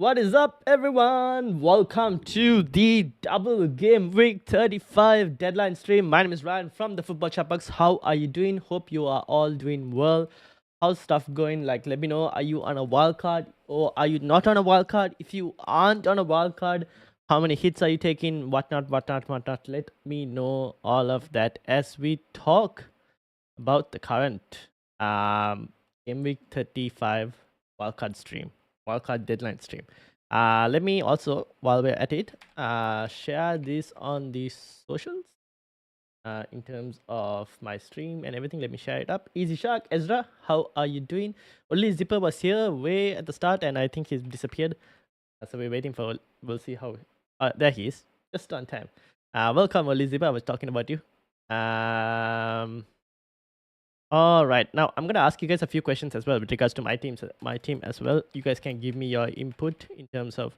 What is up, everyone? Welcome to the double game week 35 deadline stream. My name is Ryan from the Football Chatbox. How are you doing? Hope you are all doing well. How's stuff going? Like, let me know. Are you on a wild card or are you not on a wild card? If you aren't on a wild card, how many hits are you taking? Whatnot. Let me know all of that as we talk about the current game week 35 wildcard stream, wildcard deadline stream. Let me also, while we're at it, share this on the socials in terms of my stream and everything. Let me share it up. Easy Shark, Ezra, how are you doing? Only Zipper was here way at the start and I think he's disappeared. So we're waiting for, we'll see how, there he is, just on time. Welcome, Only Zipper, I was talking about you. All right, now I'm gonna ask you guys a few questions as well with regards to my team as well. You guys can give me your input in terms of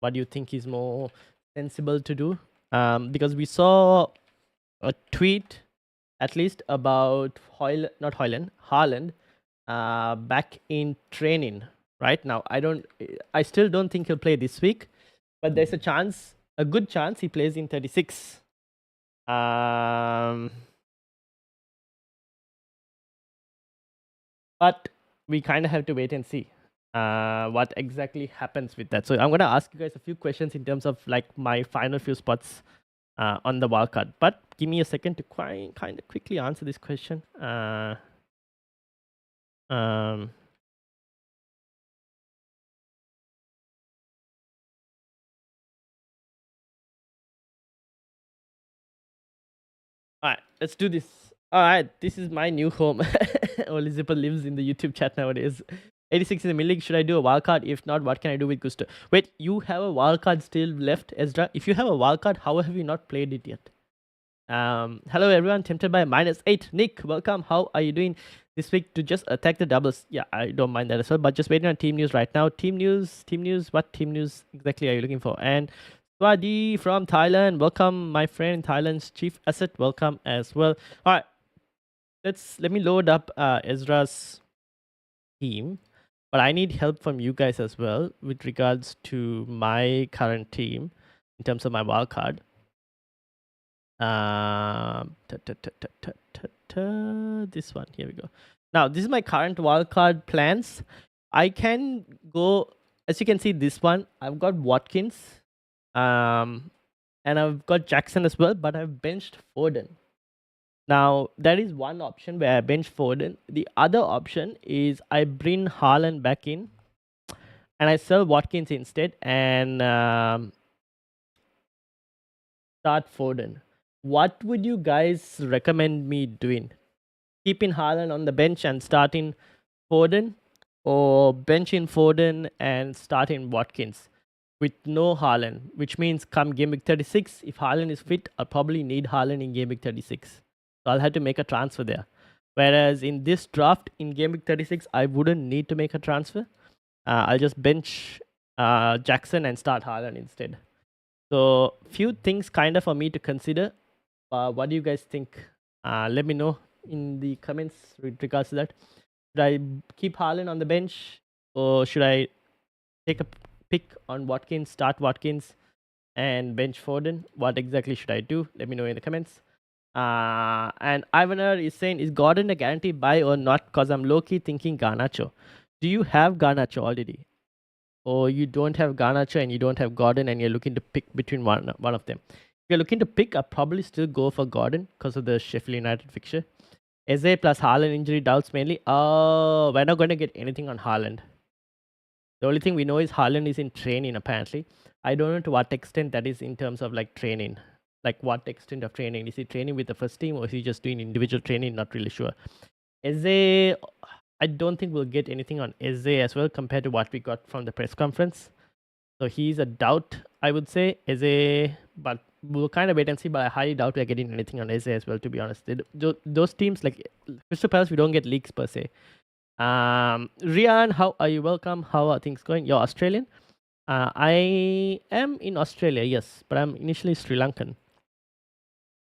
what you think is more sensible to do. Because we saw a tweet, at least about Haaland, back in training. Right now, I still don't think he'll play this week, but there's a good chance he plays in 36. But we kind of have to wait and see what exactly happens with that. So I'm going to ask you guys a few questions in terms of like my final few spots on the wildcard. But give me a second to kind of quickly answer this question. All right, let's do this. All right, this is my new home. Only Zipper lives in the YouTube chat nowadays. 86 in the mid-league. Should I do a wildcard? If not, what can I do with Gusto? Wait, you have a wildcard still left, Ezra? If you have a wildcard, how have you not played it yet? Hello, everyone. Tempted by -8. Nick, welcome. How are you doing this week to just attack the doubles? Yeah, I don't mind that as well, but just waiting on team news right now. Team news. What team news exactly are you looking for? And Swadi from Thailand, welcome, my friend, Thailand's chief asset, welcome as well. All right, let me load up Ezra's team, but I need help from you guys as well with regards to my current team in terms of my wildcard. This one, here we go. Now, this is my current wildcard plans. I can go, as you can see, this one, I've got Watkins. And I've got Jackson as well, but I've benched Foden. Now, that is one option where I bench Foden. The other option is I bring Haaland back in and I sell Watkins instead and start Foden. What would you guys recommend me doing? Keeping Haaland on the bench and starting Foden, or benching Foden and starting Watkins with no Haaland, which means come game week 36, if Haaland is fit, I'll probably need Haaland in game week 36. So I'll have to make a transfer there. Whereas in this draft, in game week 36, I wouldn't need to make a transfer. I'll just bench Jackson and start Haaland instead. So few things kind of for me to consider. What do you guys think? Let me know in the comments with regards to that. Should I keep Haaland on the bench, or should I take a pick on Watkins, start Watkins, and bench Foden? What exactly should I do? Let me know in the comments. And Ivaner is saying, is Gordon a guaranteed buy or not? Because I'm low-key thinking Garnacho. Do you have Garnacho already? Or you don't have Garnacho and you don't have Gordon and you're looking to pick between one of them? If you're looking to pick, I'll probably still go for Gordon because of the Sheffield United fixture. Eze plus Haaland injury doubts mainly. Oh, we're not going to get anything on Haaland. The only thing we know is Haaland is in training apparently. I don't know to what extent that is in terms of like training. Like what extent of training? Is he training with the first team or is he just doing individual training? Not really sure. Eze, I don't think we'll get anything on Eze as well compared to what we got from the press conference. So he's a doubt, I would say. Eze, but we'll kind of wait and see. But I highly doubt we're getting anything on Eze as well, to be honest. Those teams like Crystal Palace, we don't get leaks per se. Rian, how are you? Welcome. How are things going? You're Australian? I am in Australia, yes, but I'm initially Sri Lankan.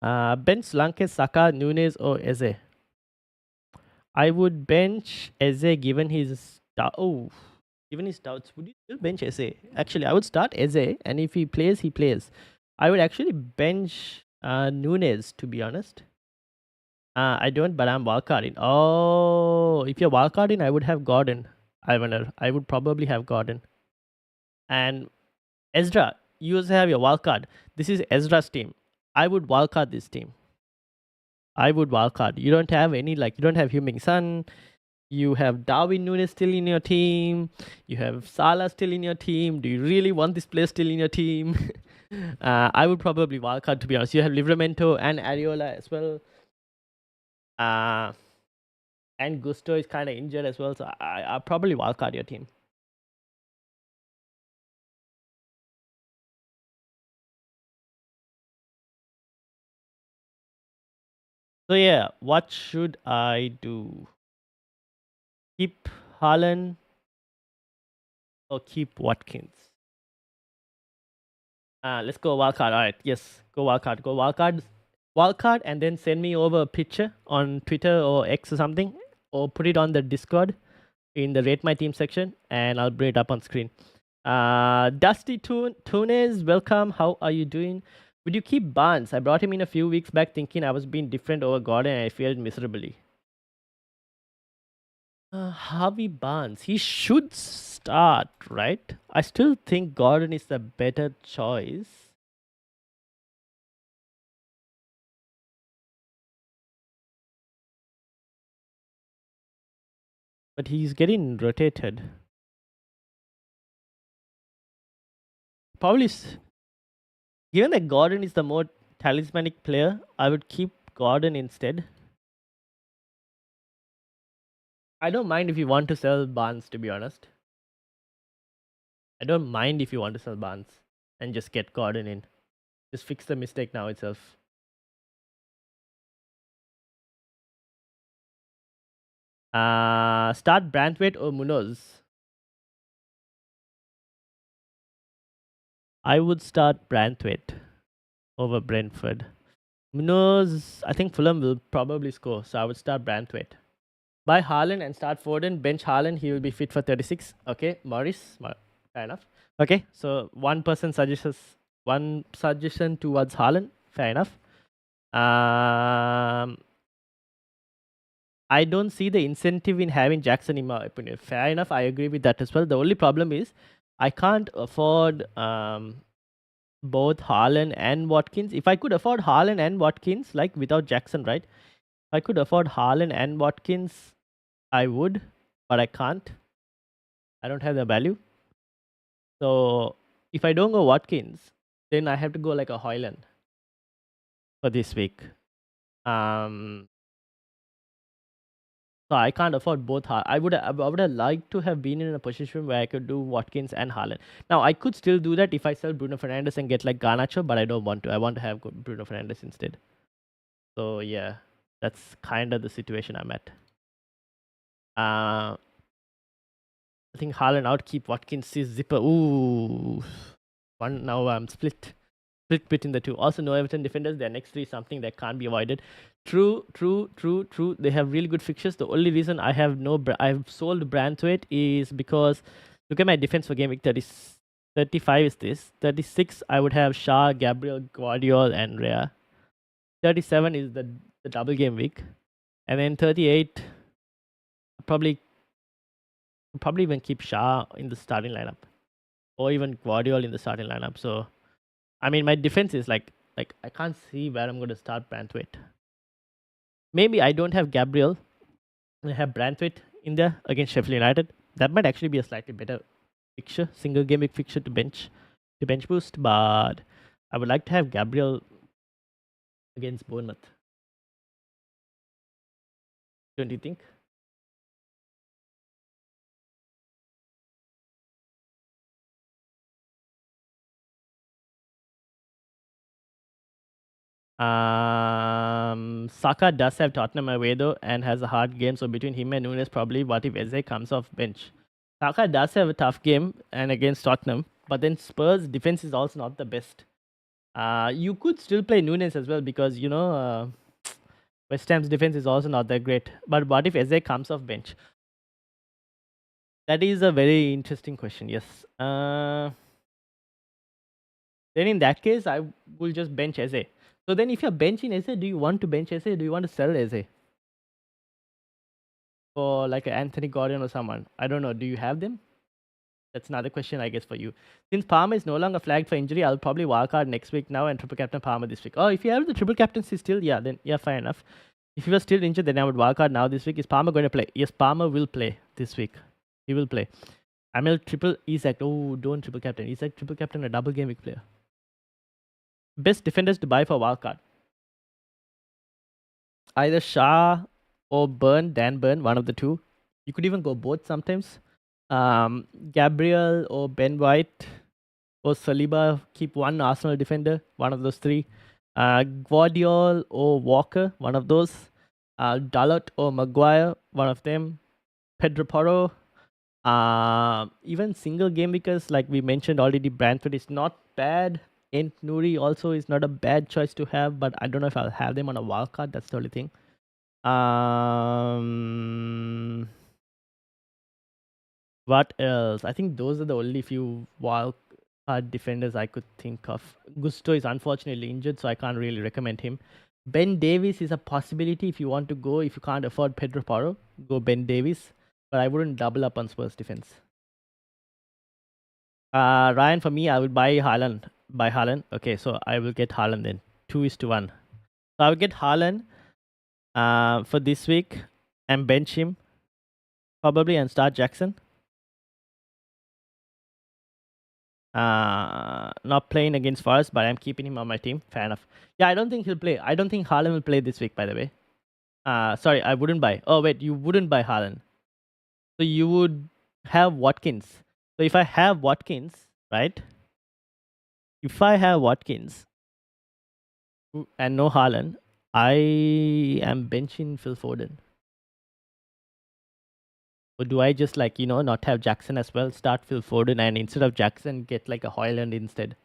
Bench Lanka, Saka, Nunes, or Eze? I would bench Eze given his... Oh, Given his doubts, would you still bench Eze? Actually, I would start Eze, and if he plays, he plays. I would actually bench Nunes, to be honest. I don't, but I'm wildcarding. Oh, if you're wildcarding, I would have Gordon. I would probably have Gordon. And Ezra, you also have your wildcard. This is Ezra's team. I would wildcard this team. I would wildcard. You don't have any, like, you don't have Heung-min Son. You have Darwin Nunes still in your team. You have Salah still in your team. Do you really want this player still in your team? I would probably wildcard, to be honest. You have Livramento and Areola as well. And Gusto is kind of injured as well. So I'll probably wildcard your team. So yeah, what should I do? Keep Haaland or keep Watkins? Let's go wildcard. All right, yes, go wildcard. Go wildcard, and then send me over a picture on Twitter or X or something, or put it on the Discord in the Rate My Team section, and I'll bring it up on screen. Dusty Tunes, welcome. How are you doing? Would you keep Barnes? I brought him in a few weeks back thinking I was being different over Gordon, and I failed miserably. Harvey Barnes, he should start, right? I still think Gordon is the better choice. But he's getting rotated. Probably, given that Gordon is the more talismanic player, I would keep Gordon instead. I don't mind if you want to sell Barnes, to be honest. I don't mind if you want to sell Barnes and just get Gordon in. Just fix the mistake now itself. Start Branthwaite or Munoz? I would start Branthwaite over Brentford. Munoz, I think Fulham will probably score, so I would start Branthwaite. Buy Haaland and start Foden. Bench Haaland, he will be fit for 36. Okay, Morris, fair enough. Okay, so one suggestion towards Haaland, fair enough. I don't see the incentive in having Jackson in my opinion. Fair enough, I agree with that as well. The only problem is I can't afford both Haaland and Watkins. If I could afford Haaland and Watkins, like without Jackson, right? If I could afford Haaland and Watkins, I would, but I can't. I don't have the value. So if I don't go Watkins, then I have to go like a Haaland for this week. So I can't afford both. I would have liked to have been in a position where I could do Watkins and Haaland. Now I could still do that if I sell Bruno Fernandes and get like Garnacho, but I don't want to. I want to have Bruno Fernandes instead. So yeah, that's kind of the situation I'm at. I think Haaland out, keep Watkins is zipper. Ooh, one now I'm split between the two. Also, no Everton defenders. Their next three is something that can't be avoided. True. They have really good fixtures. The only reason I have I've sold Branthwaite is because look at my defense for game week 35 is this. 36 I would have Shah, Gabriel, Guardiola, and Rea. 37 is the double game week, and then 38 probably even keep Shah in the starting lineup, or even Guardiola in the starting lineup. So I mean, my defense is like I can't see where I'm going to start Branthwaite. Maybe I don't have Gabriel. I have Branthwaite in there against Sheffield United. That might actually be a slightly better fixture, single game week fixture to bench boost. But I would like to have Gabriel against Bournemouth. Don't you think? Saka does have Tottenham away though and has a hard game. So between him and Nunes, probably what if Eze comes off bench? Saka does have a tough game and against Tottenham, but then Spurs defense is also not the best. You could still play Nunes as well because West Ham's defense is also not that great. But what if Eze comes off bench? That is a very interesting question. Yes. Then in that case, I will just bench Eze. So then, if you're benching Eze, do you want to bench Eze? Do you want to sell Eze for like an Anthony Gordon or someone? I don't know. Do you have them? That's another question, I guess, for you. Since Palmer is no longer flagged for injury, I'll probably wildcard next week now and triple captain Palmer this week. Oh, if you have the triple captaincy still, yeah, then yeah, fair enough. If you were still injured, then I would wildcard now this week. Is Palmer going to play? Yes, Palmer will play this week. He will play. Amel triple Isaac. Oh, don't triple captain. Isaac triple captain, a double game week player. Best defenders to buy for wildcard. Either Shah or Dan Burn, one of the two. You could even go both sometimes. Gabriel or Ben White or Saliba, keep one Arsenal defender, one of those three. Guardiola or Walker, one of those. Dalot or Maguire, one of them. Pedro Porro. Even single game because, like we mentioned already, Brentford is not bad. Ent Nuri also is not a bad choice to have, but I don't know if I'll have them on a wild card. That's the only thing. What else? I think those are the only few wild card defenders I could think of. Gusto is unfortunately injured, so I can't really recommend him. Ben Davies is a possibility if you want to go. If you can't afford Pedro Porro, go Ben Davies. But I wouldn't double up on Spurs defense. Ryan, for me, I would buy Haaland. Buy Haaland. Okay, so I will get Haaland then. 2:1. So I will get Haaland for this week and bench him probably and start Jackson. Not playing against Forest, but I'm keeping him on my team. Fair enough. Yeah, I don't think he'll play. I don't think Haaland will play this week, by the way. Sorry, I wouldn't buy. Oh, wait, you wouldn't buy Haaland. So you would have Watkins. So if I have Watkins, right? If I have Watkins and no Haaland, I am benching Phil Foden. Or do I just not have Jackson as well? Start Phil Foden and instead of Jackson, get like a Haaland instead.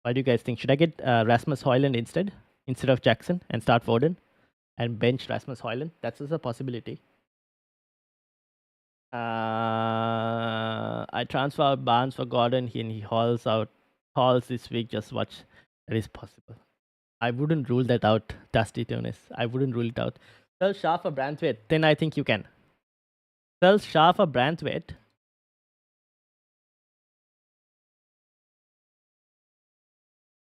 What do you guys think? Should I get Rasmus Haaland instead of Jackson and start Foden and bench Rasmus Haaland? That's also a possibility. I transfer out Barnes for Gordon and he hauls this week. Just watch. That is possible. I wouldn't rule that out, Dusty Tunis. I wouldn't rule it out. Sell Shah for Branthwaite. Then I think you can. Sell Shah for Branthwaite.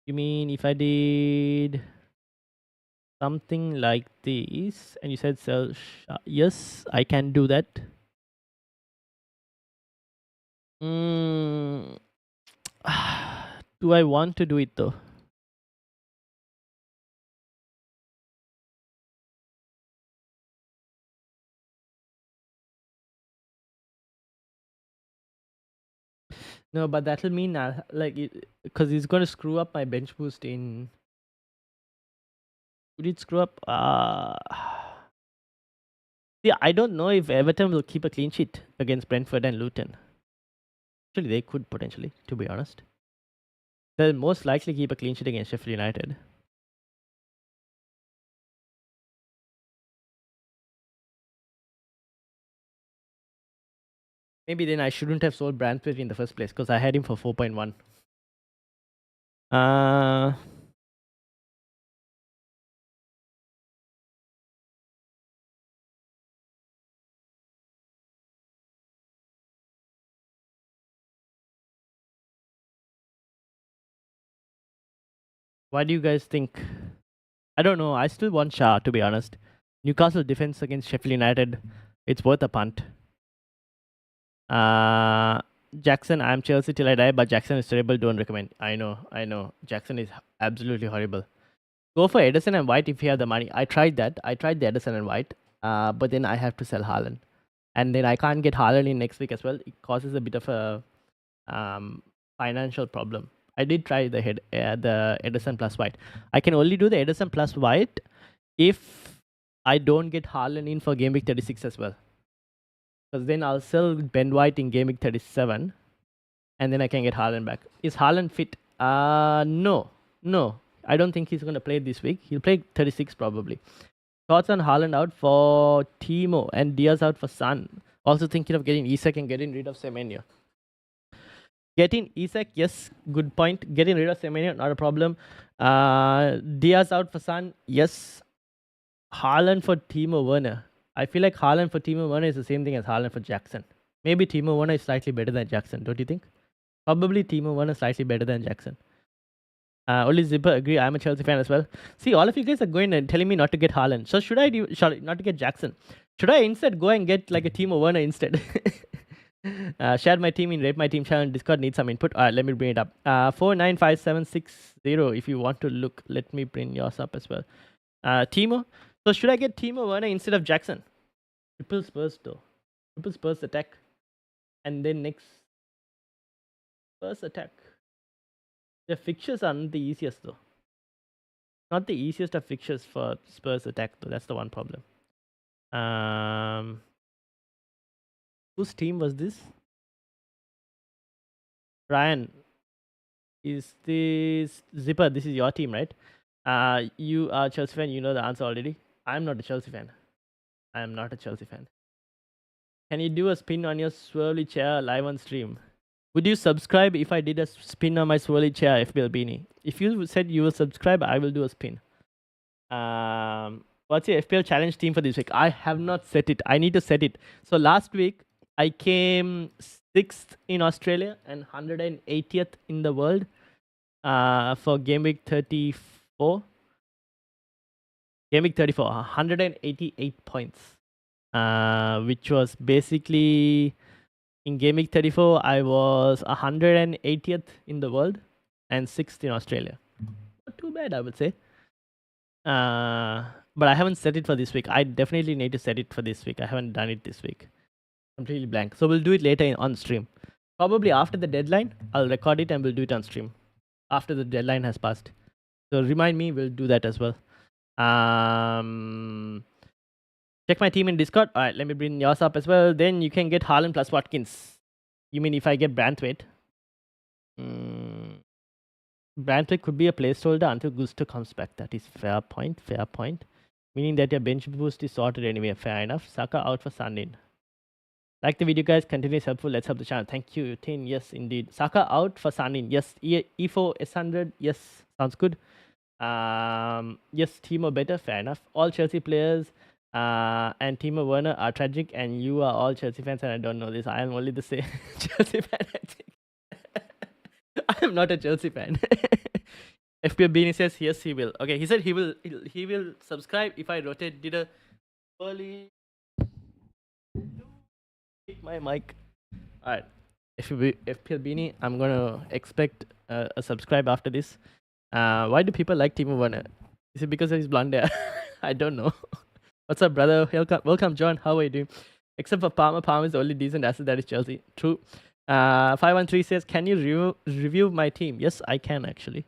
You mean if I did something like this and you said sell Shah? Yes, I can do that. Do I want to do it though? No, but that'll mean because he's going to screw up my bench boost in. Would it screw up? Yeah, I don't know if Everton will keep a clean sheet against Brentford and Luton. Actually, they could potentially, to be honest. They'll most likely keep a clean sheet against Sheffield United. Maybe then I shouldn't have sold Brantford in the first place because I had him for 4.1. Why do you guys think? I don't know. I still want Shah, to be honest. Newcastle defense against Sheffield United, it's worth a punt. Jackson, I'm Chelsea till I die, but Jackson is terrible. Don't recommend. I know. Jackson is absolutely horrible. Go for Ederson and White if you have the money. I tried that. I tried the Ederson and White, but then I have to sell Haaland. And then I can't get Haaland in next week as well. It causes a bit of a financial problem. I did try the Ederson plus White. I can only do the Ederson plus White if I don't get Haaland in for game week 36 as well. Because then I'll sell Ben White in game week 37 and then I can get Haaland back. Is Haaland fit? No. I don't think he's going to play this week. He'll play 36 probably. Thoughts on Haaland out for Timo and Diaz out for Son? Also thinking of getting Isak and getting rid of Semenyo. Getting Isak, yes, good point. Getting rid of Semenyo, not a problem. Diaz out for Son, yes. Haaland for Timo Werner. I feel like Haaland for Timo Werner is the same thing as Haaland for Jackson. Maybe Timo Werner is slightly better than Jackson, don't you think? Probably Timo Werner is slightly better than Jackson. Only Zipper agree. I'm a Chelsea fan as well. See, all of you guys are going and telling me not to get Haaland. So should I do? Not to get Jackson? Should I instead go and get like a Timo Werner instead? Share my team in Rate My Team channel. Discord needs some input. All right, let me bring it up. 495760. If you want to look, let me bring yours up as well. Timo. So should I get Timo Werner instead of Jackson? Triple Spurs though. Triple Spurs attack, and then next Spurs attack. The fixtures aren't the easiest though. Not the easiest of fixtures for Spurs attack though. That's the one problem. Whose team was this? Ryan, is this Zipper? This is your team, right? You are a Chelsea fan. You know the answer already. I'm not a Chelsea fan. I am not a Chelsea fan. Can you do a spin on your swirly chair live on stream? Would you subscribe if I did a spin on my swirly chair, FPL Beanie? If you said you will subscribe, I will do a spin. What's your FPL challenge team for this week? I have not set it. I need to set it. So last week, I came 6th in Australia and 180th in the world for Game Week 34. Game Week 34, 188 points, which was basically... In Game Week 34, I was 180th in the world and 6th in Australia. Not too bad, I would say. But I haven't set it for this week. I definitely need to set it for this week. I haven't done it this week. Completely blank. So we'll do it later on stream. Probably after the deadline, I'll record it and we'll do it on stream. After the deadline has passed. So remind me, we'll do that as well. Check my team in Discord. All right, let me bring yours up as well. Then you can get Haaland plus Watkins. You mean if I get Branthwaite? Branthwaite could be a placeholder until Gusto comes back. That is fair point. Fair point. Meaning that your bench boost is sorted anyway. Fair enough. Saka out for Sandin. Like the video, guys. Continue is helpful. Let's help the channel. Thank you, Tin. Yes, indeed. Saka out for Sandin. Yes. E4 S100. Yes. Sounds good. Yes, Timo better. Fair enough. All Chelsea players and Timo Werner are tragic, and you are all Chelsea fans, and I don't know this. I am only the same Chelsea fan, I think. I am not a Chelsea fan. FPL Beanie says yes, he will. Okay, he said he will subscribe if I did a early. Take my mic. All right, FPL Beanie, I'm gonna expect a subscribe after this. Why do people like Timo Werner? Is it because of his blonde hair? I don't know. What's up, brother? Welcome, John. How are you doing? Except for Palmer. Palmer is the only decent asset that is Chelsea. True. 513 says, can you review my team? Yes, I can actually.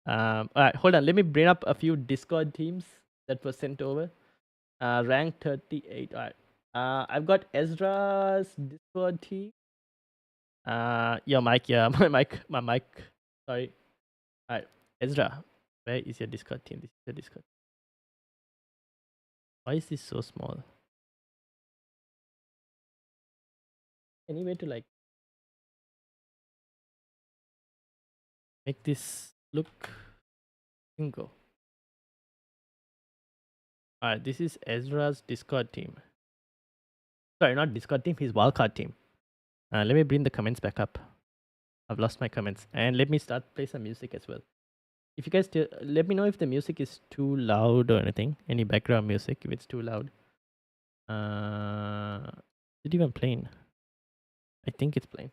All right, hold on. Let me bring up a few Discord teams that were sent over. Rank 38. All right. I've got Ezra's Discord team. Your mic. Yeah, my mic. Sorry. All right, Ezra. Where is your Discord team? This is your Discord. Why is this so small? Any way to like make this look single? Alright, this is Ezra's Discord team. Sorry, not Discord team, his wildcard team. Let me bring the comments back up. I've lost my comments. And let me play some music as well. If you guys let me know if the music is too loud or anything. Any background music if it's too loud. Is it even playing? I think it's playing.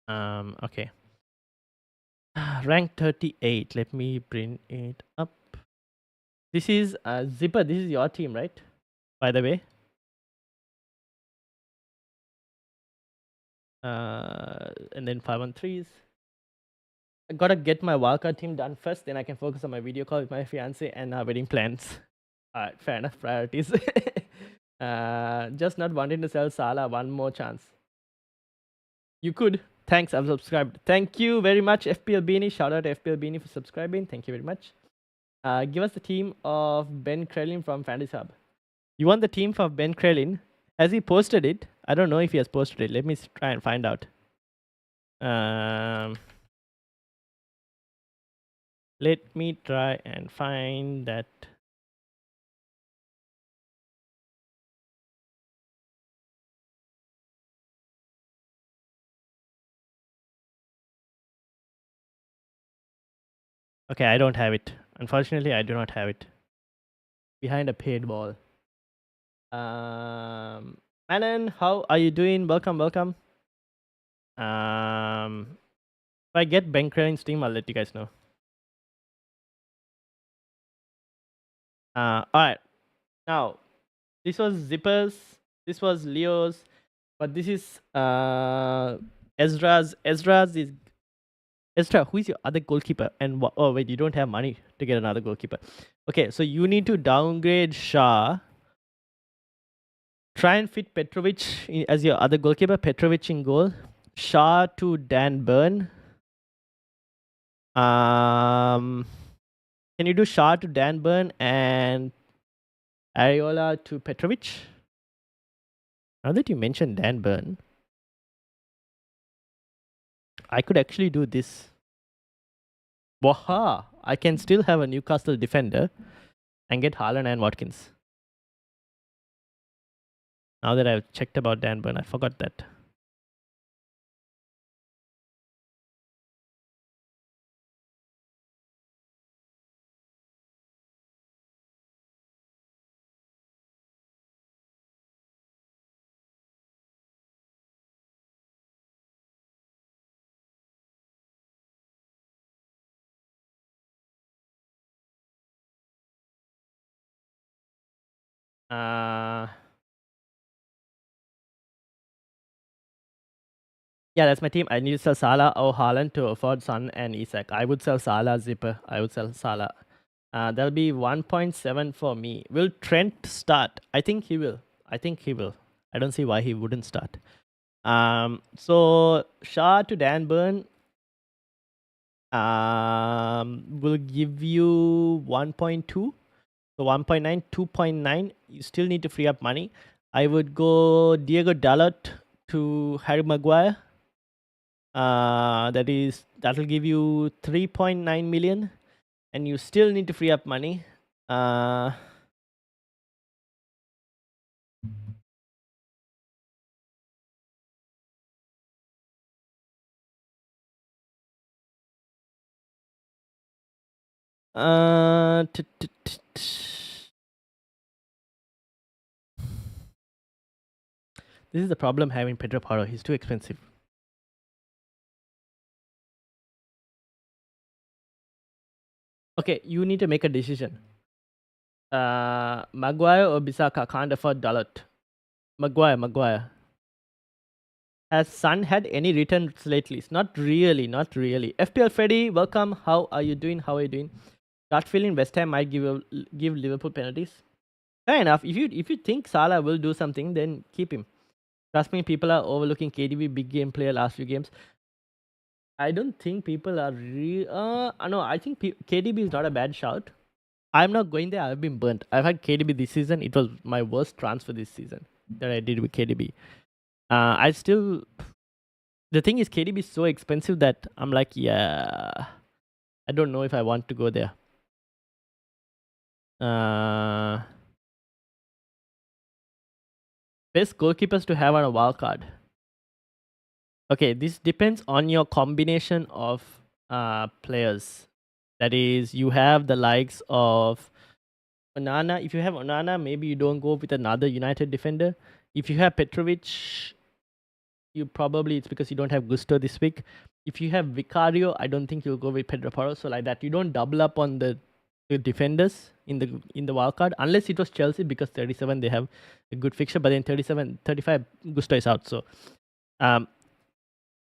Okay. Rank 38. Let me bring it up. This is Zipper. This is your team, right? By the way. And then 513s. I gotta get my wildcard team done first, then I can focus on my video call with my fiance and our wedding plans. Alright, fair enough. Priorities. Just not wanting to sell Salah. One more chance. You could. Thanks, I've subscribed. Thank you very much, FPL Beanie. Shout out to FPL Beanie for subscribing. Thank you very much. Give us the team of Ben Krellin from Fantasy Hub. You want the team for Ben Krellin? Has he posted it? I don't know if he has posted it. Let me try and find out. Let me try and find that. Okay, I don't have it. Unfortunately, I do not have it. Behind a paid wall. Manon, how are you doing? Welcome, welcome. If I get Ben Krellin's team, I'll let you guys know. Alright. Now, this was Zipper's, this was Leo's, but this is Ezra's. Ezra, who is your other goalkeeper? And oh wait, you don't have money to get another goalkeeper. Okay, so you need to downgrade Shah. Try and fit Petrovic as your other goalkeeper. Petrovic in goal. Shah to Dan Burn. Can you do Shah to Dan Burn and Areola to Petrovic? Now that you mentioned Dan Burn, I could actually do this. Waha! I can still have a Newcastle defender and get Haaland and Watkins. Now that I've checked about Dan Burn, I forgot that. Yeah, that's my team. I need to sell Salah or Haaland to afford Son and Isak. I would sell Salah, Zipper. I would sell Salah. That'll be 1.7 for me. Will Trent start? I think he will. I don't see why he wouldn't start. So Shah to Dan Burn will give you 1.2. So 1.9, 2.9. You still need to free up money. I would go Diego Dalot to Harry Maguire. That'll give you 3.9 million, and you still need to free up money. This is the problem having Pedro Porro. He's too expensive. Okay, you need to make a decision. Maguire or Bisaka? Can't afford Dalot. Maguire. Has Son had any returns lately? Not really. FPL Freddy, welcome. How are you doing? Gut feeling West Ham might give Liverpool penalties. Fair enough. If you think Salah will do something, then keep him. Trust me, people are overlooking KDB, big game player last few games. I don't think people are no, I think KDB is not a bad shout. I'm not going there. I've been burnt. I've had KDB this season. It was my worst transfer this season that I did with KDB. The thing is, KDB is so expensive that I'm like, yeah, I don't know if I want to go there. Best goalkeepers to have on a wildcard. Okay, this depends on your combination of players. That is, you have the likes of Onana. If you have Onana, maybe you don't go with another United defender. If you have Petrovic, it's because you don't have Gusto this week. If you have Vicario, I don't think you'll go with Pedro Porro. So like that, you don't double up on the defenders in the wildcard unless it was Chelsea, because 37 they have a good fixture, but then 35 Gusto is out. So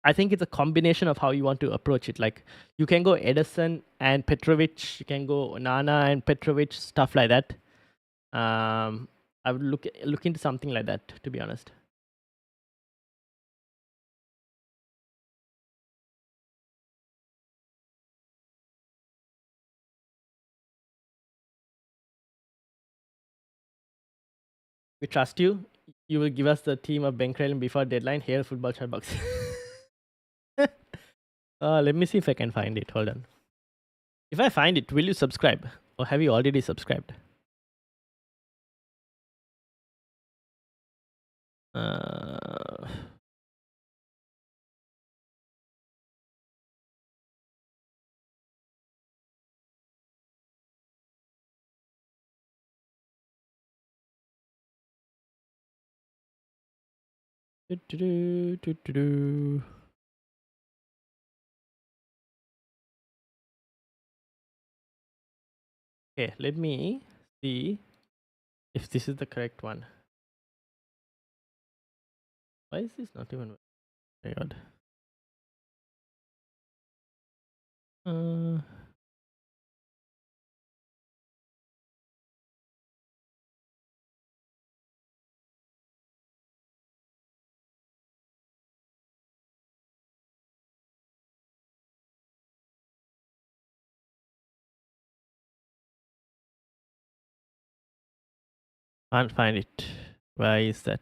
I think it's a combination of how you want to approach it. Like, you can go Ederson and Petrovic, you can go Onana and Petrovic, stuff like that. I would look into something like that, to be honest. We trust you. You will give us the team of Ben Crellin before deadline. Here, football Chatbox. Let me see if I can find it. Hold on. If I find it, will you subscribe? Or have you already subscribed? Uh, Okay, let me see if this is the correct one. Why is this not even? Oh my god. Can't find it. Why is that?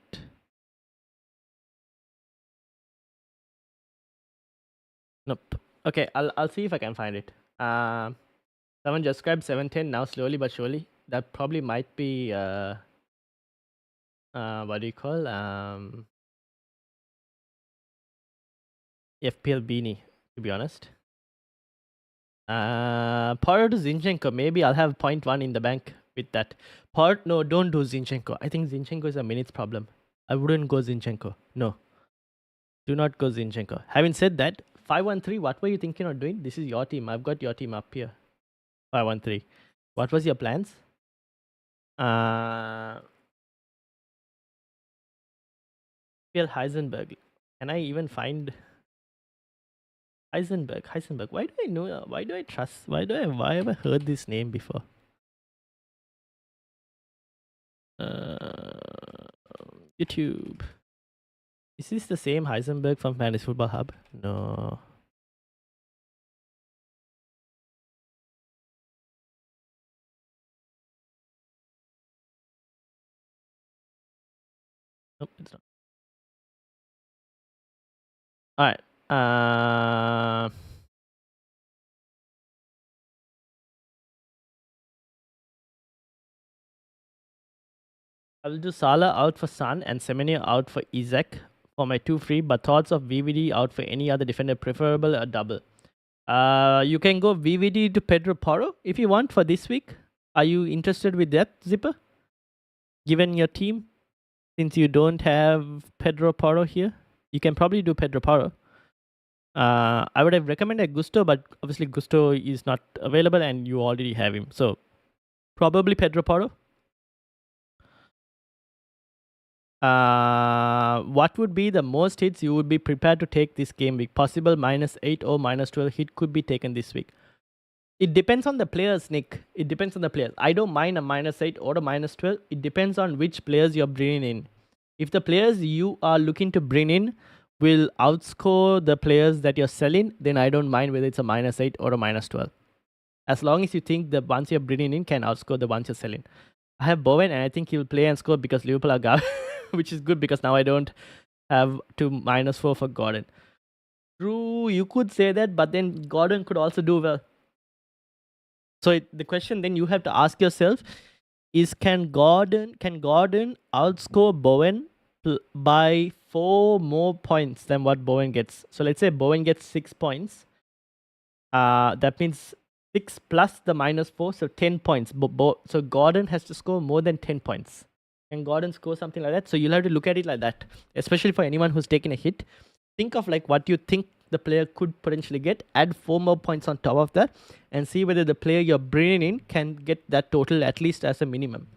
Nope. Okay, I'll see if I can find it. Someone just grabbed 710 now, slowly but surely. That probably might be what do you call FPL beanie, to be honest. Power to Zinchenko. Maybe I'll have 0.1 in the bank with that. No, don't do Zinchenko. I think Zinchenko is a minutes problem. I wouldn't go Zinchenko. No. Do not go Zinchenko. Having said that, 513, what were you thinking of doing? This is your team. I've got your team up here. 513. What was your plans? FPL Heisenberg. Can I even find Heisenberg? Heisenberg. Why do I know? Why do I trust? Why have I heard this name before? YouTube. Is this the same Heisenberg from Fantasy Football Hub? No. Nope, it's not. All right. I'll do Salah out for Son and Semenyo out for Isaac for my 2 free, but thoughts of VVD out for any other defender, preferable a double. You can go VVD to Pedro Porro if you want for this week. Are you interested with that, Zipper? Given your team, since you don't have Pedro Porro here, you can probably do Pedro Porro. I would have recommended Gusto, but obviously Gusto is not available and you already have him. So probably Pedro Porro. What would be the most hits you would be prepared to take this game week? Possible -8 or -12 hit could be taken this week. It depends on the players, Nick. It depends on the players. I don't mind a -8 or a -12. It depends on which players you're bringing in. If the players you are looking to bring in will outscore the players that you're selling, then I don't mind whether it's a -8 or a -12. As long as you think the ones you're bringing in can outscore the ones you're selling. I have Bowen and I think he'll play and score because Liverpool are garbage, which is good because now I don't have to -4 for Gordon. True, you could say that, but then Gordon could also do well. So the question then you have to ask yourself is can Gordon outscore Bowen by 4 more points than what Bowen gets? So let's say Bowen gets 6 points. That means 6 plus the -4, so 10 points. So Gordon has to score more than 10 points. Can Gordon score something like that? So you'll have to look at it like that, especially for anyone who's taken a hit. Think of like what you think the player could potentially get, add 4 more points on top of that, and see whether the player you're bringing in can get that total at least as a minimum.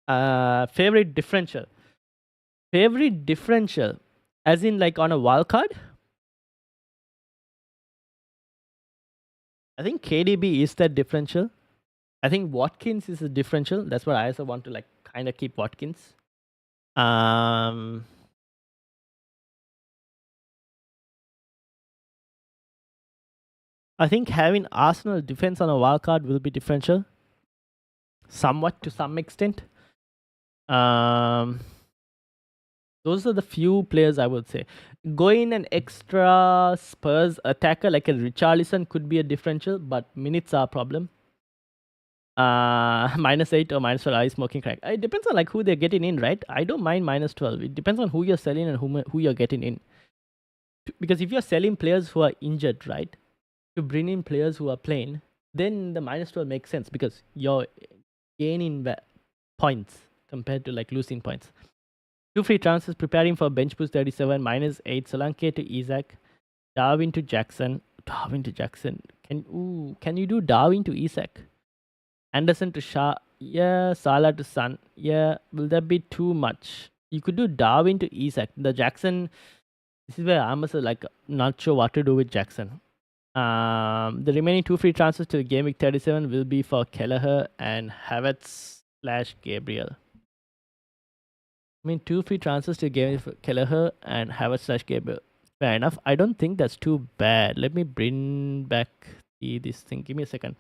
Favorite differential. Favorite differential, as in like on a wildcard? I think KDB is that differential. I think Watkins is a differential. That's what I also want to like kind of keep Watkins. I think having Arsenal defense on a wildcard will be differential. Somewhat to some extent. Um, those are the few players I would say. Going an extra Spurs attacker like a Richarlison could be a differential, but minutes are a problem. -8 or -12 are smoking crack. It depends on like who they're getting in, right? I don't mind -12. It depends on who you're selling and who you're getting in. Because if you're selling players who are injured, right, to bring in players who are playing, then the -12 makes sense because you're gaining points compared to like losing points. 2 free transfers preparing for bench boost 37, -8 Solanke to Isaac, Darwin to Jackson. Darwin to Jackson. Can you do Darwin to Isaac? Anderson to Shah. Yeah, Salah to Son. Yeah, will that be too much? You could do Darwin to Isaac. The Jackson. This is where I'm also like not sure what to do with Jackson. The remaining 2 free transfers to the game week 37 will be for Kelleher and Havertz/Gabriel. I mean, 2 free transfers to game for Kelleher and Havertz/Gabriel. Fair enough. I don't think that's too bad. Let me bring back this thing. Give me a second.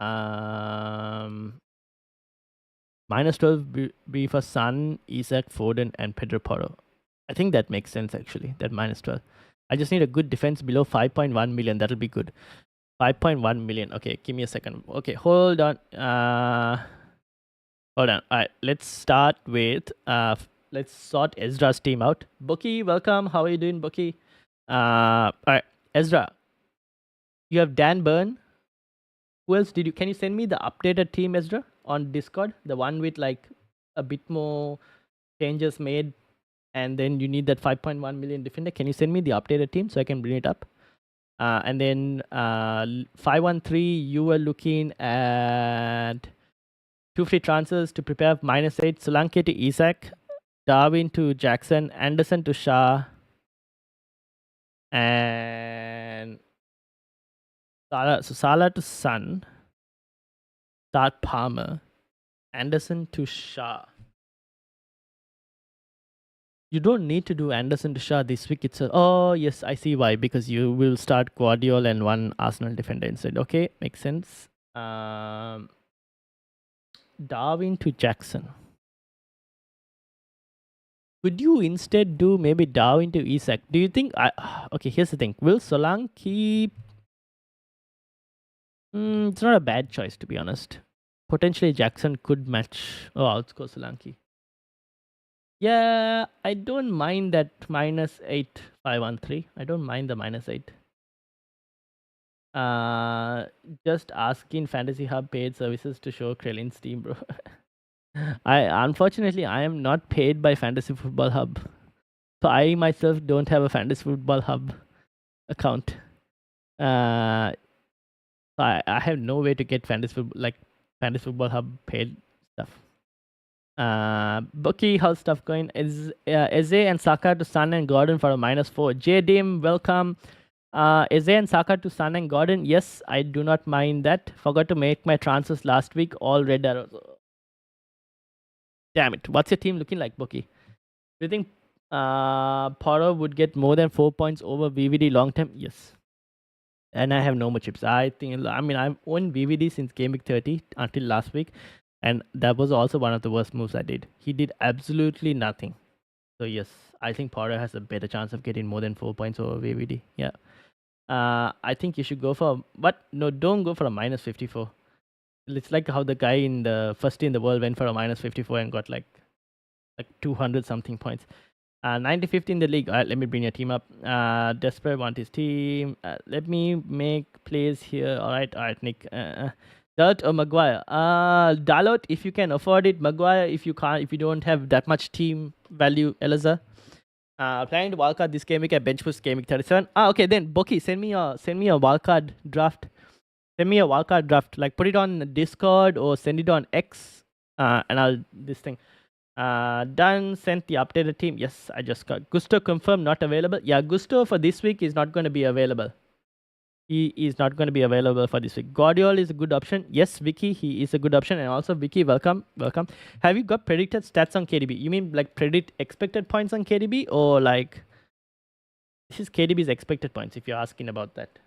-12 be for Son, Isaac, Foden, and Pedro Porro. I think that makes sense actually. That -12. I just need a good defense below 5.1 million. That'll be good. 5.1 million. Okay, give me a second. Okay, hold on. Hold on. All right, let's start with let's sort Ezra's team out. Bucky, welcome. How are you doing, Bucky? All right, Ezra. You have Dan Byrne. Who else did you? Can you send me the updated team, Ezra, on Discord? The one with like a bit more changes made, and then you need that 5.1 million defender. Can you send me the updated team so I can bring it up? And then 513, you were looking at 2 free transfers to prepare -8. Solanke to Isaac, Darwin to Jackson, Anderson to Shah, and Salah. So Salah to Son, start Palmer, Anderson to Shah. You don't need to do Anderson to Shah this week. Oh yes, I see why. Because you will start Guardiola and one Arsenal defender instead. Okay, makes sense. Darwin to Jackson. Could you instead do maybe Darwin to Isak? Do you think? Okay, here's the thing. Will Solanke? It's not a bad choice to be honest. Potentially Jackson could match. Oh, I'll go Solanke. Yeah, I don't mind that -8 513. I don't mind the -8. Just asking Fantasy Hub paid services to show Krelin's team, bro. Unfortunately I am not paid by Fantasy Football Hub, so I myself don't have a Fantasy Football Hub account. I have no way to get Fantasy Football Hub paid stuff. Bucky, how's stuff going? Is Eze and Saka to Son and Gordon for a -4. JDim, welcome. Eze and Saka to Son and Gordon. Yes, I do not mind that. Forgot to make my transfers last week. All red arrows. Damn it. What's your team looking like, Bucky? Do you think Porro would get more than 4 points over VVD long term? Yes. And I have no more chips. I've owned VVD since game week 30 until last week. And that was also one of the worst moves I did. He did absolutely nothing. So yes, I think Porro has a better chance of getting more than 4 points over VVD. Yeah. I think you should go for no, don't go for a -54. It's like how the guy in the first in the world went for a -54 and got like 200 something points. 95th in the league. All right, let me bring your team up. Desperate want his team. Let me make plays here. All right, Nick. Dalot or Maguire? Dalot if you can afford it. Maguire if you can't. If you don't have that much team value, Elazar. Planning to wildcard this game week at bench boost game week 37. Okay, then Boki, send me a wildcard draft. Send me a wildcard draft. Like put it on Discord or send it on X. And I'll this thing. Done. Sent the updated team. Yes, I just got Gusto confirmed not available. Yeah, Gusto for this week is not going to be available. He is not going to be available for this week. Guardiola is a good option. Yes, Vicky, he is a good option. And also, Vicky, welcome. Have you got predicted stats on KDB? You mean like predict expected points on KDB or like this is KDB's expected points if you're asking about that.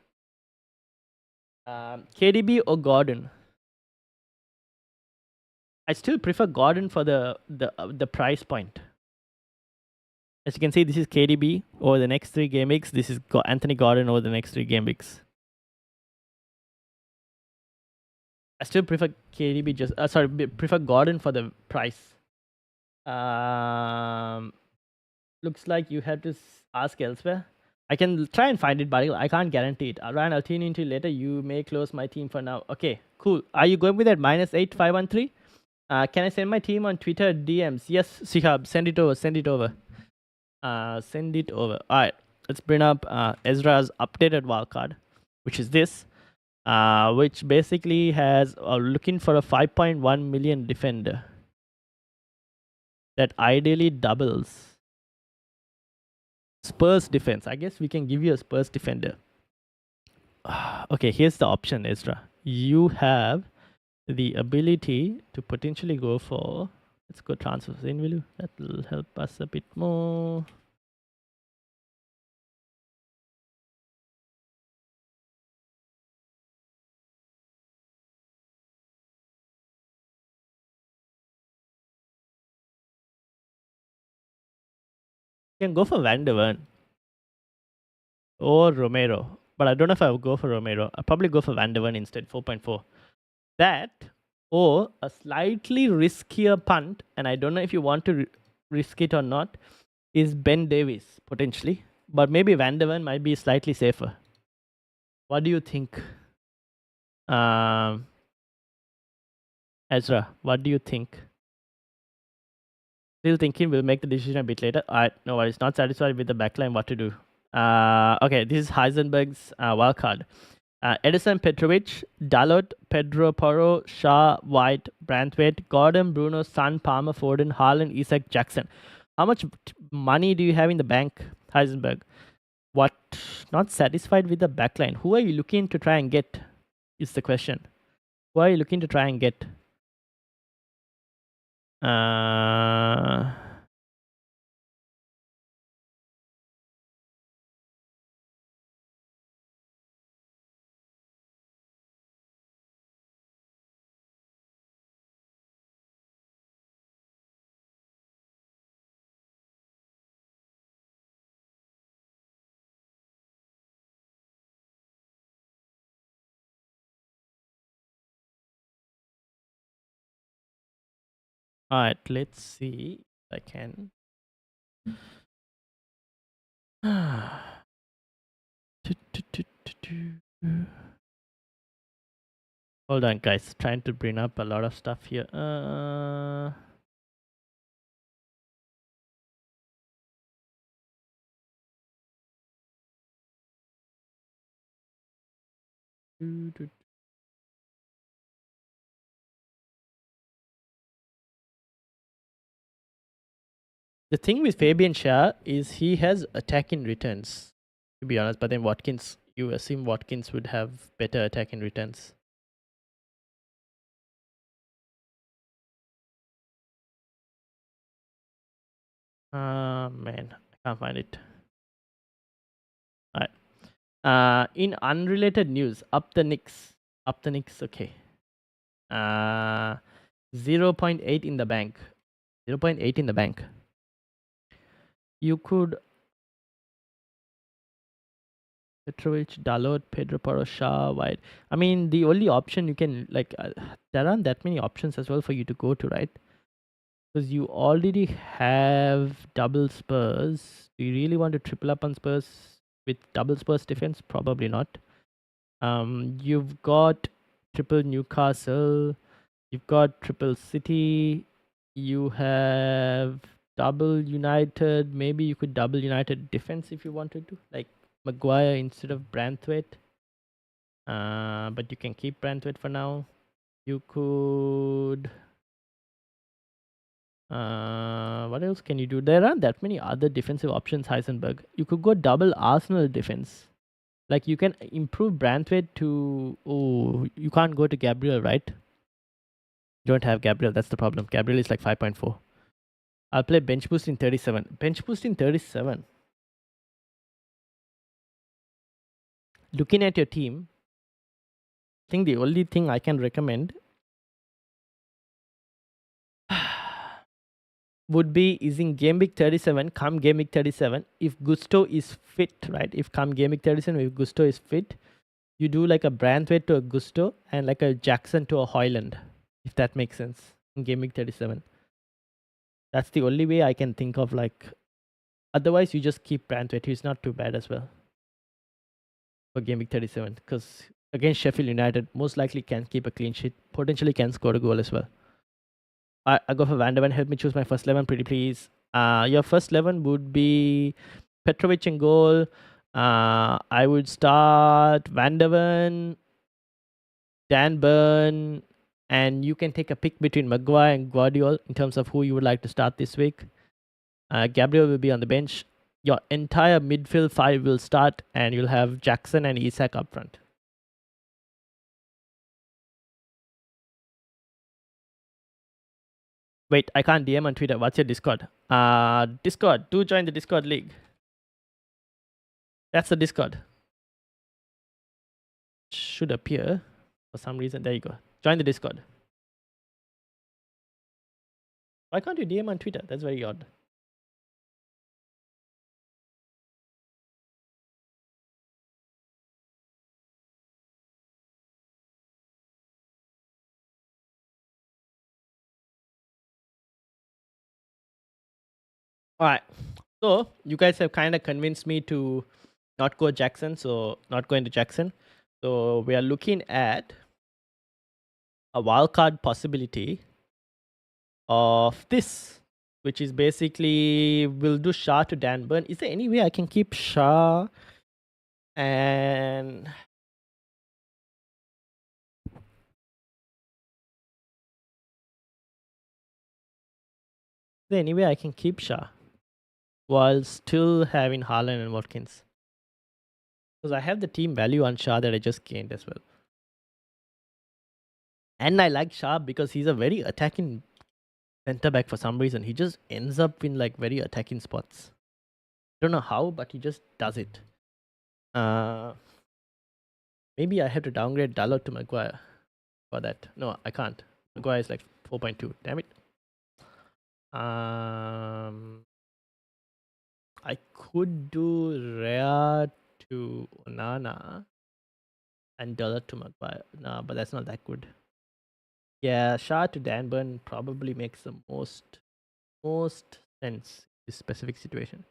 KDB or Gordon? I still prefer Gordon for the price point. As you can see, this is KDB over the next 3 game weeks. This is Anthony Gordon over the next 3 game weeks. I still prefer KDB prefer Gordon for the price. Looks like you have to ask elsewhere. I can try and find it, but I can't guarantee it. Ryan, I'll tune into you later. You may close my team for now. Okay, cool. Are you going with that -8513? Can I send my team on Twitter DMs? Yes, Sihab, send it over. Send it over. Send it over. All right, let's bring up Ezra's updated wildcard, which is this, which basically has looking for a 5.1 million defender that ideally doubles Spurs defense. I guess we can give you a Spurs defender. Okay, here's the option, Ezra. You have the ability to potentially go for, let's go transfers in, will you? That will help us a bit more. You can go for Van der Ven or Romero, but I don't know if I would go for Romero. I'll probably go for Van der Ven instead, 4.4. That or a slightly riskier punt, and I don't know if you want to risk it or not, is Ben Davies potentially, but maybe Van der Ven might be slightly safer. What do you think, Ezra? What do you think? Still thinking. We'll make the decision a bit later. Alright, no worries. Not satisfied with the backline. What to do? Okay, this is Heisenberg's wildcard. Edison Petrovic, Dalot, Pedro Porro, Shah, White, Branthwaite, Gordon, Bruno, Son, Palmer, Foden, Haaland, Isak, Jackson. How much money do you have in the bank, Heisenberg? What? Not satisfied with the backline. Who are you looking to try and get? Is the question. Who are you looking to try and get? Alright, let's see if I can. Hold on, guys. Trying to bring up a lot of stuff here. The thing with Fabian Shah is he has attacking returns, to be honest. But then Watkins, you assume Watkins would have better attacking returns. Man, I can't find it. Alright. In unrelated news, up the Knicks. Okay. 0.8 in the bank. 0.8 in the bank. You could Petrovic, Dalot, Pedro Porosha, White. I mean, the only option you can there aren't that many options as well for you to go to, right? Because you already have double Spurs. Do you really want to triple up on Spurs with double Spurs defense? Probably not. You've got triple Newcastle. You've got triple City. You have double United. Maybe you could double United defense if you wanted to, like Maguire instead of Branthwaite. But you can keep Branthwaite for now. You could. What else can you do? There aren't that many other defensive options, Heisenberg. You could go double Arsenal defense. Like you can improve Branthwaite to. Oh, you can't go to Gabriel, right? You don't have Gabriel. That's the problem. Gabriel is like 5.4. I'll play bench boost in 37. Bench boost in 37. Looking at your team, I think the only thing I can recommend would be is in game week 37, come game week 37, if Gusto is fit, right? If come game week 37, if Gusto is fit, you do like a Branthwaite to a Gusto and like a Jackson to a Haaland, if that makes sense, in game week 37. That's the only way I can think of. Like, otherwise, you just keep Branthwaite. He's not too bad as well for game week 37 because against Sheffield United, most likely can keep a clean sheet, potentially can score a goal as well. I go for Van der Ven. Help me choose my first 11, pretty please. Your first 11 would be Petrovic in goal. I would start Van der Ven, Dan Burn, and you can take a pick between Maguire and Guardiola in terms of who you would like to start this week. Gabriel will be on the bench. Your entire midfield five will start, and you'll have Jackson and Isak up front. Wait, I can't DM on Twitter. What's your Discord? Discord. Do join the Discord league. That's the Discord. Should appear for some reason. There you go. Join the Discord. Why can't you DM on Twitter? That's very odd. Alright. So you guys have kind of convinced me to not go Jackson. So not going to Jackson. So we are looking at a wildcard possibility of this, which is basically we'll do Shah to Dan Burn. Is there any way I can keep Shah and I can keep Shah while still having Haaland and Watkins? Because I have the team value on Shah that I just gained as well. And I like Shah because he's a very attacking center back for some reason. He just ends up in like very attacking spots. Don't know how, but he just does it. Maybe I have to downgrade Dalot to Maguire for that. No, I can't. Maguire is like 4.2. Damn it. I could do Rea to Onana and Dalot to Maguire. No, but that's not that good. Yeah, Shah to Danburn probably makes the most sense in this specific situation.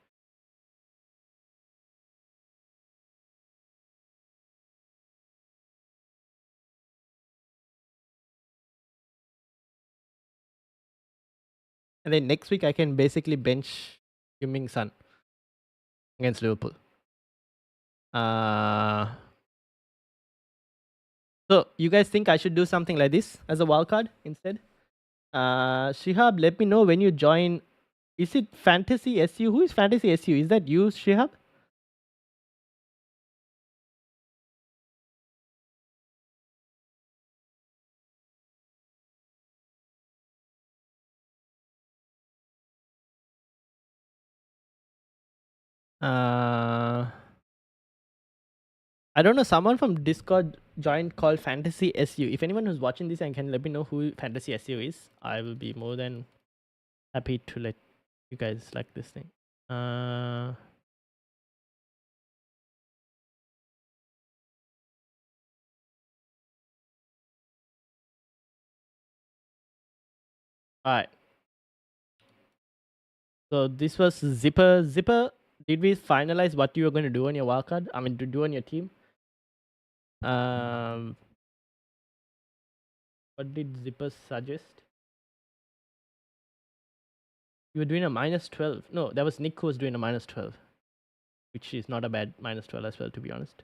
And then next week I can basically bench Heung-min Son against Liverpool. So you guys think I should do something like this as a wildcard instead? Shihab, let me know when you join. Is it Fantasy SU? Who is Fantasy SU? Is that you, Shihab? I don't know. Someone from Discord joined called Fantasy SU. If anyone who's watching this and can let me know who Fantasy SU is, I will be more than happy to let you guys like this thing. Alright. So this was Zipper. Zipper, did we finalize what you were going to do on your wildcard? I mean, to do on your team. What did Zipper suggest? You were doing a -12. No, that was Nick who was doing a -12, which is not a bad -12 as well, to be honest.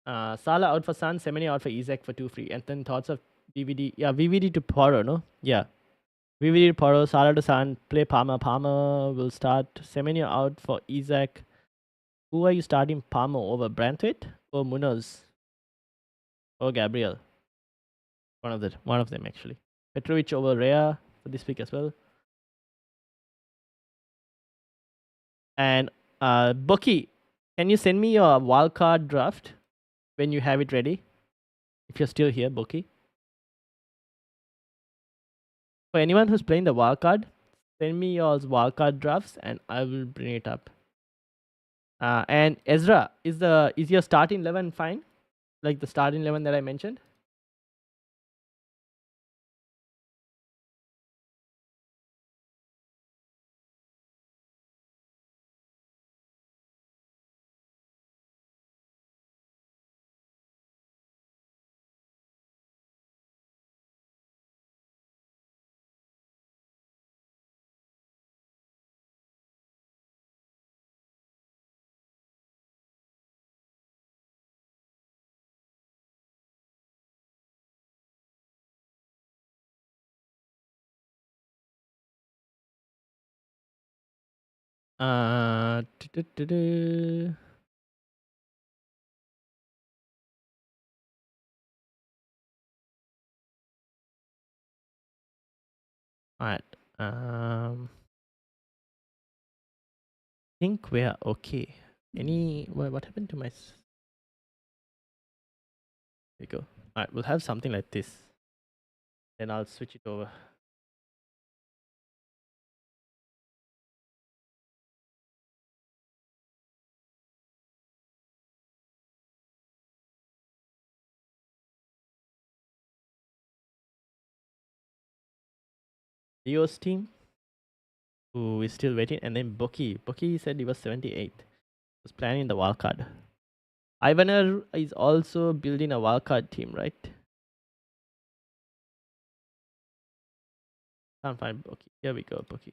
Salah out for Son, Semeni out for Isaac for 2 free. And then thoughts of VVD. Yeah, VVD to Poro, no? Yeah. VVD to Poro, Salah to Son, play Palmer. Palmer will start. Semeni out for Isaac. Who are you starting Palmer over? Branthwaite or Munoz? Or Gabriel? One of them actually. Petrovic over Rea for this week as well. And Bucky, can you send me your wildcard draft when you have it ready? If you're still here, Bucky. For anyone who's playing the wildcard, Send me your wildcard drafts and I will bring it up. And Ezra, is your starting 11 fine? Like the starting 11 that I mentioned? Uh, du-du-du-du. All right. Think we're okay. What happened to my? There we go. All right, we'll have something like this. Then I'll switch it over. Leo's team, who is still waiting, and then Boki. Boki said he was 78. Was planning the wildcard. Ivaner is also building a wildcard team, right? Can't find Boki. Here we go, Boki.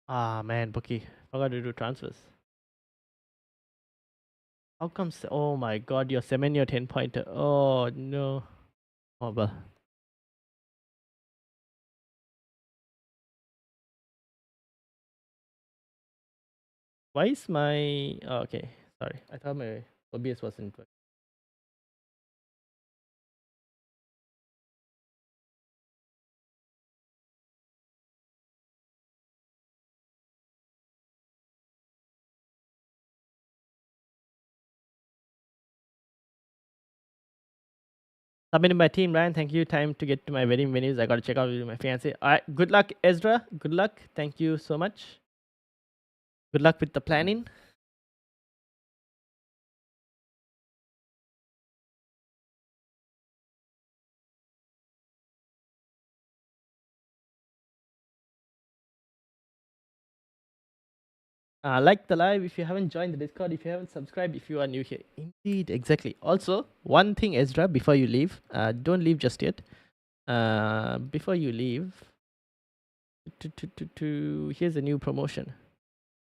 Ah man, Boki. Forgot to do transfers. How come? Oh my god, your Semenyo 10-pointer. Oh no. Oh well. Why is my? Oh, okay, sorry. I thought my OBS wasn't working. Submitting my team, Ryan. Thank you. Time to get to my wedding venues. I gotta check out with my fiance. All right. Good luck, Ezra. Good luck. Thank you so much. Good luck with the planning. Like the live if you haven't joined the Discord, if you haven't subscribed, if you are new here. Indeed, exactly. Also, one thing, Ezra, before you leave, don't leave just yet. Before you leave, here's a new promotion.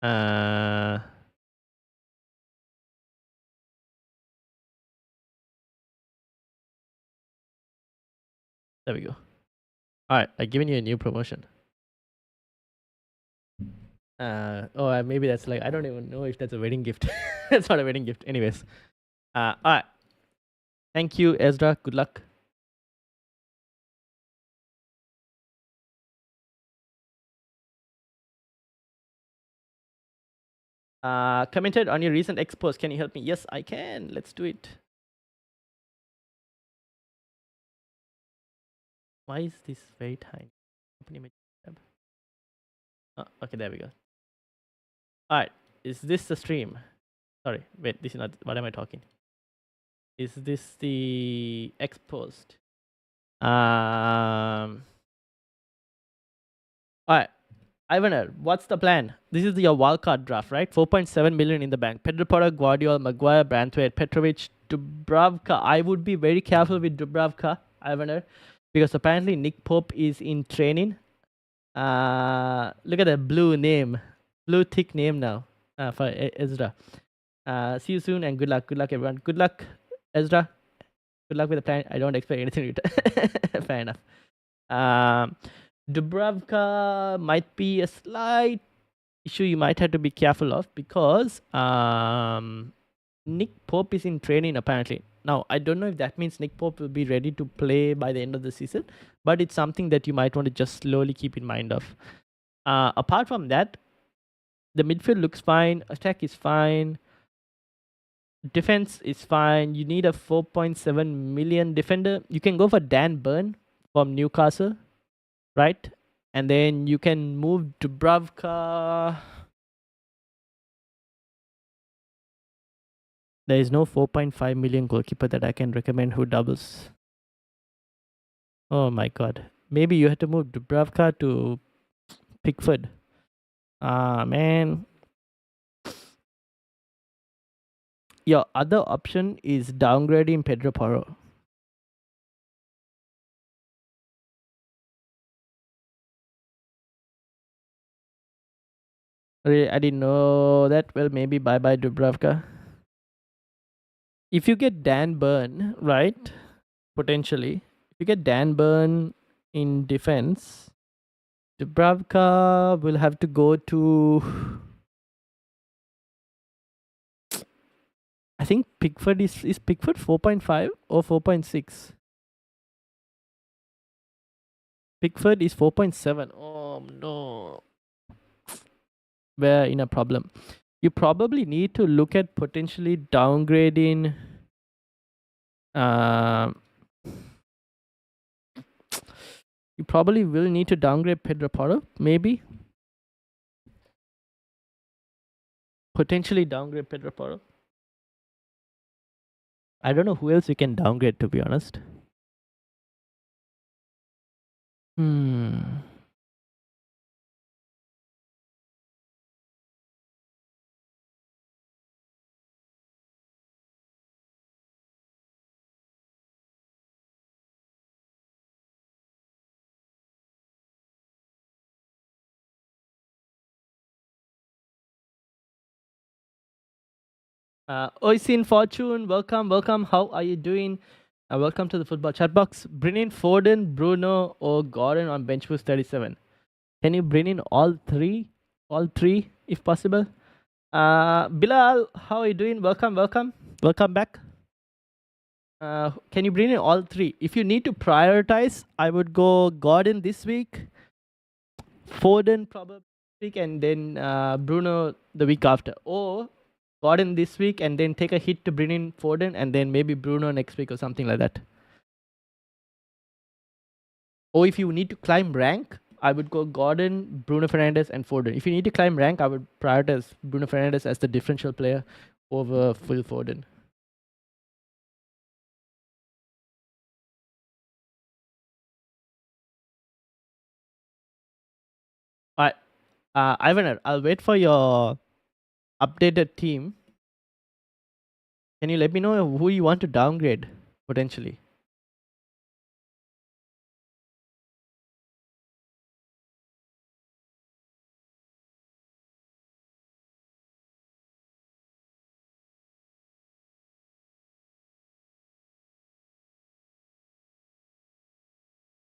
There we go. All right, I've given you a new promotion. Maybe that's like, I don't even know if that's a wedding gift. That's not a wedding gift. Anyways, all right. Thank you, Ezra. Good luck. Commented on your recent expos. Can you help me? Yes, I can. Let's do it. Why is this very tiny? Open image tab. Oh, okay, there we go. All right. Is this the stream? Sorry, wait. This is not. What am I talking? Is this the exposed? All right. Ivaner, what's the plan? This is your wildcard draft, right? 4.7 million in the bank. Pedro Porro, Guardiola, Maguire, Branthwaite, Petrovic, Dubravka. I would be very careful with Dubravka, Ivaner, because apparently Nick Pope is in training. Look at that blue name, blue thick name now for Ezra. See you soon and good luck. Good luck, everyone. Good luck, Ezra. Good luck with the plan. I don't expect anything. Fair enough. Dubravka might be a slight issue you might have to be careful of because Nick Pope is in training apparently. Now, I don't know if that means Nick Pope will be ready to play by the end of the season, but it's something that you might want to just slowly keep in mind of. Apart from that, the midfield looks fine. Attack is fine. Defense is fine. You need a 4.7 million defender. You can go for Dan Burn from Newcastle, right? And then you can move Dubravka. There is no 4.5 million goalkeeper that I can recommend who doubles. Oh my god. Maybe you have to move Dubravka to Pickford. Ah, man. Your other option is downgrading Pedro Porro. Really, I didn't know that. Well, maybe bye bye Dubravka. If you get Dan Burn, right? Potentially. If you get Dan Burn in defense, Dubravka will have to go to. I think Pickford is Pickford 4.5 or 4.6? Pickford is 4.7. Oh no. We're in a problem. You probably need to look at potentially downgrading. Um, you probably will need to downgrade Pedro Porro, maybe. Potentially downgrade Pedro Porro. I don't know who else you can downgrade, to be honest. Hmm. Oisin Fortune, welcome, welcome. How are you doing? Welcome to the football chat box. Bring in Foden, Bruno, or Gordon on bench boost 37. Can you bring in all three? All three, if possible. Bilal, how are you doing? Welcome, welcome. Welcome back. Can you bring in all three? If you need to prioritize, I would go Gordon this week, Foden probably this week, and then Bruno the week after. Or Gordon this week and then take a hit to bring in Foden and then maybe Bruno next week or something like that. Or if you need to climb rank, I would go Gordon, Bruno Fernandes, and Foden. If you need to climb rank, I would prioritize Bruno Fernandes as the differential player over Phil Foden. Alright, Ivan, I'll wait for your updated team. Can you let me know who you want to downgrade potentially?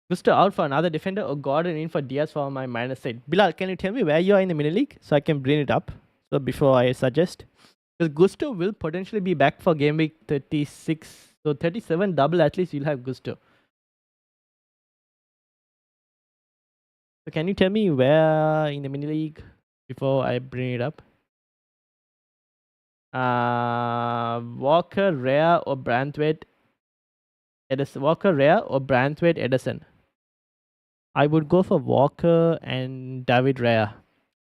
Gusto out for another defender or Gordon in for Diaz for my minus side. Bilal, can you tell me where you are in the mini league so I can bring it up? So before I suggest, because Gusto will potentially be back for game week 36. So 37 double at least you'll have Gusto. So can you tell me where in the mini league before I bring it up? Walker, Rhea or Branthwaite Edison. Walker, Rhea or Branthwaite Edison. I would go for Walker and David Raya.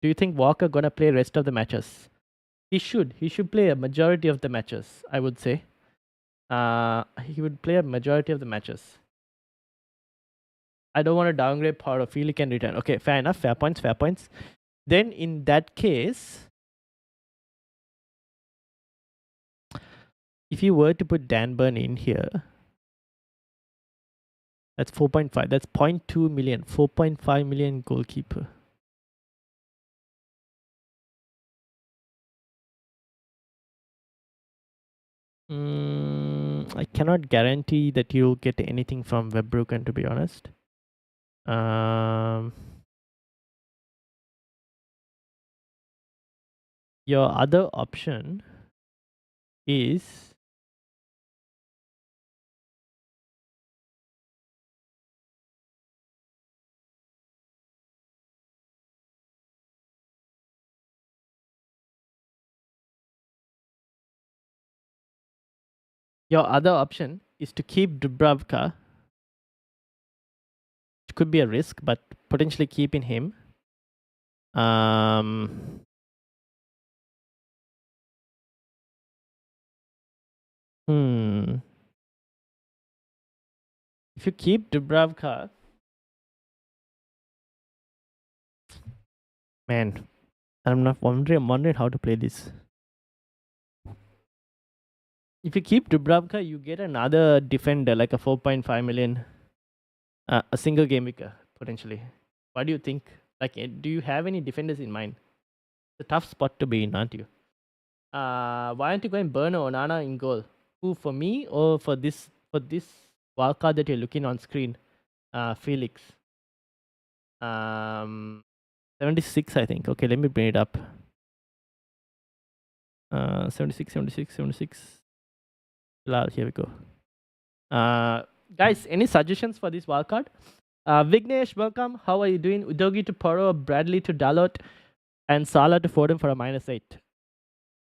Do you think Walker gonna play rest of the matches? He should. He should play a majority of the matches, I would say. He would play a majority of the matches. I don't want to downgrade Power of He can return. Okay, fair enough. Fair points. Fair points. Then in that case, if you were to put Dan Burn in here, that's 4.5. That's 0.2 million. 4.5 million goalkeeper. I cannot guarantee that you'll get anything from Webbrooken, to be honest. Your other option is to keep Dubravka could be a risk, but potentially keeping him. Um, hmm. If you keep Dubravka, man, I'm not wondering. I'm wondering how to play this. If you keep Dubravka, you get another defender like a 4.5 million, a single game week potentially. What do you think? Like, do you have any defenders in mind? It's a tough spot to be in, aren't you? Why aren't you going Burno Onana in goal? Who, for me or for this wildcard that you're looking on screen? Felix. 76, I think. Okay, let me bring it up. 76, 76, 76. Here we go. Guys, any suggestions for this wildcard? Vignesh, welcome. How are you doing? Udogi to Poro, Bradley to Dalot, and Salah to Foden for a -8.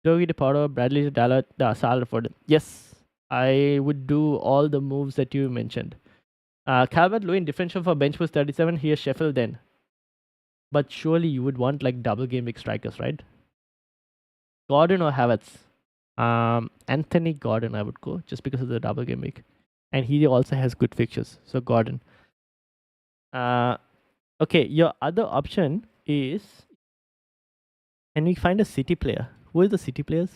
Udogi to Poro, Bradley to Dalot, Salah to Foden. Yes, I would do all the moves that you mentioned. Calvert-Lewin differential for bench was 37. Here's Sheffield then. But surely you would want like double game week strikers, right? Gordon or Havertz? Anthony Gordon, I would go just because of the double game week, and he also has good fixtures. So Gordon. Okay, your other option is, can we find a City player? Who are the City players?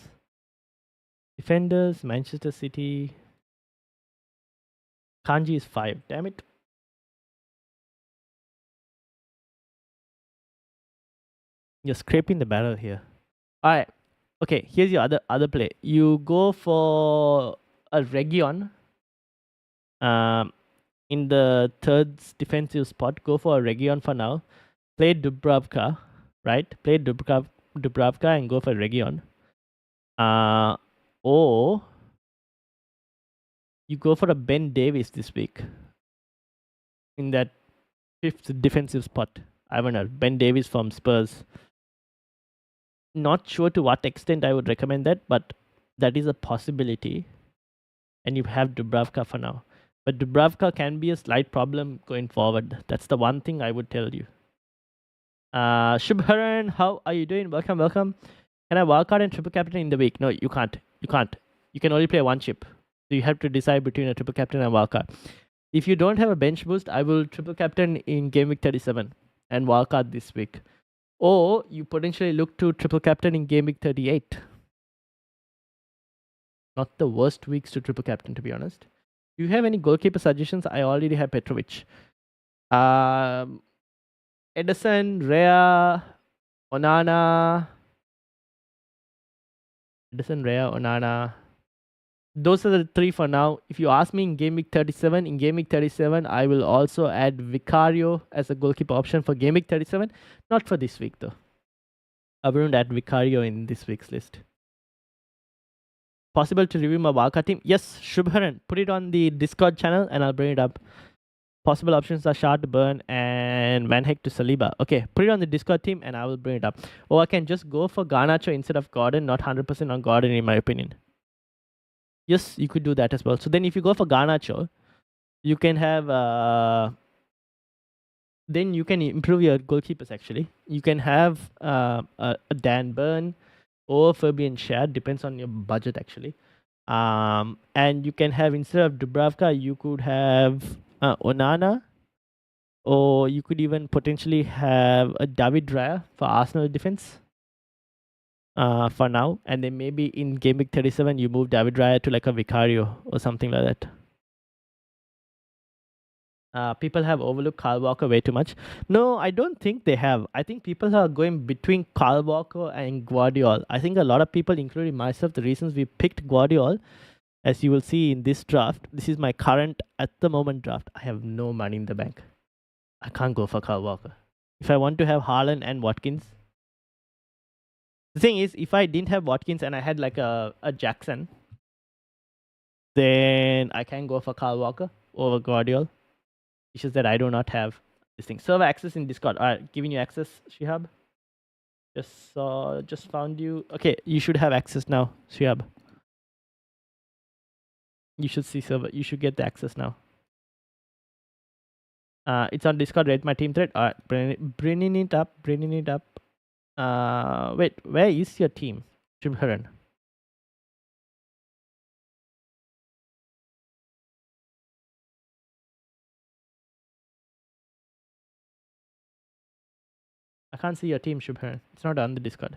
Defenders, Manchester City. Kanji is 5. Damn it. You're scraping the barrel here. Alright. Okay, here's your other play. You go for a Region. In the third defensive spot, go for a Region for now. Play Dubravka, right? Play Dubravka and go for Region. Or you go for a Ben Davies this week in that fifth defensive spot. I don't know, Ben Davies from Spurs. Not sure to what extent I would recommend that, but that is a possibility. And you have Dubravka for now. But Dubravka can be a slight problem going forward. That's the one thing I would tell you. Shubharan, how are you doing? Welcome, welcome. Can I wildcard and triple captain in the week? No, you can't. You can't. You can only play one chip. So you have to decide between a triple captain and wildcard. If you don't have a bench boost, I will triple captain in game week 37 and wildcard this week. Or you potentially look to triple captain in game week 38. Not the worst weeks to triple captain, to be honest. Do you have any goalkeeper suggestions? I already have Petrovic. Edison, Rea, Onana. Edison, Rea, Onana. Those are the three for now. If you ask me in game week 37, I will also add Vicario as a goalkeeper option for game week 37. Not for this week though. I wouldn't add Vicario in this week's list. Possible to review my wildcard team? Yes, Shubharan. Put it on the Discord channel and I'll bring it up. Possible options are Shah to Burn and Van Heck to Saliba. Okay, put it on the Discord team and I will bring it up. Or I can just go for Garnacho instead of Gordon. Not 100% on Gordon in my opinion. Yes, you could do that as well. So then if you go for Garnacho, you can have then you can improve your goalkeepers actually. You can have a Dan Burn or Fabian Schär, depends on your budget actually. And you can have, instead of Dubravka, you could have Onana, or you could even potentially have a David Raya for Arsenal defense. For now, and then maybe in game week 37 you move David Raya to like a Vicario or something like that. People have overlooked Kyle Walker way too much. No, I don't think they have. I think people are going between Kyle Walker and Guardiola. I think a lot of people, including myself, the reasons we picked Guardiola, as you will see in this draft, this is my current, at the moment, draft. I have no money in the bank. I can't go for Kyle Walker. If I want to have Haaland and Watkins, the thing is, if I didn't have Watkins and I had like a Jackson, then I can go for Kyle Walker over Guardiola. It's just that I do not have this thing. Server access in Discord. Alright, giving you access, Shihab. Just found you. Okay, you should have access now, Shihab. You should see server. You should get the access now. It's on Discord. Rate my team thread. Bringing it up. Wait, where is your team, Shubharan? I can't see your team, Shubharan. It's not on the Discord.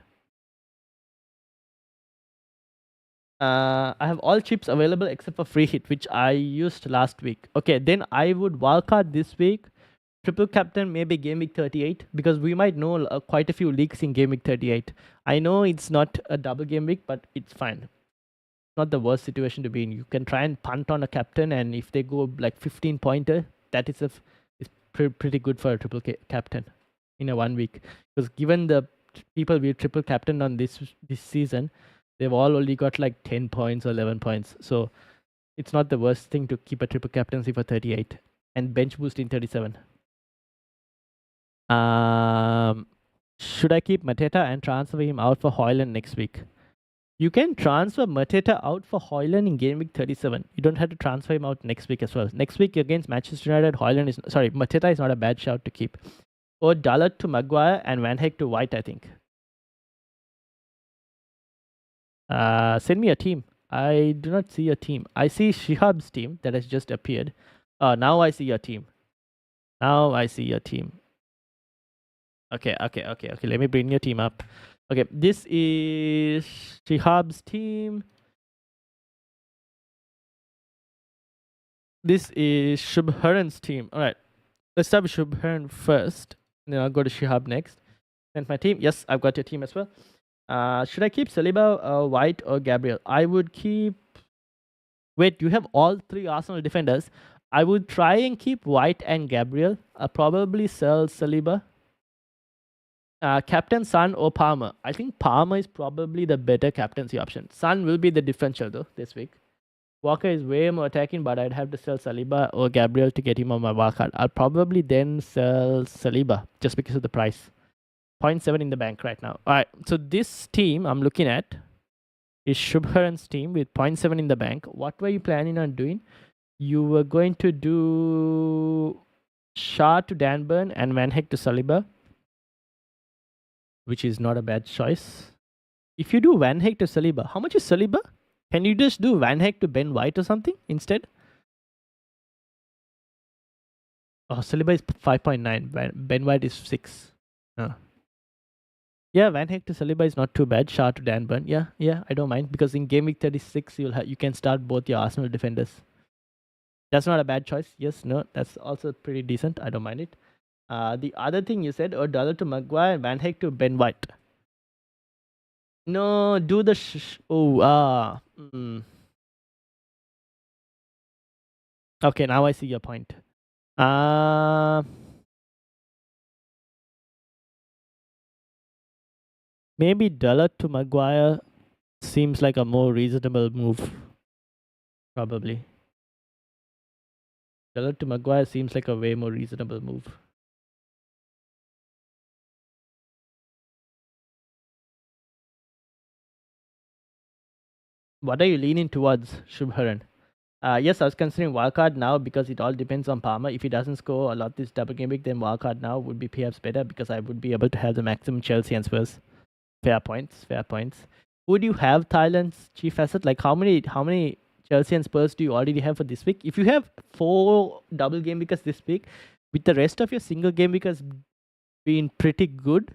I have all chips available except for free hit, which I used last week. Okay, then I would wildcard this week. Triple captain maybe game week 38 because we might know quite a few leaks in game week 38. I know it's not a double game week, but it's fine. Not the worst situation to be in. You can try and punt on a captain, and if they go like 15 pointer, that is pretty good for a captain in a 1 week. Because given the people we triple captain on this season, they've all only got like 10 points or 11 points. So it's not the worst thing to keep a triple captaincy for 38 and bench boost in 37. Should I keep Mateta and transfer him out for Haaland next week? You can transfer Mateta out for Haaland in game week 37. You don't have to transfer him out next week as well. Next week against Manchester United, Mateta is not a bad shout to keep. Or Dalot to Maguire and Van Dijk to White, I think. Send me a team. I do not see a team. I see Shihab's team that has just appeared. Now I see your team. Okay. Let me bring your team up. Okay, this is Shihab's team. This is Shubharan's team. All right, let's start with Shubharan first. Then I'll go to Shihab next. And my team. Yes, I've got your team as well. Should I keep Saliba, White, or Gabriel? I would keep. Wait, you have all three Arsenal defenders. I would try and keep White and Gabriel. I'll probably sell Saliba. Captain Son or Palmer. I think Palmer is probably the better captaincy option. Son will be the differential though this week. Walker is way more attacking, but I'd have to sell Saliba or Gabriel to get him on my wildcard. I'll probably then sell Saliba just because of the price. 0.7 in the bank right now. All right, so this team I'm looking at is Shubharan's team with 0.7 in the bank. What were you planning on doing? You were going to do Shah to Danburn and Van Dijk to Saliba, which is not a bad choice. If you do Van Dijk to Saliba, how much is Saliba? Can you just do Van Dijk to Ben White or something instead? Oh, Saliba is 5.9. Ben White is 6. Yeah, Van Dijk to Saliba is not too bad. Shah to Danburn. Yeah, I don't mind because in game week 36 you can start both your Arsenal defenders. That's not a bad choice. Yes, no, that's also pretty decent. I don't mind it. The other thing you said, Dalot to Maguire and Van Dijk to Ben White. No, do the Okay, now I see your point. Maybe Dalot to Maguire seems like a more reasonable move. Probably. Dalot to Maguire seems like a way more reasonable move. What are you leaning towards, Shubharan? Yes, I was considering wildcard now because it all depends on Palmer. If he doesn't score a lot this double game week, then wildcard now would be perhaps better because I would be able to have the maximum Chelsea and Spurs. Fair points. Would you have Thailand's chief asset? Like how many Chelsea and Spurs do you already have for this week? If you have 4 double game weekers this week, with the rest of your single game weekers being pretty good,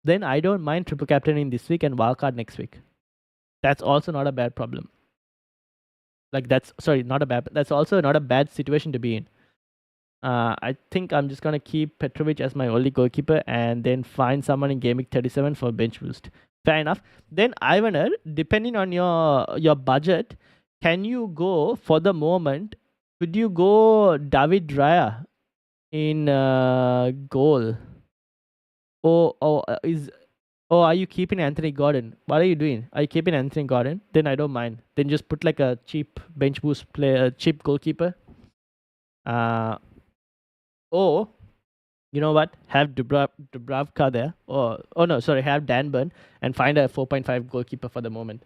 then I don't mind triple captaining this week and wildcard next week. That's also not a bad problem. Like that's also not a bad situation to be in. I think I'm just gonna keep Petrovic as my only goalkeeper and then find someone in game week 37 for bench boost. Fair enough. Then Ivaner, depending on your budget, can you go for the moment? Could you go David Raya in goal? Or are you keeping Anthony Gordon? What are you doing? Are you keeping Anthony Gordon? Then I don't mind. Then just put like a cheap bench boost player, cheap goalkeeper. Or you know what? Have Dubravka there. Have Danburn and find a 4.5 goalkeeper for the moment.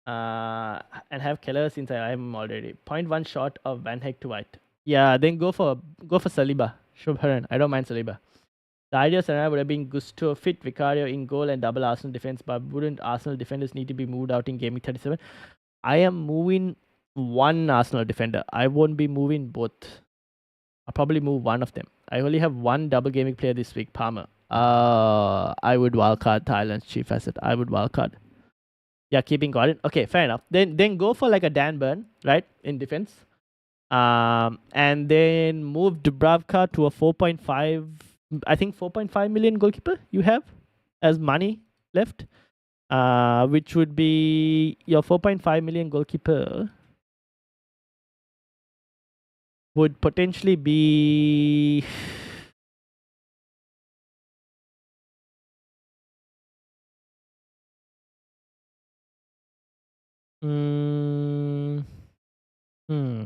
And have Keller since I am already 0.1 short of Van Dijk to White. Yeah, then go for Saliba. Shubharan. I don't mind Saliba. The ideal scenario would have been Gusto fit Vicario in goal and double Arsenal defense, but wouldn't Arsenal defenders need to be moved out in Gaming 37? I am moving one Arsenal defender. I won't be moving both. I'll probably move one of them. I only have one double gaming player this week, Palmer. I would wildcard Thailand's chief asset. I would wildcard. Yeah, keeping Gordon. Okay, fair enough. Then go for like a Dan Burn, right? In defense. And then move Dubravka to a 4.5, I think 4.5 million goalkeeper you have as money left. Which would be your 4.5 million goalkeeper would potentially be mm, hmm.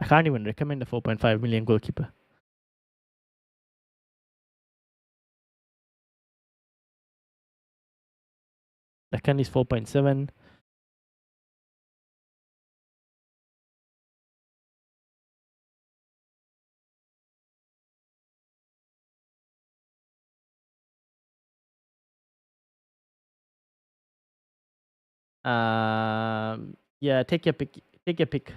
I can't even recommend a 4.5 million goalkeeper. Lacan is 4.7. Yeah, take your pick. Take your pick.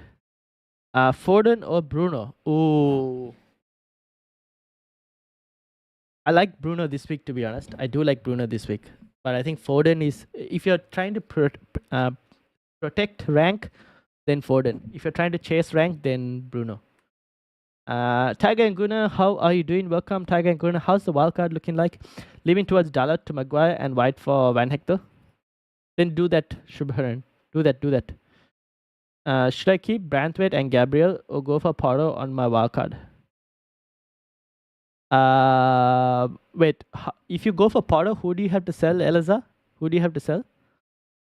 Foden or Bruno? Ooh. I like Bruno this week, to be honest. I do like Bruno this week. But I think Foden is, if you're trying to protect rank, then Foden. If you're trying to chase rank, then Bruno. Tiger and Gunnar, how are you doing? Welcome, Tiger and Gunnar. How's the wildcard looking like? Leaving towards Dalot to Maguire and White for Van Hector. Then do that, Shubharan. Do that. Should I keep Branthwaite and Gabriel or go for Porro on my wildcard? Wait. If you go for Porro, who do you have to sell, Eliza? Who do you have to sell?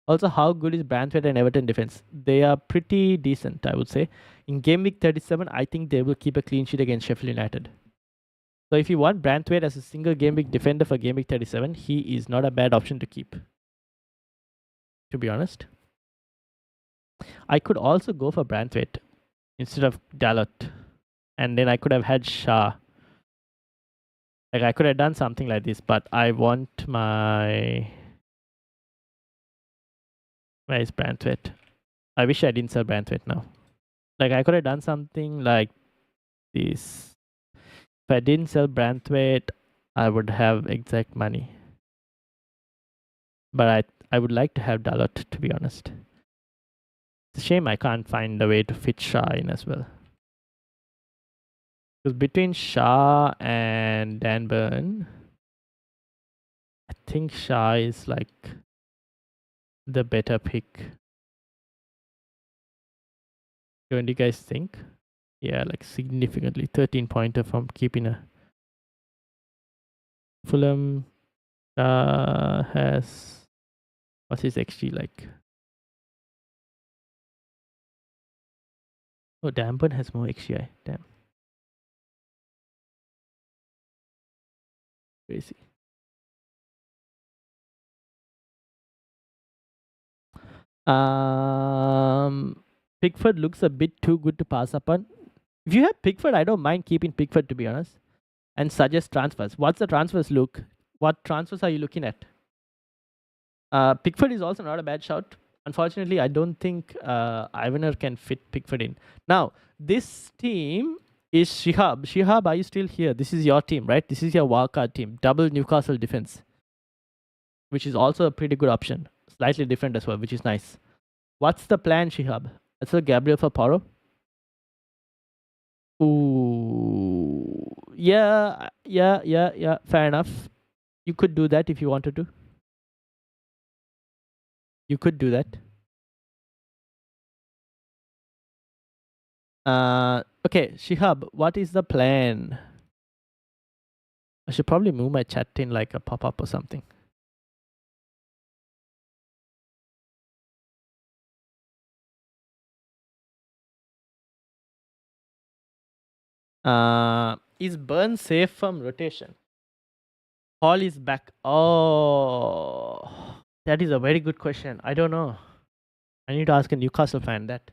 Also, how good is Branthwaite and Everton defense? They are pretty decent, I would say. In game week 37, I think they will keep a clean sheet against Sheffield United. So if you want Branthwaite as a single game week defender for game week 37, he is not a bad option to keep, to be honest. I could also go for Branthwaite instead of Dalot. And then I could have had Shah. Like I could have done something like this, but I want my... Where is Branthwaite? I wish I didn't sell Branthwaite now. Like I could have done something like this. If I didn't sell Branthwaite, I would have exact money. But I would like to have Dalot, to be honest. It's a shame I can't find a way to fit Shah in as well. Because between Shah and Dan Burn, I think Shah is like the better pick. Don't you guys think? Yeah, like significantly. 13 pointer from keeping a Fulham has, what's his XG like? Oh, Dan Burn has more XGI. Damn. Crazy. Pickford looks a bit too good to pass up on. If you have Pickford, I don't mind keeping Pickford, to be honest. And suggest transfers. What's the transfers look? What transfers are you looking at? Pickford is also not a bad shout. Unfortunately, I don't think Ivaner can fit Pickford in. Now, this team is Shihab. Shihab, are you still here? This is your team, right? This is your wildcard team. Double Newcastle defense, which is also a pretty good option. Slightly different as well, which is nice. What's the plan, Shihab? That's a Gabriel for Paro. Ooh, yeah. Fair enough. You could do that if you wanted to. You could do that. Okay, Shihab, what is the plan? I should probably move my chat in like a pop-up or something. Is Burn safe from rotation? Hall is back. Oh, that is a very good question. I don't know. I need to ask a Newcastle fan that.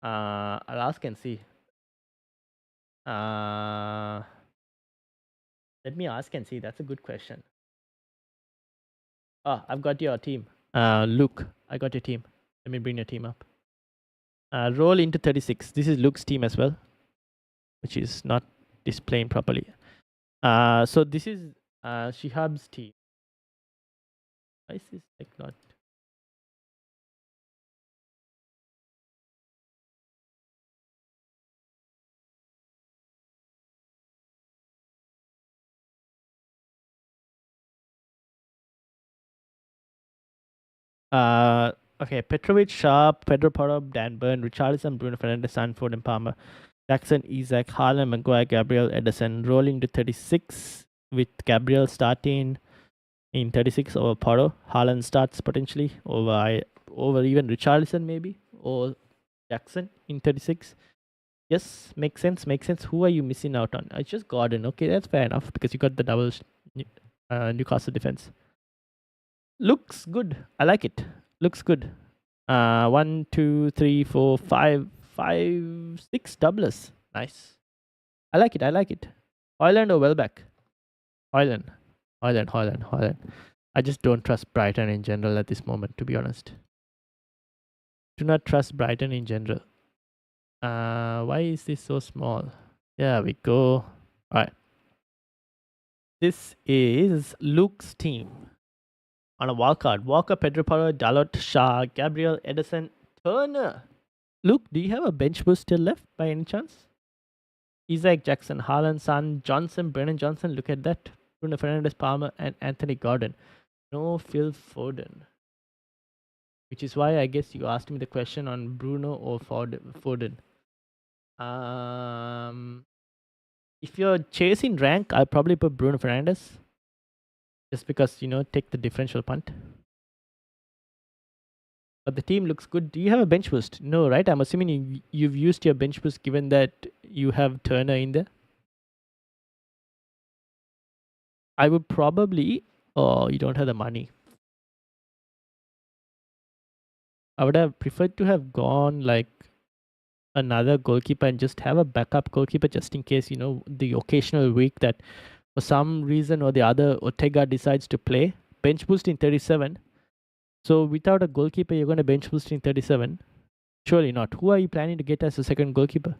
I'll ask and see. Let me ask and see. That's a good question. Oh, I've got your team. Luke, I got your team. Let me bring your team up. Roll into 36. This is Luke's team as well, which is not displaying properly. So this is Shihab's team. Why is this like not? Okay, Petrovic, Sharp, Pedro Porro, Dan Burn, Richarlison, Bruno Fernandes, Sanford, and Palmer. Jackson, Isaac, Haaland, Maguire, Gabriel, Edison. Rolling to 36 with Gabriel starting in 36 over Porro. Haaland starts potentially over even Richarlison maybe, or Jackson in 36. Yes, makes sense. Makes sense. Who are you missing out on? It's just Gordon. Okay, that's fair enough because you got the double Newcastle defense. Looks good. I like it. Looks good. 1, 2, 3, 4, 5, 5, 6 doublers. Nice. I like it. I like it. Haaland or Welbeck? Haaland. I just don't trust Brighton in general at this moment, to be honest. Do not trust Brighton in general. Why is this so small? There we go. Alright. This is Luke's team. On a wildcard. Walker, Pedro Porro, Dalot, Shah, Gabriel, Edison, Turner. Luke, do you have a bench boost still left by any chance? Isaac Jackson, Haaland, Son, Johnson, Brennan Johnson. Look at that. Bruno Fernandes, Palmer, and Anthony Gordon. No Phil Foden. Which is why I guess you asked me the question on Bruno or Foden. If you're chasing rank, I'll probably put Bruno Fernandes. Just because, take the differential punt. But the team looks good. Do you have a bench boost? No, right? I'm assuming you've used your bench boost given that you have Turner in there. I would probably... Oh, you don't have the money. I would have preferred to have gone like another goalkeeper and just have a backup goalkeeper just in case, the occasional week that for some reason or the other Ortega decides to play. Bench boost in 37. So without a goalkeeper, you're going to bench boost in 37. Surely not. Who are you planning to get as a second goalkeeper?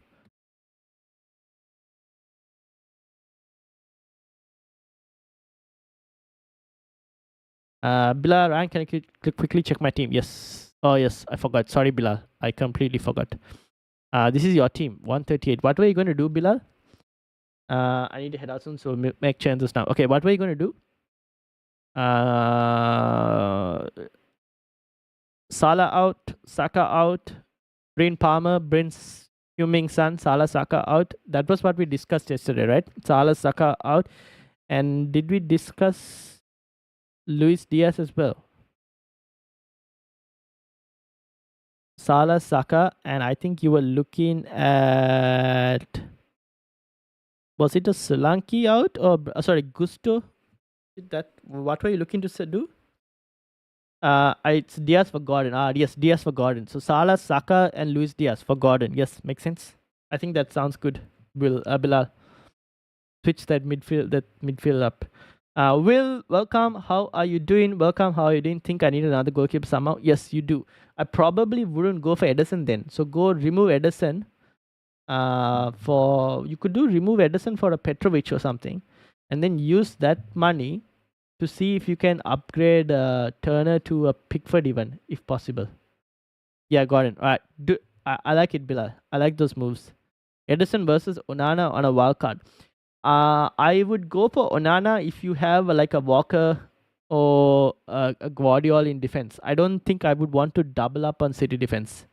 Bilal, Ryan, can I quickly check my team? Yes. Oh, yes. I forgot. Sorry, Bilal. I completely forgot. This is your team. 138. What were you going to do, Bilal? I need to head out soon, so make changes now. Okay, what were you going to do? Salah out, Saka out, Bryn Palmer, Bryn's Huming Son, Salah, Saka out. That was what we discussed yesterday, right? Salah, Saka out. And did we discuss Luis Diaz as well? Salah, Saka, and I think you were looking at... Was it a Solanke out or sorry, Gusto? What were you looking to do? It's Diaz for Gordon. Yes, Diaz for Gordon. So Salah, Saka, and Luis Diaz for Gordon. Yes, makes sense. I think that sounds good. Bilal, switch that midfield up. Will, welcome. How are you doing? Welcome. How are you doing? Think I need another goalkeeper somehow? Yes, you do. I probably wouldn't go for Edison then. So go remove Edison. You could remove Edison for a Petrovic or something, and then use that money to see if you can upgrade Turner to a Pickford even, if possible. Yeah, got it. All right. I like it, Bilal. I like those moves. Edison versus Onana on a wild card. I would go for Onana if you have like a Walker or a Guardiola in defense. I don't think I would want to double up on City defense.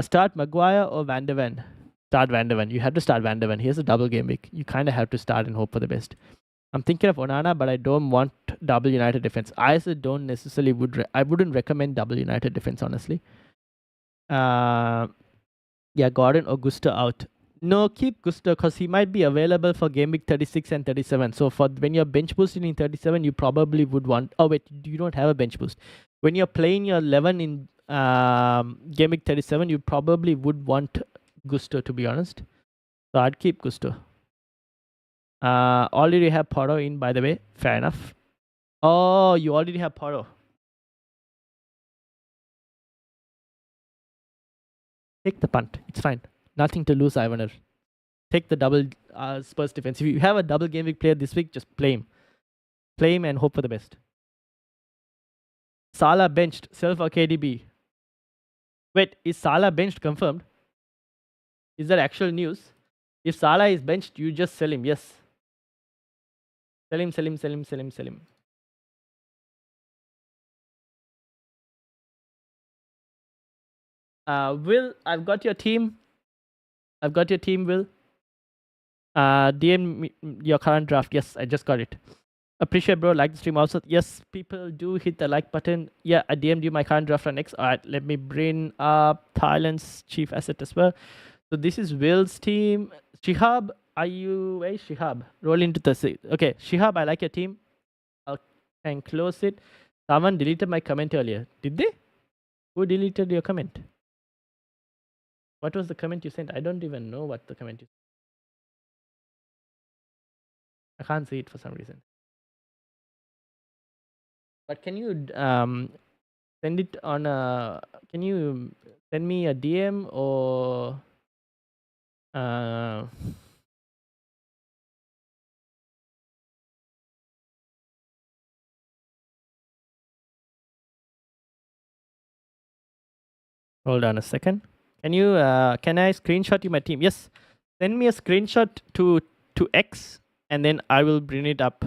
Start Maguire or Van de Ven? Start Van de Ven. You have to start Van de Ven. Here's a double game week. You kind of have to start and hope for the best. I'm thinking of Onana, but I don't want double United defense. I also don't necessarily I wouldn't recommend double United defense, honestly. Yeah, Gordon or Gusto out. No, keep Gusto because he might be available for game week 36 and 37. So for when you're bench boosting in 37, you probably would want. Oh wait, you don't have a bench boost. When you're playing your 11 in game week 37, you probably would want Gusto, to be honest. So I'd keep Gusto. Already have Porto in, by the way. Fair enough. Oh, you already have Porto. Take the punt. It's fine. Nothing to lose, Ivaner. Take the double Spurs defense. If you have a double game week player this week, just play him. Play him and hope for the best. Salah benched. Self or KDB? Wait, is Salah benched confirmed? Is that actual news? If Salah is benched, you just sell him. Yes. Sell him, sell him, sell him, sell him, sell him. Will, I've got your team. I've got your team, Will. DM me your current draft. Yes, I just got it. Appreciate, bro. Like the stream also. Yes, people do hit the like button. Yeah, I DM'd you my current draft for next. All right, let me bring up Thailand's chief asset as well. So this is Will's team. Shihab, are you? Hey, Shihab, roll into the. Okay, Shihab, I like your team. I can close it. Someone deleted my comment earlier. Did they? Who deleted your comment? What was the comment you sent? I don't even know what the comment is. I can't see it for some reason. But can you send it on a? Can you send me a DM or? Hold on a second. Can you? Can I screenshot you my team? Yes. Send me a screenshot to X, and then I will bring it up.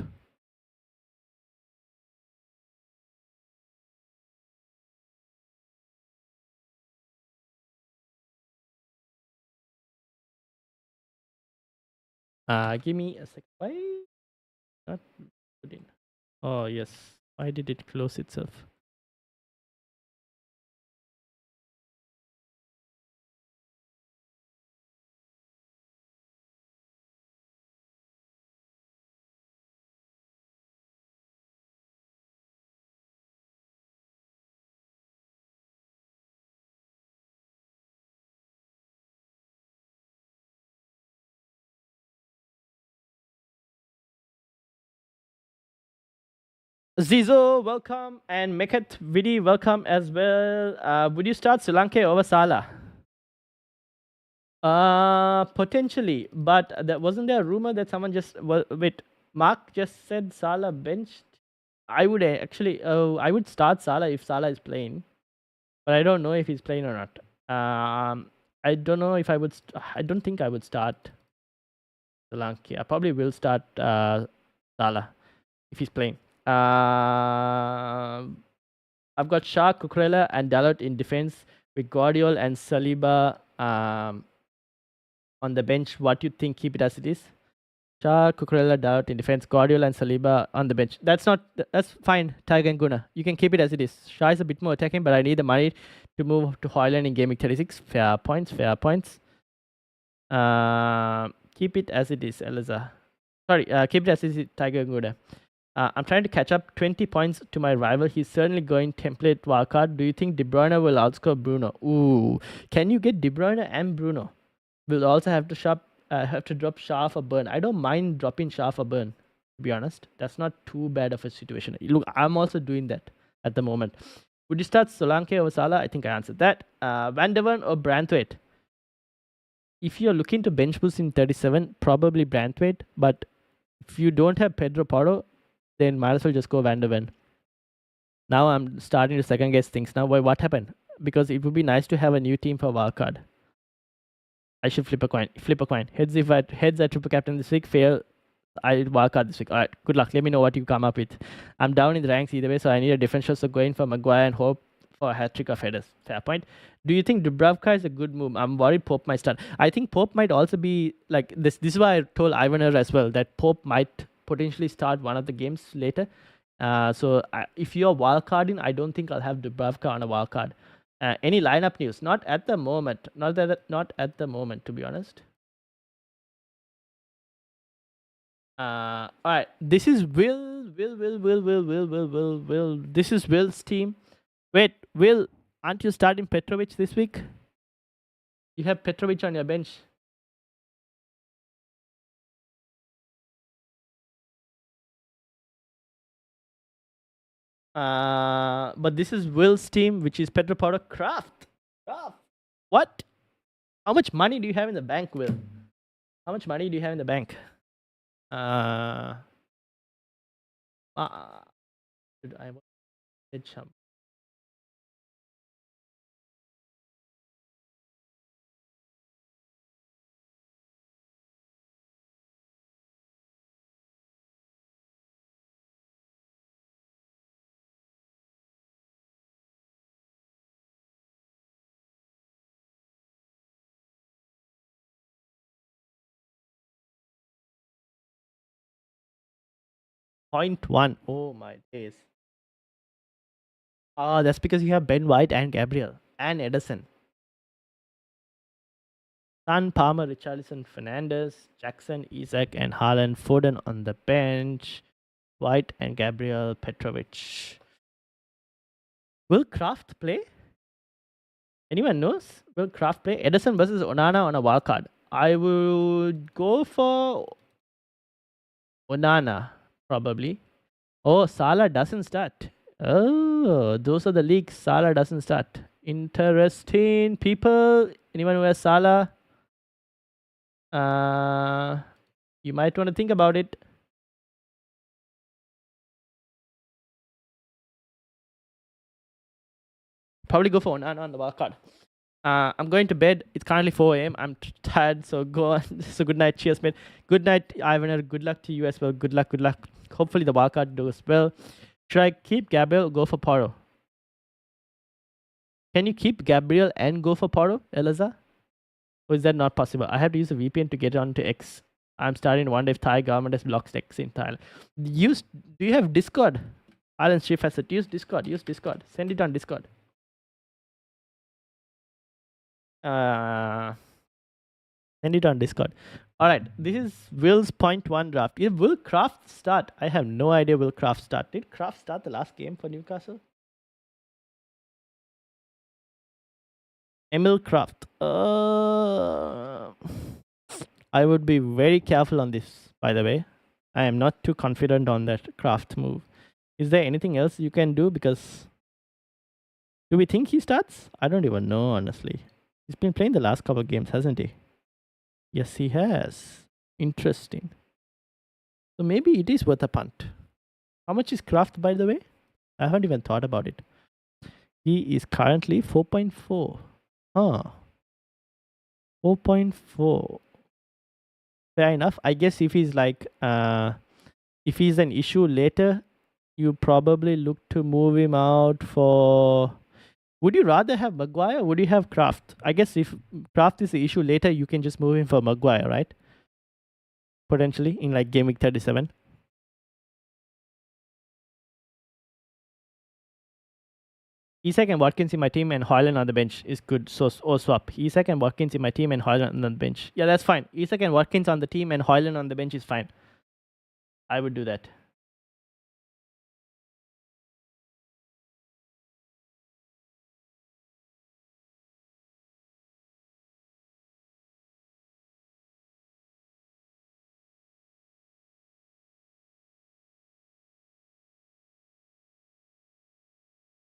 Give me a sec. Why not put in? Oh yes. Why did it close itself? Zizo, welcome, and Meket Vidi, welcome as well. Would you start Solanke over Salah? Potentially, but wasn't there a rumor that someone just wait? Mark just said Salah benched. I would actually, I would start Salah if Salah is playing, but I don't know if he's playing or not. I don't know if I would. I don't think I would start Solanke. I probably will start Salah if he's playing. I've got Shah, Cucurella, and Dalot in defense with Guardiola and Saliba on the bench. What do you think? Keep it as it is. Shah, Cucurella, Dalot in defense. Guardiola and Saliba on the bench. That's fine. Tiger and Guna. You can keep it as it is. Shah is a bit more attacking, but I need the money to move to Haaland in game week 36. Fair points. Fair points. Keep it as it is, Eliza. Sorry. Keep it as it is, Tiger and Guna. I'm trying to catch up 20 points to my rival. He's certainly going template wildcard. Do you think De Bruyne will outscore Bruno? Ooh, can you get De Bruyne and Bruno? We'll also have to drop Shah for Burn. I don't mind dropping Shah for Burn, to be honest. That's not too bad of a situation. Look, I'm also doing that at the moment. Would you start Solanke over Salah? I think I answered that. Van der Ven or Branthwaite? If you're looking to bench boost in 37, probably Branthwaite. But if you don't have Pedro Porro, then might as well just go Van der Ven. Now I'm starting to second guess things. Now, what happened? Because it would be nice to have a new team for wildcard. I should flip a coin. Flip a coin. Heads if I heads I triple captain this week. Fail, I wildcard this week. All right, good luck. Let me know what you come up with. I'm down in the ranks either way, so I need a different shot. So go in for Maguire and hope for a hat trick of headers. Fair point. Do you think Dubravka is a good move? I'm worried Pope might start. I think Pope might also be like this. This is why I told Ivaner as well that Pope might potentially start one of the games later. So if you're wildcarding, I don't think I'll have Dubravka on a wildcard. Any lineup news? Not at the moment. Not at the moment, to be honest. All right. This is Will. This is Will's team. Wait, Will, aren't you starting Petrovic this week? You have Petrovic on your bench. But this is Will's team, which is Pedro Porro. Craft. What? How much money do you have in the bank, Will? How much money do you have in the bank? Should I message him? Point one. Oh my days. That's because you have Ben White and Gabriel and Edison. Son, Palmer, Richarlison, Fernandez, Jackson, Isaac, and Haaland. Foden on the bench. White and Gabriel, Petrovic. Will Kraft play? Anyone knows? Will Kraft play? Edison versus Onana on a wildcard. I would go for Onana, probably. Oh, Salah doesn't start. Oh, those are the leagues. Salah doesn't start. Interesting, people. Anyone who has Salah? You might want to think about it. Probably go for Onana on the wildcard. I'm going to bed. It's currently 4 a.m. I'm tired, so go on. So good night. Cheers, mate. Good night, Ivan. Good luck to you as well. Good luck. Hopefully the wildcard goes well. Should I keep Gabriel or go for Porro? Can you keep Gabriel and go for Porro, Eliza? Or is that not possible? I have to use a VPN to get onto X. I'm starting to wonder if Thai government has blocked X in Thailand. Do you have Discord? Alan Chief has said, use Discord. Send it on Discord. Send it on Discord. All right, this is Will's point one draft. Will Kraft start? I have no idea. Will Kraft start? Did Kraft start the last game for Newcastle? Emil Kraft. I would be very careful on this, by the way. I am not too confident on that Kraft move. Is there anything else you can do? Because do we think he starts? I don't even know, honestly. He's been playing the last couple of games, hasn't he? Yes, he has. Interesting. So maybe it is worth a punt. How much is Kraft, by the way? I haven't even thought about it. He is currently 4.4. 4.4. Fair enough. I guess if he's like, if he's an issue later, you probably look to move him out for. Would you rather have Maguire or would you have Kraft? I guess if Kraft is the issue later, you can just move him for Maguire, right? Potentially in like game week 37. Isak and Watkins in my team and Haaland on the bench is good. So swap. Isak and Watkins in my team and Haaland on the bench. Yeah, that's fine. Isak and Watkins on the team and Haaland on the bench is fine. I would do that.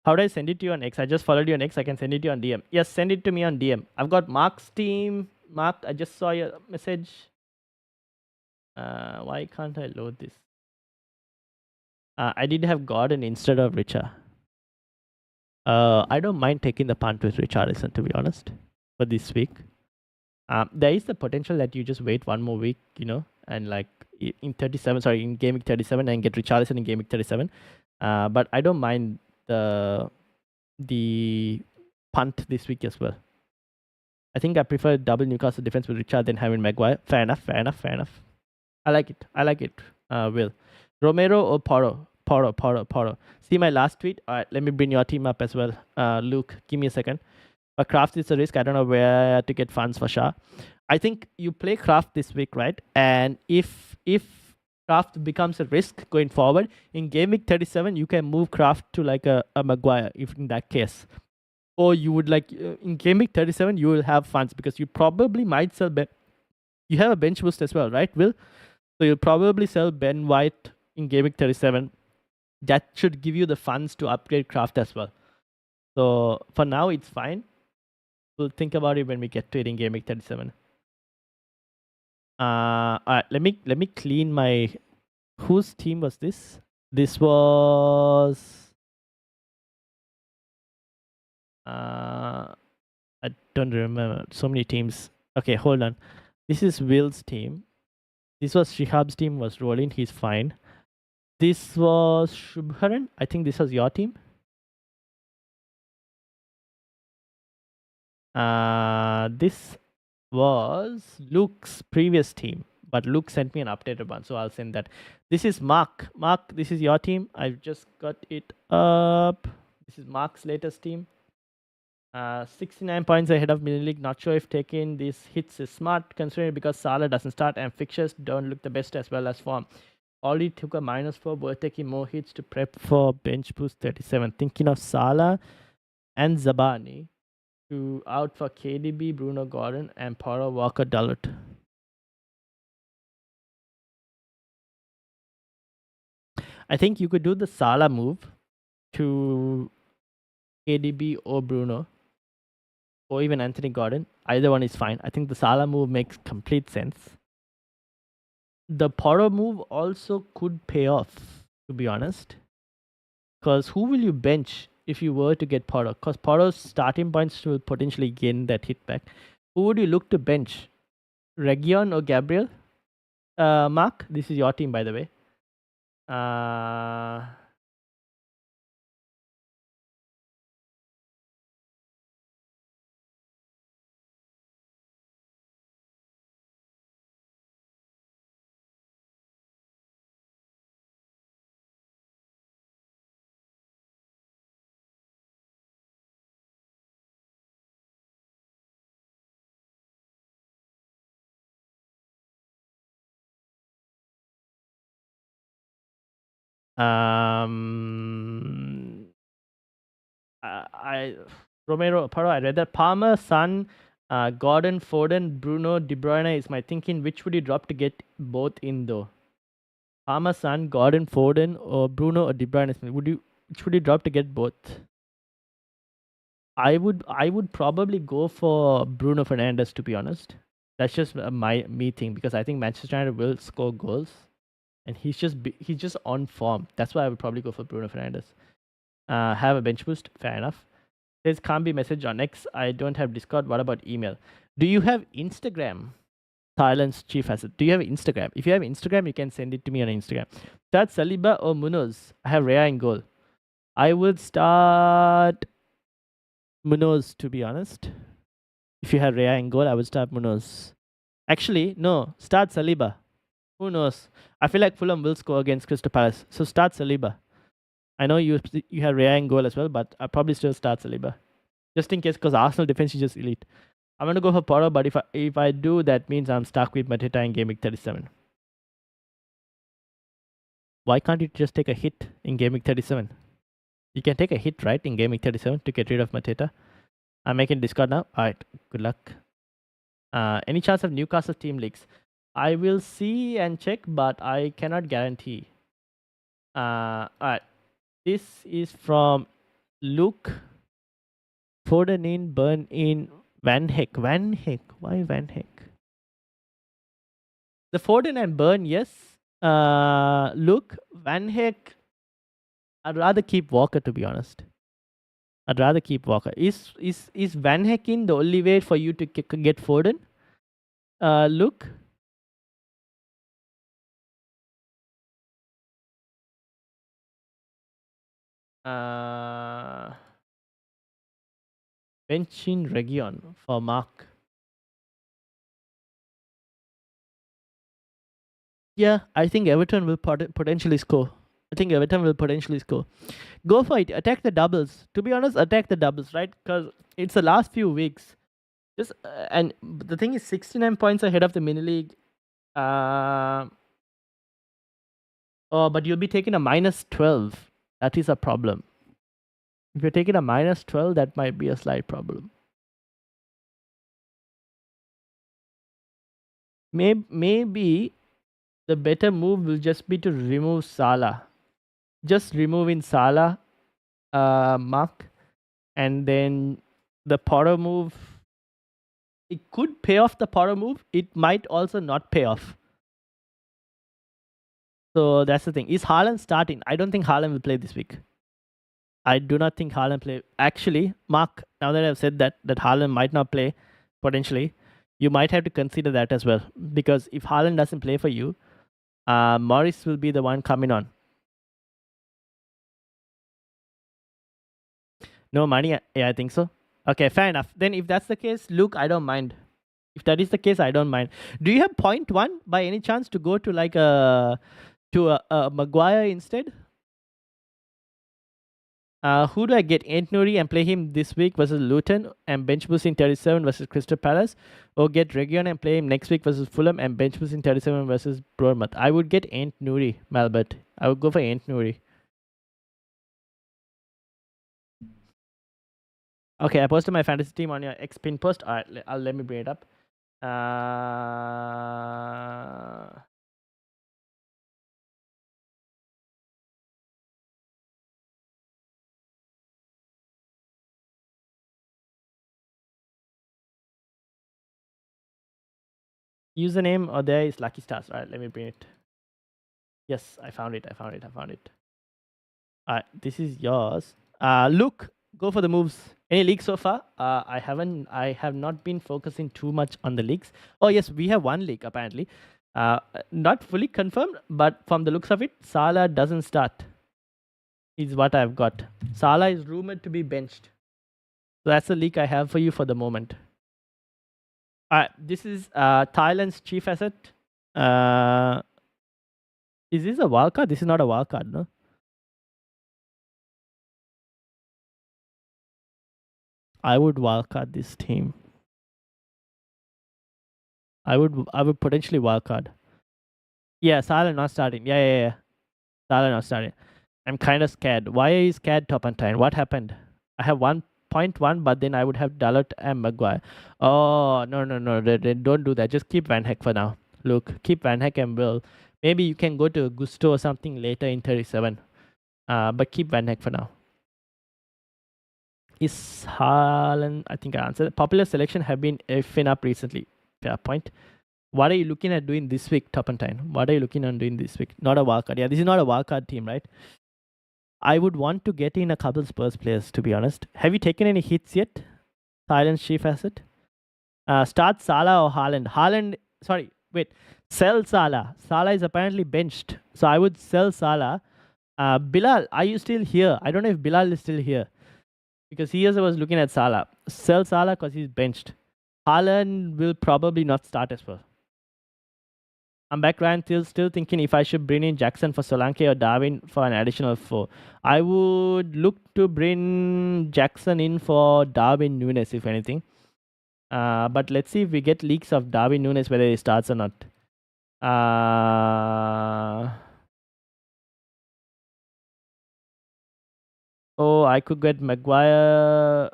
How do I send it to you on X? I just followed you on X. I can send it to you on DM. Yes, send it to me on DM. I've got Mark's team. Mark, I just saw your message. Why can't I load this? I did have Gordon instead of Richard. I don't mind taking the punt with Richarlison, to be honest, for this week. There is the potential that you just wait one more week, and like in game week 37 and get Richarlison in game week 37. But I don't mind the punt this week as well. I think I prefer double Newcastle defense with Richard than having Maguire. Fair enough. I like it. Will. Romero or Porro? Poro. See my last tweet? All right, let me bring your team up as well. Luke, give me a second. But Craft is a risk. I don't know where to get funds for Shah. I think you play Craft this week, right? And if Craft becomes a risk going forward, in game week 37, you can move Craft to like a Maguire, if in that case. Or you would like, in game week 37, you will have funds because you probably might sell you have a bench boost as well, right, Will? So you'll probably sell Ben White in game week 37. That should give you the funds to upgrade Craft as well. So for now, it's fine. We'll think about it when we get to it in game week 37. Alright, let me clean my. Whose team was this? This was. I don't remember. So many teams. Okay, hold on. This is Will's team. This was Shihab's team. Was rolling. He's fine. This was Shubharan. I think this was your team. This was Luke's previous team, but Luke sent me an updated one, so I'll send that. This is Mark. Mark, this is your team. I've just got it up. This is Mark's latest team. 69 points ahead of Middle League. Not sure if taking these hits is smart, considering because Salah doesn't start and fixtures don't look the best as well as form. Already took a -4, worth taking more hits to prep for bench boost 37. Thinking of Salah and Zabani to out for KDB, Bruno Gordon, and Poro Walker Dullet. I think you could do the Salah move to KDB or Bruno, or even Anthony Gordon. Either one is fine. I think the Salah move makes complete sense. The Poro move also could pay off, to be honest. Because who will you bench if you were to get Poro? Because Poro's starting points will potentially gain that hit back. Who would you look to bench? Region or Gabriel? Mark, this is your team, by the way. Romero, Paro, I read that. Palmer, Son, Gordon, Foden, Bruno, De Bruyne is my thinking. Which would you drop to get both in though? Palmer, Son, Gordon, Foden, or Bruno or De Bruyne? Which would you drop to get both? I would probably go for Bruno Fernandes, to be honest. That's just me thing, because I think Manchester United will score goals, and he's just on form. That's why I would probably go for Bruno Fernandes. Have a bench boost, fair enough. There's can't be message on X. I don't have Discord. What about email? Do you have Instagram? Silence Chief Asset. Do you have Instagram? If you have Instagram, you can send it to me on Instagram. Start Saliba or Munoz? I have Rea in goal. I would start Munoz, to be honest. If you have Rea in goal, I would start Munoz. Actually, no. Start Saliba. Who knows? I feel like Fulham will score against Crystal Palace. So start Saliba. I know you have Rea in goal as well, but I'll probably still start Saliba. Just in case, because Arsenal defense is just elite. I'm going to go for Poro, but if I do, that means I'm stuck with Mateta in game week 37. Why can't you just take a hit in game week 37? You can take a hit, right, in game week 37 to get rid of Mateta. I'm making Discord now. Alright, good luck. Any chance of Newcastle team leaks? I will see and check, but I cannot guarantee. Alright. This is from Luke. Foden in, Burn in, Van Heck. Van Heck. Why Van Heck? The Foden and Burn, yes. Luke, Van Heck. I'd rather keep Walker, to be honest. I'd rather keep Walker. Is Van Heck in the only way for you to get Foden? Luke? Bench in Region for Mark. Yeah, I think Everton will potentially score. I think Everton will potentially score. Go for it. Attack the doubles. To be honest, attack the doubles, right? Because it's the last few weeks. Just and the thing is, 69 points ahead of the mini league. Oh, but you'll be taking a -12. That is a problem. If you're taking a -12, that might be a slight problem. Maybe the better move will just be to remove Salah. Just removing Salah, Mark, and then the Potter move. It could pay off the Potter move. It might also not pay off. So that's the thing. Is Haaland starting? I don't think Haaland will play this week. I do not think Haaland play. Actually, Mark, now that I've said that Haaland might not play, potentially, you might have to consider that as well. Because if Haaland doesn't play for you, Morris will be the one coming on. No money? Yeah, I think so. Okay, fair enough. Then if that's the case, Luke, I don't mind. If that is the case, I don't mind. Do you have 0.1 by any chance to go to like a Maguire instead? Who do I get? Ant Nouri and play him this week versus Luton and bench boost in 37 versus Crystal Palace, or get Region and play him next week versus Fulham and bench boost in 37 versus Bournemouth? I would get Ant Nouri, Malbert. I would go for Ant Nouri. Okay, I posted my fantasy team on your X pin post. All right, let me bring it up. Username or there is Lucky Stars. All right, let me bring it. Yes, I found it. All right, this is yours. Luke, go for the moves. Any leaks so far? I have not been focusing too much on the leaks. Oh yes, we have one leak apparently. Not fully confirmed, but from the looks of it, Salah doesn't start. Is what I've got. Salah is rumored to be benched. So that's the leak I have for you for the moment. Alright, this is Thailand's chief asset. Is this a wildcard? This is not a wildcard, no? I would wildcard this team. I would potentially wildcard. Yeah, Salah not starting. Yeah. Salah not starting. I'm kind of scared. Why are you scared, Topantine? What happened? I have 1.1, but then I would have Dalot and Maguire. Oh, no. Don't do that. Just keep Van Heck for now. Look, keep Van Heck and Will. Maybe you can go to Gusto or something later in 37. But keep Van Heck for now. Is Haaland, I think I answered. Popular selection have been effing up recently. Fair point. What are you looking at doing this week, Topantine? What are you looking on doing this week? Not a wildcard. Yeah, this is not a wildcard team, right? I would want to get in a couple Spurs players, to be honest. Have you taken any hits yet? Thailand's chief asset. Start Salah or Haaland. Sell Salah. Salah is apparently benched. So I would sell Salah. Bilal, are you still here? I don't know if Bilal is still here. Because he also was looking at Salah. Sell Salah because he's benched. Haaland will probably not start as well. I'm back, Ryan. Still thinking if I should bring in Jackson for Solanke or Darwin for an additional 4. I would look to bring Jackson in for Darwin Nunes, if anything. But let's see if we get leaks of Darwin Nunes, whether he starts or not. Oh, I could get Maguire,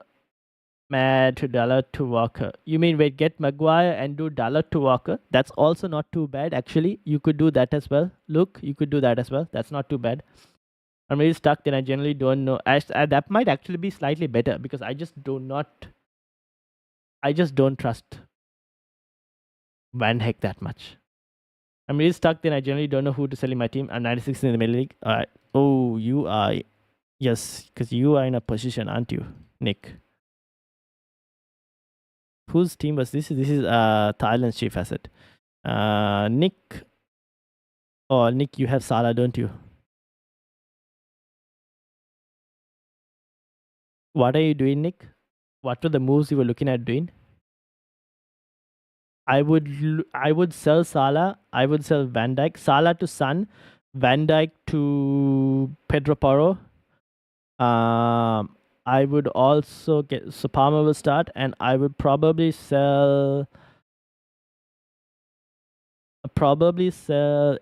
Mad to Dalot to Walker. You mean wait, get Maguire and do Dalot to Walker? That's also not too bad, actually. You could do that as well. Look, you could do that as well. That's not too bad. I'm really stuck, then I generally don't know. That might actually be slightly better because I just don't trust Van Heck that much. I'm really stuck, then I generally don't know who to sell in my team. I'm 96 in the middle league. Alright. Oh, you are. Yes, because you are in a position, aren't you, Nick? Whose team was this? This is Thailand's chief asset. Nick. Oh, Nick, you have Salah, don't you? What are you doing, Nick? What were the moves you were looking at doing? I would sell Salah. I would sell Van Dijk. Salah to Son. Van Dijk to Pedro Porro. I would also get so Palmer will start, and I would probably sell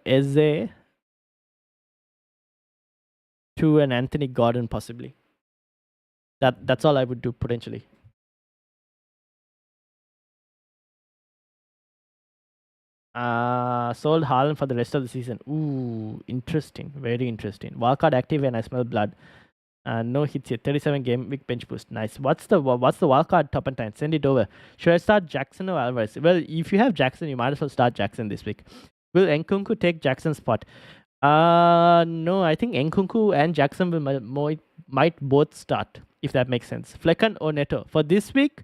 Eze to an Anthony Gordon possibly. That's all I would do potentially. Sold Haaland for the rest of the season. Ooh, interesting. Very interesting. Wildcard active and I smell blood. No hits yet. 37 game week bench boost. Nice. What's the wildcard top and 10? Send it over. Should I start Jackson or Alvarez? Well, if you have Jackson, you might as well start Jackson this week. Will Nkunku take Jackson's spot? No. I think Nkunku and Jackson might both start, if that makes sense. Flecken or Neto for this week.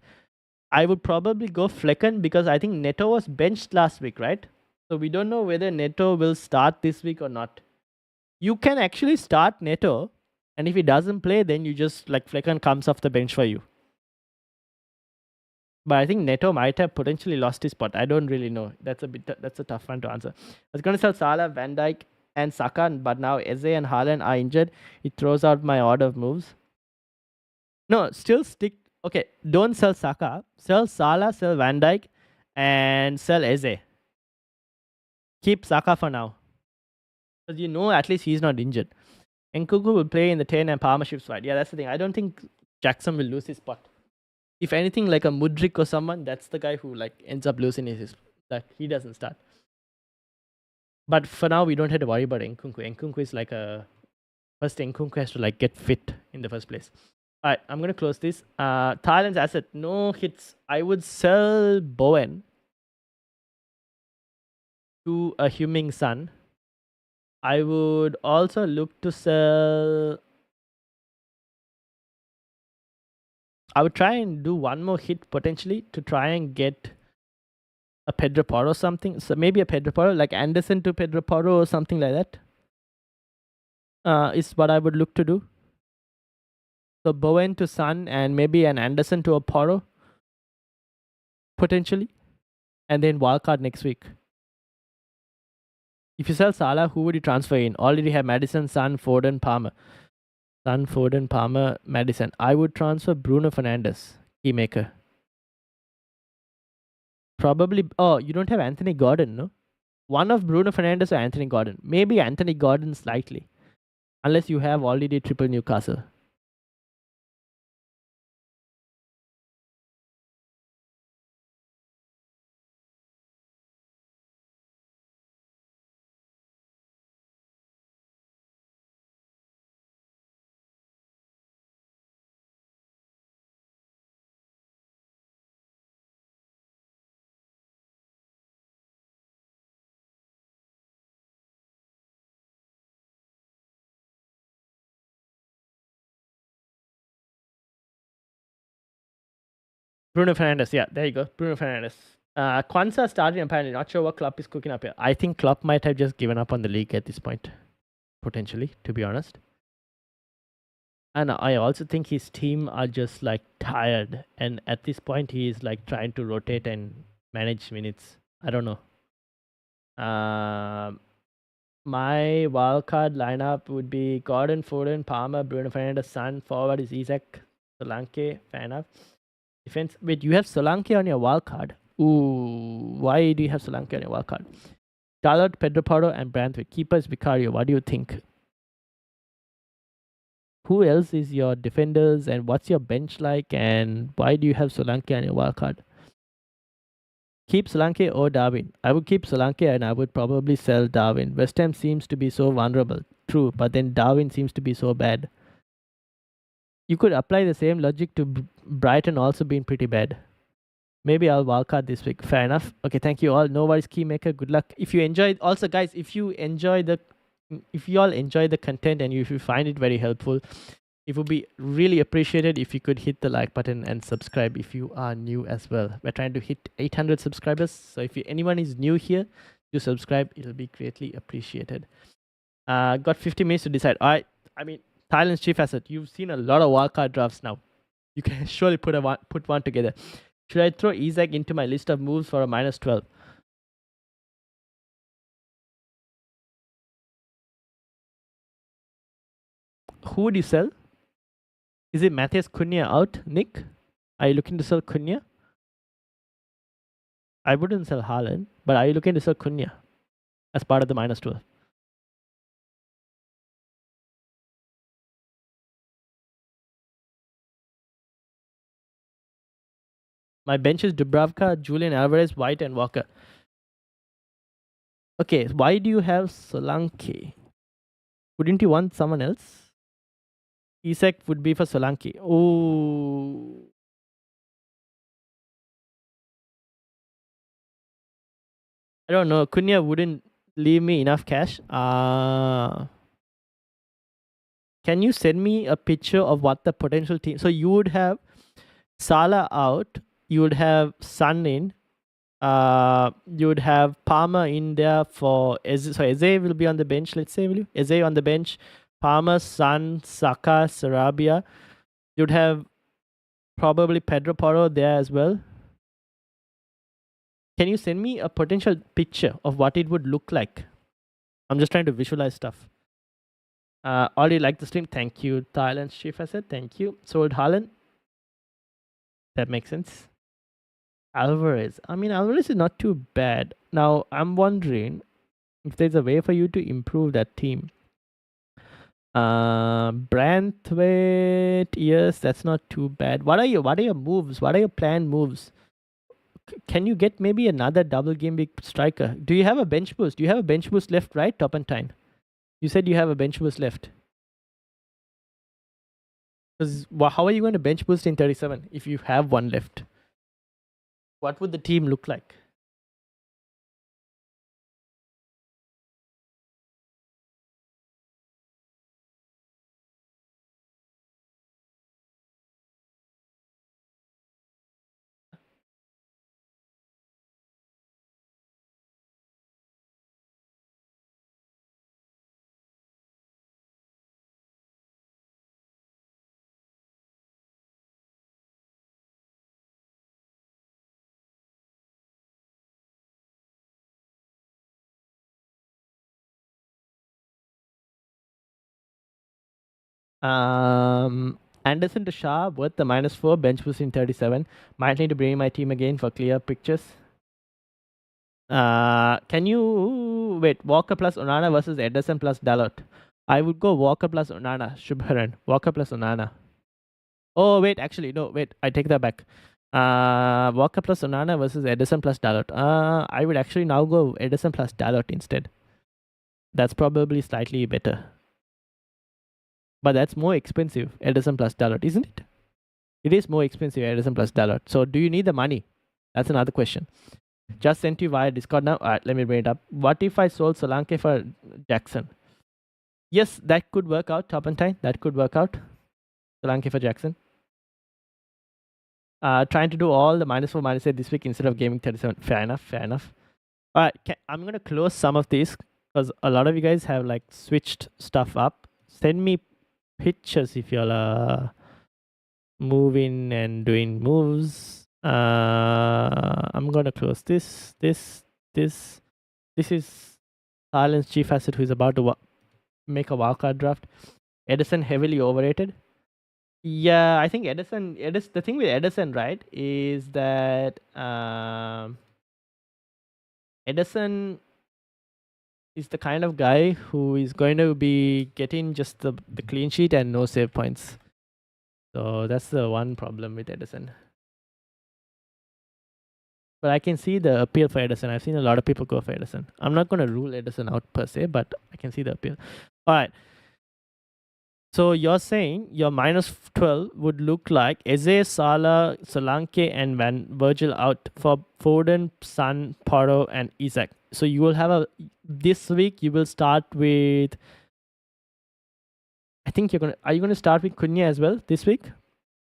I would probably go Flecken because I think Neto was benched last week, right? So we don't know whether Neto will start this week or not. You can actually start Neto, and if he doesn't play, then you just like Flecken comes off the bench for you. But I think Neto might have potentially lost his spot. I don't really know. That's a tough one to answer. I was going to sell Salah, Van Dijk, and Saka, but now Eze and Haaland are injured. It throws out my order of moves. No, still stick. Okay, don't sell Saka. Sell Salah, sell Van Dijk, and sell Eze. Keep Saka for now. Because you know at least he's not injured. Nkunku will play in the 10 and Palmer shifts right. Yeah, that's the thing. I don't think Jackson will lose his spot. If anything, like a Mudrik or someone, that's the guy who like ends up losing his like he doesn't start. But for now, we don't have to worry about Nkunku. Nkunku is like first Nkunku has to like get fit in the first place. Alright, I'm gonna close this. Thailand's asset, no hits. I would sell Bowen to a Huming Sun. I would also look to sell. I would try and do one more hit potentially to try and get a Pedro Porro or something. So maybe a Pedro Porro, like Anderson to Pedro Porro or something like that. Is what I would look to do. So Bowen to Sun and maybe an Anderson to a Porro potentially, and then wildcard next week. If you sell Salah, who would you transfer in? Already have Madison, Son, Foden, Palmer. Son, Foden, Palmer, Madison. I would transfer Bruno Fernandes, keymaker. Probably. Oh, you don't have Anthony Gordon, no? One of Bruno Fernandes or Anthony Gordon. Maybe Anthony Gordon slightly. Unless you have already triple Newcastle. Bruno Fernandes, yeah, there you go. Bruno Fernandes. Kwanzaa starting apparently. Not sure what Klopp is cooking up here. I think Klopp might have just given up on the league at this point. Potentially, to be honest. And I also think his team are just like tired. And at this point, he is like trying to rotate and manage minutes. I don't know. My wildcard lineup would be Gordon, Foden, Palmer, Bruno Fernandes, Son. Forward is Isaac, Solanke. Fair enough. Defense. Wait, you have Solanke on your wildcard. Ooh, why do you have Solanke on your wildcard? Charlotte, Pedro Porro, and Branthwaite. Keepers, Vicario. What do you think? Who else is your defenders and what's your bench like? And why do you have Solanke on your wildcard? Keep Solanke or Darwin? I would keep Solanke and I would probably sell Darwin. West Ham seems to be so vulnerable. True, but then Darwin seems to be so bad. You could apply the same logic to Brighton also being pretty bad. Maybe I'll wildcard this week. Fair enough. Okay, thank you all. No worries, Keymaker. Good luck. If you enjoyed, also guys, if you all enjoy the content and if you find it very helpful, it would be really appreciated if you could hit the like button and subscribe if you are new as well. We're trying to hit 800 subscribers. So if anyone is new here, do subscribe. It'll be greatly appreciated. Got 50 minutes to decide. All right. I mean, Thailand's chief asset. You've seen a lot of wildcard drafts now. You can surely put one together. Should I throw Isaac into my list of moves for a -12? Who would you sell? Is it Matthias Cunha out, Nick? Are you looking to sell Cunha? I wouldn't sell Haaland, but are you looking to sell Cunha as part of the -12? My bench is Dubravka, Julian Alvarez, White, and Walker. Okay, why do you have Solanke? Wouldn't you want someone else? Isak would be for Solanke. Oh. I don't know. Cunha wouldn't leave me enough cash. Can you send me a picture of what the potential team? So you would have Salah out. You would have Son in. You would have Palmer in there for Eze. So Eze will be on the bench. Let's say, will you? Eze on the bench. Palmer, Son, Saka, Sarabia. You'd have probably Pedro Porro there as well. Can you send me a potential picture of what it would look like? I'm just trying to visualize stuff. Already like the stream. Thank you. Thailand Chief, I said. Thank you. Sold Haaland. That makes sense. Alvarez. I mean, Alvarez is not too bad. Now, I'm wondering if there's a way for you to improve that team. Branthwaite, yes, that's not too bad. What are your moves? What are your planned moves? Can you get maybe another double game week striker? Do you have a bench boost? Do you have a bench boost left, right, Turpentine? You said you have a bench boost left. Because how are you going to bench boost in 37 if you have one left? What would the team look like? Anderson to Shah, worth the -4, bench boost in 37. Might need to bring my team again for clear pictures. Can you wait? Walker plus Onana versus Ederson plus Dalot. I would go Walker plus Onana. Shubharan. Walker plus Onana. Oh wait, actually no. Wait, I take that back. Walker plus Onana versus Ederson plus Dalot. I would actually now go Ederson plus Dalot instead. That's probably slightly better. But that's more expensive, Ederson plus Dalot, isn't it? It is more expensive, Ederson plus Dalot. So do you need the money? That's another question. Just sent you via Discord now. Alright, let me bring it up. What if I sold Solanke for Jackson? Yes, that could work out, Turpentine. That could work out. Solanke for Jackson. Trying to do all the -4, -8 this week instead of gaming 37. Fair enough, fair enough. Alright, I'm going to close some of these because a lot of you guys have like switched stuff up. Send me pictures if you're moving and doing moves. I'm gonna close this. This is Thailand's chief asset who is about to make a wildcard draft. Ederson heavily overrated. Yeah, I think Ederson. The thing with Ederson, right, is that Ederson is the kind of guy who is going to be getting just the clean sheet and no save points. So that's the one problem with Ederson. But I can see the appeal for Ederson. I've seen a lot of people go for Ederson. I'm not going to rule Ederson out per se, but I can see the appeal. All right. So you're saying your -12 would look like Eze, Salah, Solanke, and Virgil out for Foden, Son, Porro, and Isak. So you will have this week you will start with, I think are you gonna start with Cunha as well this week?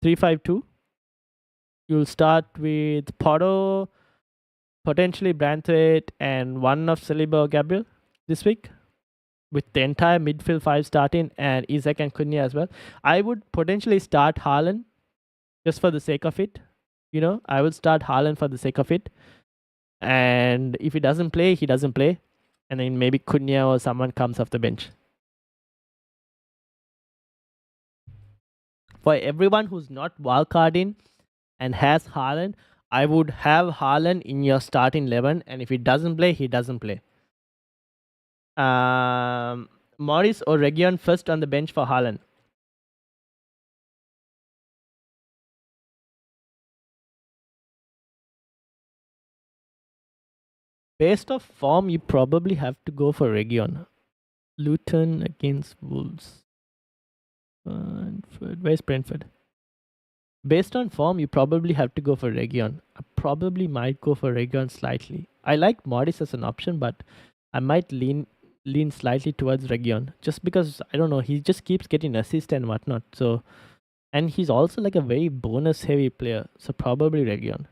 3-5-2. You'll start with Porro, potentially Branthwaite, and one of Saliba or Gabriel this week, with the entire midfield 5 starting and Isak and Cunha as well. I would potentially start Haaland just for the sake of it. I would start Haaland for the sake of it. And if he doesn't play, he doesn't play. And then maybe Cunha or someone comes off the bench. For everyone who's not wildcarding and has Haaland, I would have Haaland in your starting 11, and if he doesn't play, he doesn't play. Morris or Region first on the bench for Haaland. Based off form, you probably have to go for Region. Luton against Wolves. Brentford. Where's Brentford? Based on form, you probably have to go for Region. I probably might go for Region slightly. I like Morris as an option, but I might lean slightly towards Region just because I don't know. He just keeps getting assist and whatnot. So, and he's also like a very bonus heavy player. So probably Region.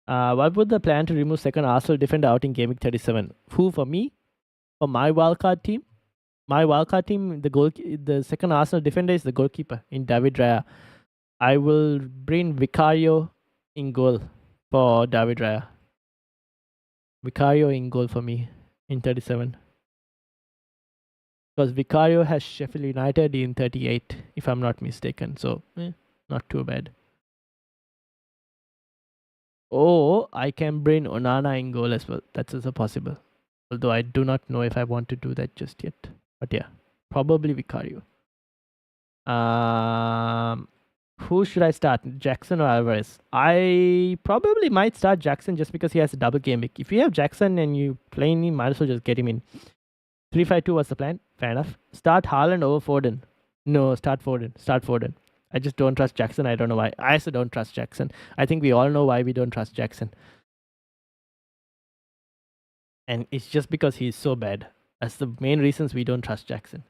What would the plan to remove second Arsenal defender out in GameWeek 37? Who for me? For my wildcard team? My wildcard team, the second Arsenal defender is the goalkeeper in David Raya. I will bring Vicario in goal for David Raya. Vicario in goal for me in 37. Because Vicario has Sheffield United in 38, if I'm not mistaken. So, not too bad. Or I can bring Onana in goal as well. That's also possible. Although I do not know if I want to do that just yet. But yeah, probably Vicario. Who should I start? Jackson or Alvarez? I probably might start Jackson just because he has a double game week. If you have Jackson and you play him, might as well just get him in. 3-5-2 was the plan. Fair enough. Start Haaland over Foden. No, start Foden. Start Foden. I just don't trust Jackson. I don't know why. I also don't trust Jackson. I think we all know why we don't trust Jackson. And it's just because he's so bad. That's the main reasons we don't trust Jackson.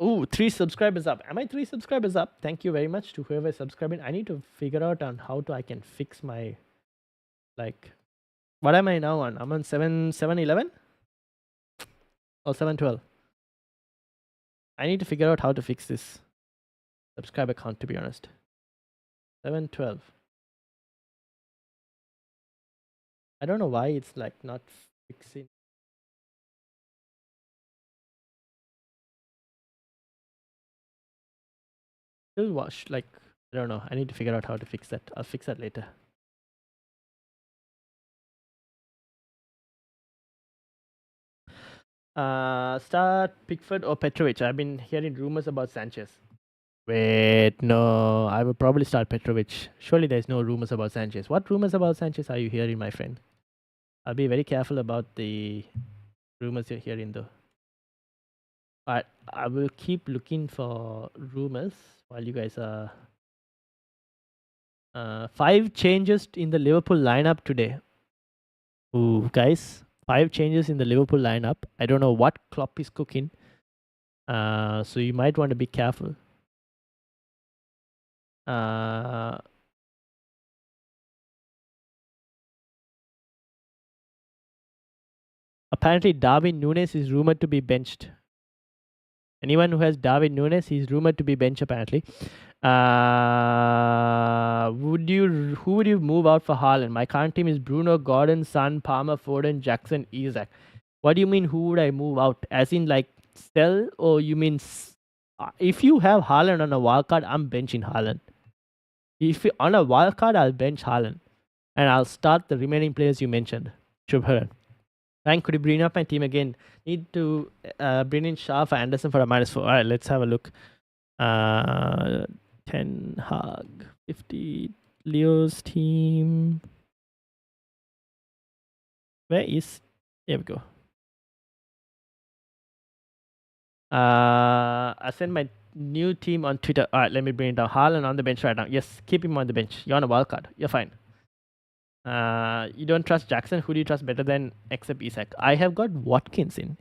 Oh, 3 subscribers up. Am I 3 subscribers up? Thank you very much to whoever is subscribing. I need to figure out on how I can fix my, like, what am I now on? I'm on 711 or 712. I need to figure out how to fix this subscriber count, to be honest. 712. I don't know why it's like not fixing. Still watch, like, I don't know. I need to figure out how to fix that. I'll fix that later. Start Pickford or Petrovic. I've been hearing rumors about Sanchez. Wait, no. I will probably start Petrovic. Surely there's no rumors about Sanchez. What rumors about Sanchez are you hearing, my friend? I'll be very careful about the rumors you're hearing, though. But I will keep looking for rumors while you guys are. 5 changes in the Liverpool lineup today. Ooh, guys. 5 changes in the Liverpool lineup. I don't know what Klopp is cooking. So you might want to be careful. Apparently, Darwin Núñez is rumored to be benched. Anyone who has Darwin Núñez, he's rumored to be benched apparently. Who would you move out for Haaland? My current team is Bruno, Gordon, Son, Palmer, Foden, Jackson, Isaac. What do you mean? Who would I move out? As in like sell, or you mean if you have Haaland on a wildcard, I'm benching Haaland. If you, on a wildcard, I'll bench Haaland, and I'll start the remaining players you mentioned. Shubharan. Rank, could you bring up my team again? Need to bring in Shah for Anderson for a -4. All right, let's have a look. 10 Hag, 50 Leo's team. Where is? Here we go. I sent my new team on Twitter. All right, let me bring it down. Haaland on the bench right now. Yes, keep him on the bench. You're on a wild card. You're fine. You don't trust Jackson. Who do you trust better than except Isak? I have got Watkins in.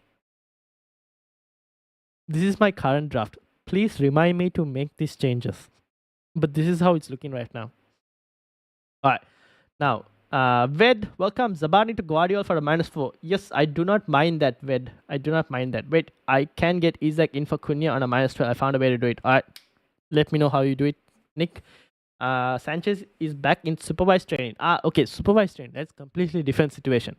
This is my current draft. Please remind me to make these changes. But this is how it's looking right now. All right. Now, Ved, welcome. Zabani to Guardiola for a -4. Yes, I do not mind that, Ved. I do not mind that. Wait, I can get Isaac in for Cunha on a -12. I found a way to do it. All right. Let me know how you do it, Nick. Sanchez is back in supervised training. Okay, supervised training. That's completely different situation.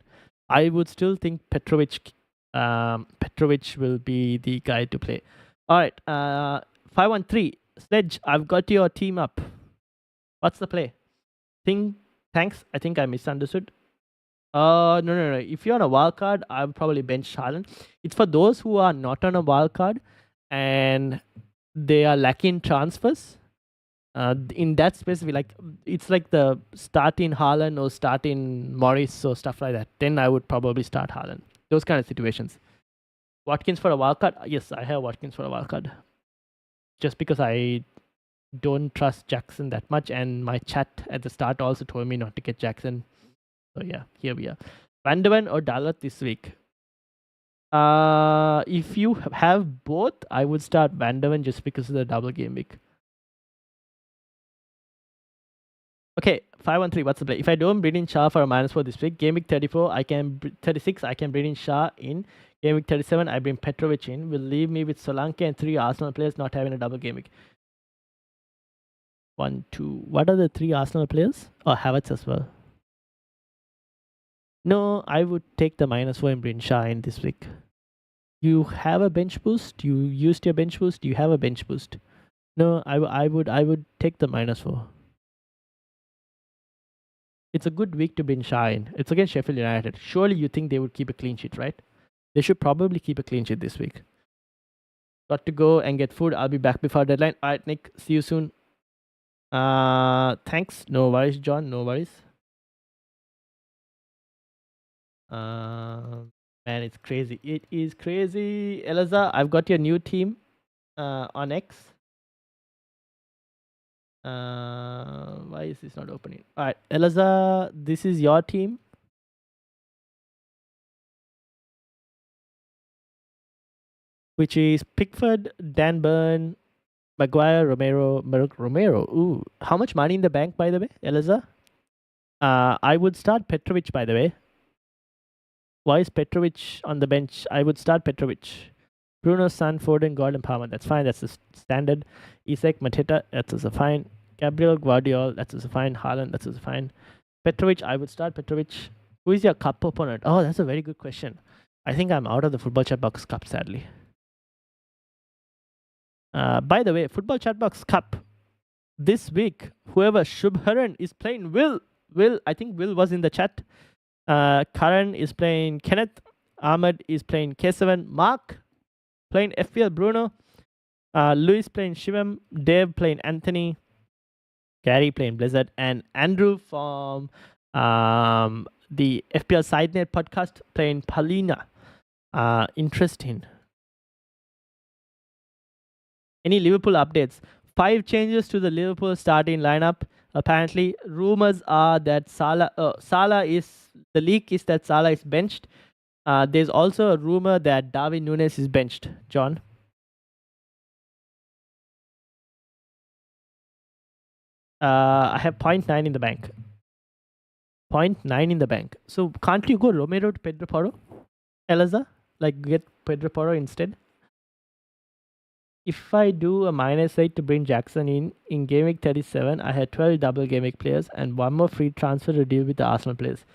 I would still think Petrovic will be the guy to play. All right. 513. Sledge, I've got your team up. What's the play? Thanks. I think I misunderstood. No. If you're on a wild card, I would probably bench Haaland. It's for those who are not on a wild card and they are lacking transfers. In that specific, like it's like the starting Haaland or starting Morris or stuff like that. Then I would probably start Haaland. Those kind of situations. Watkins for a wild card? Yes, I have Watkins for a wild card. Just because I don't trust Jackson that much, and my chat at the start also told me not to get Jackson. So yeah, here we are. Van der Ven or Dalot this week? If you have both, I would start Van der Ven just because of the double game week. Okay, 513. What's the play? If I don't bring in Shah for a -4 this week, game week 34, 36. I can bring in Shah in. Game week 37, I bring Petrovic in. Will leave me with Solanke and 3 Arsenal players not having a double game week. 1, 2. What are the 3 Arsenal players? Oh, Havertz as well. No, I would take the -4 and bring Shah in this week. You have a bench boost? You used your bench boost? You have a bench boost? No, I would take the -4. It's a good week to bring Shah in. It's against Sheffield United. Surely you think they would keep a clean sheet, right? They should probably keep a clean sheet this week. Got to go and get food. I'll be back before deadline. All right, Nick. See you soon. Thanks. No worries, John. No worries. Man, it's crazy. It is crazy. Eliza, I've got your new team on X. Why is this not opening? All right, Eliza, this is your team. Which is Pickford, Dan Burn, Maguire, Romero. Ooh, how much money in the bank, by the way, Eliza? I would start Petrovic, by the way. Why is Petrovic on the bench? I would start Petrovic. Bruno, San, Foden, Gordon, Palmer. That's fine. That's the standard. Isak, Mateta. That's also fine. Gabriel, Guardiola. That's also fine. Haaland. That's also fine. Petrovic. I would start Petrovic. Who is your cup opponent? Oh, that's a very good question. I think I'm out of the Football Chatbox Cup, sadly. By the way, Football Chatbox Cup this week, whoever Shubharan is playing, I think Will was in the chat. Karan is playing Kenneth. Ahmed is playing K7. Mark playing FPL Bruno. Luis playing Shivam. Dave playing Anthony. Gary playing Blizzard. And Andrew from the FPL SideNet podcast playing Palina. Interesting. Any Liverpool updates? 5 changes to the Liverpool starting lineup. Apparently, rumors are that Salah is, the leak is that Salah is benched. There's also a rumor that Darwin Núñez is benched. John? I have 0.9 in the bank. 0.9 in the bank. So can't you go Romero to Pedro Porro? Eliza? Like get Pedro Porro instead? If I do a -8 to bring Jackson in game week 37, I had 12 double game week players and 1 more free transfer to deal with the Arsenal players.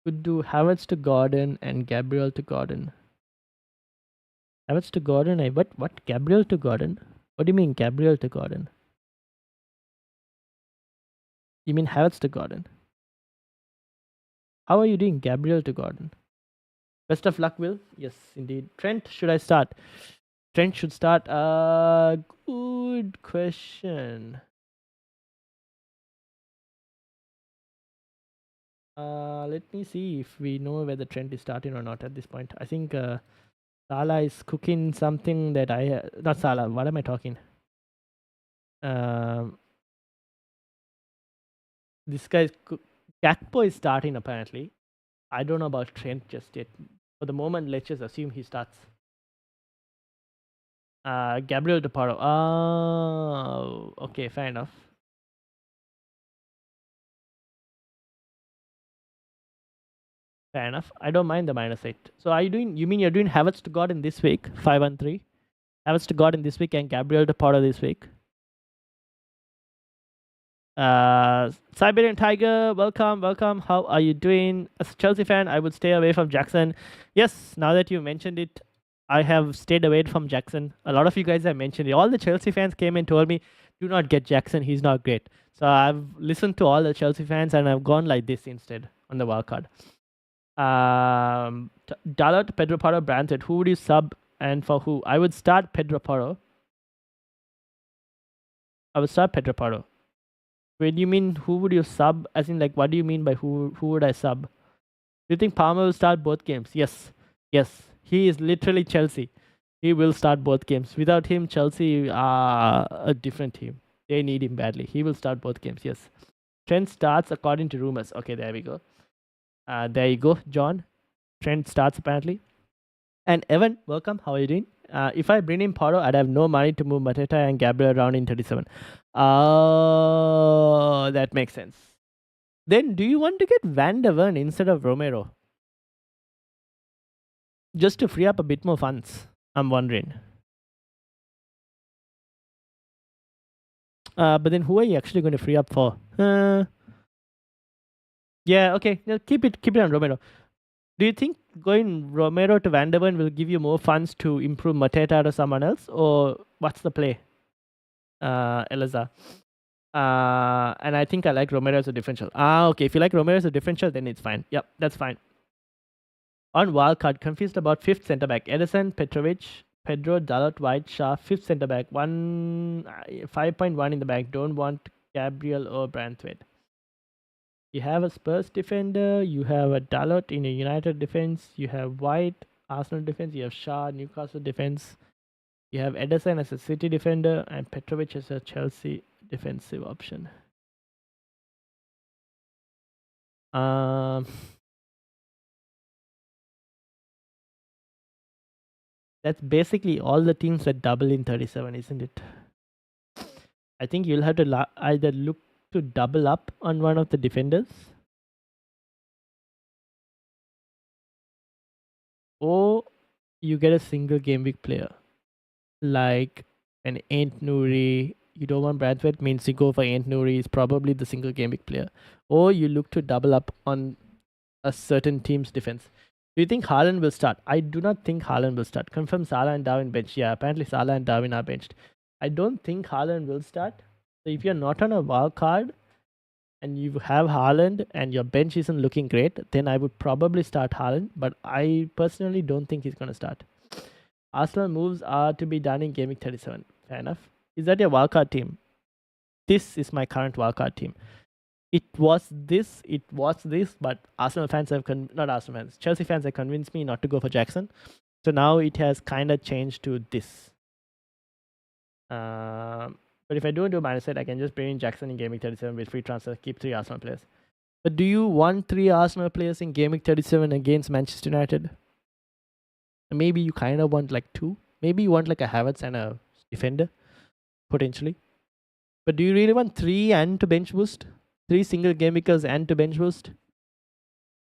Could do Havertz to Gordon and Gabriel to Gordon. Havertz to Gordon? What? Gabriel to Gordon? What do you mean Gabriel to Gordon? You mean Havertz to Gordon? How are you doing Gabriel to Gordon? Best of luck, Will. Yes, indeed. Trent, should I start? Trent should start. Good question. Let me see if we know whether Trent is starting or not at this point. I think Salah is cooking something that not Salah. What am I talking? This guy's Gakpo is starting apparently. I don't know about Trent just yet. For the moment, let's just assume he starts. Gabriel De Paro. Oh, okay, fair enough. Fair enough. I don't mind the -8. So are you doing? You mean you're doing Havertz to God in this week, 5-3? Havertz to God in this week and Gabriel to Potter this week. Siberian Tiger, welcome, welcome. How are you doing? As a Chelsea fan, I would stay away from Jackson. Yes, now that you mentioned it, I have stayed away from Jackson. A lot of you guys have mentioned it. All the Chelsea fans came and told me, do not get Jackson. He's not great. So I've listened to all the Chelsea fans and I've gone like this instead on the wildcard. Dalot, Pedro Porro, Brandt. Who would you sub and for who? I would start Pedro Porro. I would start Pedro Porro. When you mean who would you sub? As in, like, what do you mean by who would I sub? Do you think Palmer will start both games? Yes. Yes. He is literally Chelsea. He will start both games. Without him, Chelsea are a different team. They need him badly. He will start both games, yes. Trent starts according to rumors. Okay, there we go. There you go, John. Trent starts apparently. And Evan, welcome. How are you doing? If I bring in Porro, I'd have no money to move Mateta and Gabriel around in 37. Oh, that makes sense. Then do you want to get Van der Ven instead of Romero? Just to free up a bit more funds, I'm wondering. But then who are you actually going to free up for? Yeah, okay. Keep it on Romero. Do you think going Romero to Van der Ven will give you more funds to improve Mateta or someone else? Or what's the play? Eliza. And I think I like Romero as a differential. Okay. If you like Romero as a differential, then it's fine. Yep, that's fine. On wildcard, confused about 5th centre back. Edison, Petrovic, Pedro, Dalot, White, Shah, 5th centre back. 5.1 in the back. Don't want Gabriel or Branthwaite. You have a Spurs defender. You have a Dalot in a United defense. You have White, Arsenal defense. You have Shah, Newcastle defense. You have Edison as a City defender and Petrovic as a Chelsea defensive option. That's basically all the teams that double in 37, isn't it? I think you'll have to either look to double up on one of the defenders or you get a single game week player like an Ant Nouri. You don't want Bradford, means you go for Ant Nouri, is probably the single game week player, or you look to double up on a certain team's defense. Do you think Haaland will start? I do not think Haaland will start. Confirm Salah and Darwin bench. Yeah, apparently Salah and Darwin are benched. I don't think Haaland will start. So if you're not on a wild card and you have Haaland and your bench isn't looking great, then I would probably start Haaland. But I personally don't think he's going to start. Arsenal moves are to be done in Game Week 37. Fair enough. Is that your wildcard team? This is my current wildcard team. It was this, but Arsenal fans have not Arsenal fans, Chelsea fans have convinced me not to go for Jackson. So now it has kind of changed to this. But if I don't do -8, I can just bring in Jackson in Game Week 37 with free transfer, keep 3 Arsenal players. But do you want 3 Arsenal players in Game Week 37 against Manchester United? Maybe you kind of want like 2. Maybe you want like a Havertz and a defender, potentially. But do you really want 3 and to bench boost? 3 single game weekers and to bench boost?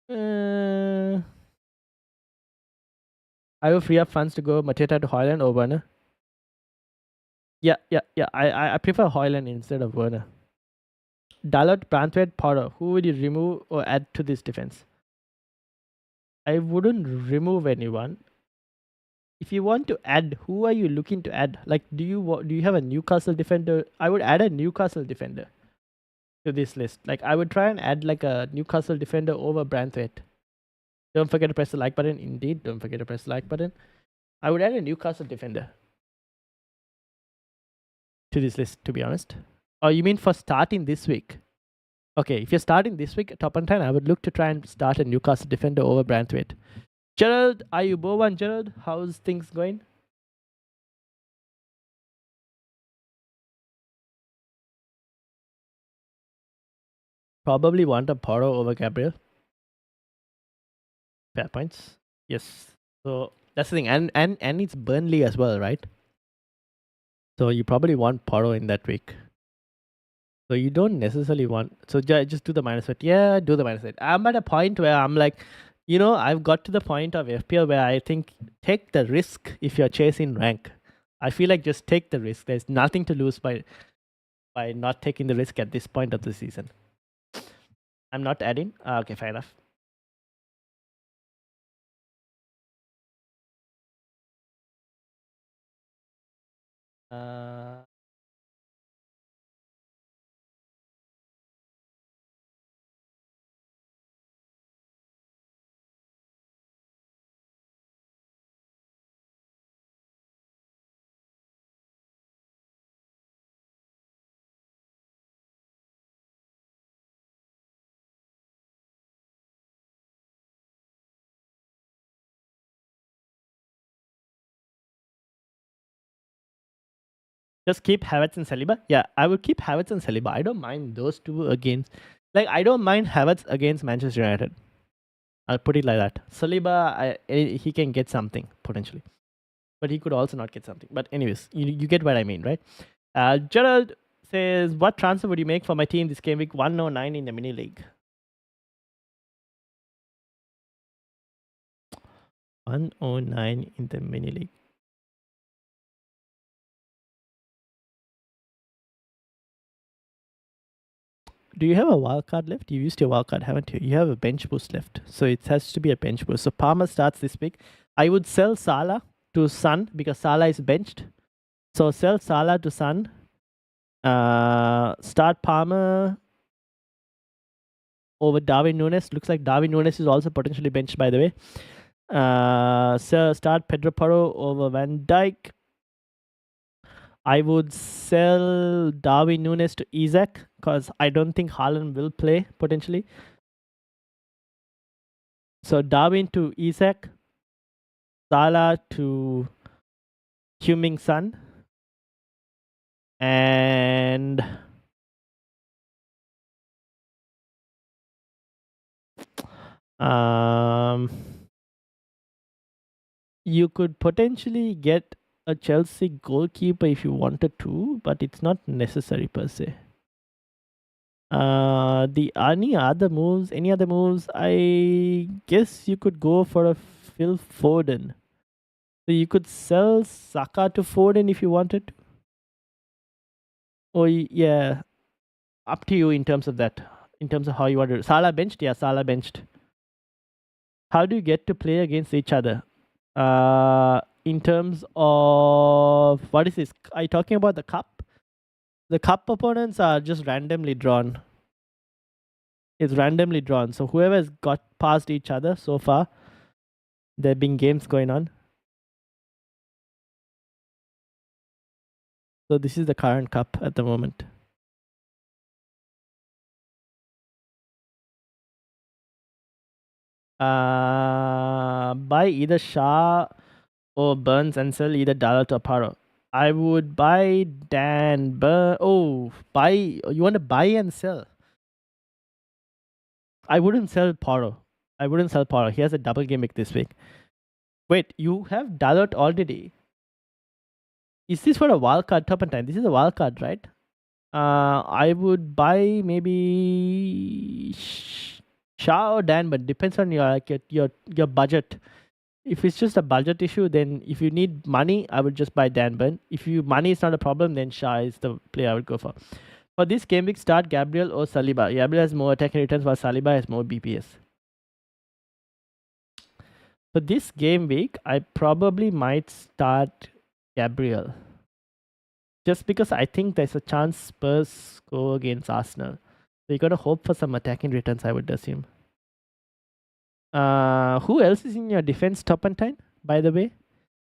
I will free up funds to go Mateta to Haaland or Werner. Yeah. I prefer Haaland instead of Werner. Dalot, Branthwaite, Porro. Who would you remove or add to this defense? I wouldn't remove anyone. If you want to add, who are you looking to add? Like, do you have a Newcastle defender? I would add a Newcastle defender to this list. Like, I would try and add like a Newcastle defender over Branthwaite. Don't forget to press the like button. Indeed, don't forget to press the like button. I would add a Newcastle defender to this list, to be honest. Oh, you mean for starting this week? Okay, if you're starting this week, top and 10, I would look to try and start a Newcastle defender over Branthwaite. Gerald, are you Bovan? Gerald, how's things going? Probably want a Porro over Gabriel. Fair points. Yes. So that's the thing. And it's Burnley as well, right? So you probably want Porro in that week. So you don't necessarily want. So just do the -8. Yeah, do the -8. I'm at a point where I'm like, You know, I've got to the point of FPL where I think take the risk if you're chasing rank. I feel like just take the risk. There's nothing to lose by not taking the risk at this point of the season. I'm not adding. Okay, fair enough. Uh, just keep Havertz and Saliba. Yeah, I would keep Havertz and Saliba. I don't mind those two against. Like, I don't mind Havertz against Manchester United. I'll put it like that. Saliba, he can get something potentially, but he could also not get something. But anyways, you get what I mean, right? Gerald says, "What transfer would you make for my team this game week 109 in the mini league?" 109 in the mini league. Do you have a wild card left? You used your wild card, haven't you? You have a bench boost left, so it has to be a bench boost. So Palmer starts this week. I would sell Salah to Son because Salah is benched. So sell Salah to Son. Start Palmer over Darwin Nunes. Looks like Darwin Nunes is also potentially benched, by the way. So start Pedro Porro over Van Dijk. I would sell Darwin Nunes to Isaac because I don't think Haaland will play potentially. So Darwin to Isaac, Salah to Huming Sun, and um, you could potentially get a Chelsea goalkeeper if you wanted to, but it's not necessary per se. The any other moves? Any other moves? I guess you could go for a Phil Foden. So you could sell Saka to Foden if you wanted to. Or yeah, up to you in terms of that. In terms of how you want to. Salah benched? Yeah, Salah benched. How do you get to play against each other? In terms of what is this? Are you talking about the cup? The cup opponents are just randomly drawn. It's randomly drawn. So whoever has got past each other so far, there have been games going on. So this is the current cup at the moment. Buy either Shah or Burns and sell either Dalot or Paro. I would buy Dan Burn. Oh, buy. You want to buy and sell? I wouldn't sell Paro. I wouldn't sell Paro. He has a double game week this week. Wait, you have Dalot already? Is this for a wildcard top and time? This is a wildcard, right? I would buy maybe Shah or Dan, but depends on your like your budget. If it's just a budget issue, then if you need money, I would just buy Dan Burn. If you money is not a problem, then Shah is the player I would go for. For this game week, start Gabriel or Saliba. Gabriel has more attacking returns while Saliba has more BPS. For this game week, I probably might start Gabriel. Just because I think there's a chance Spurs go against Arsenal. So you gotta hope for some attacking returns, I would assume. Who else is in your defense top and 10, by the way?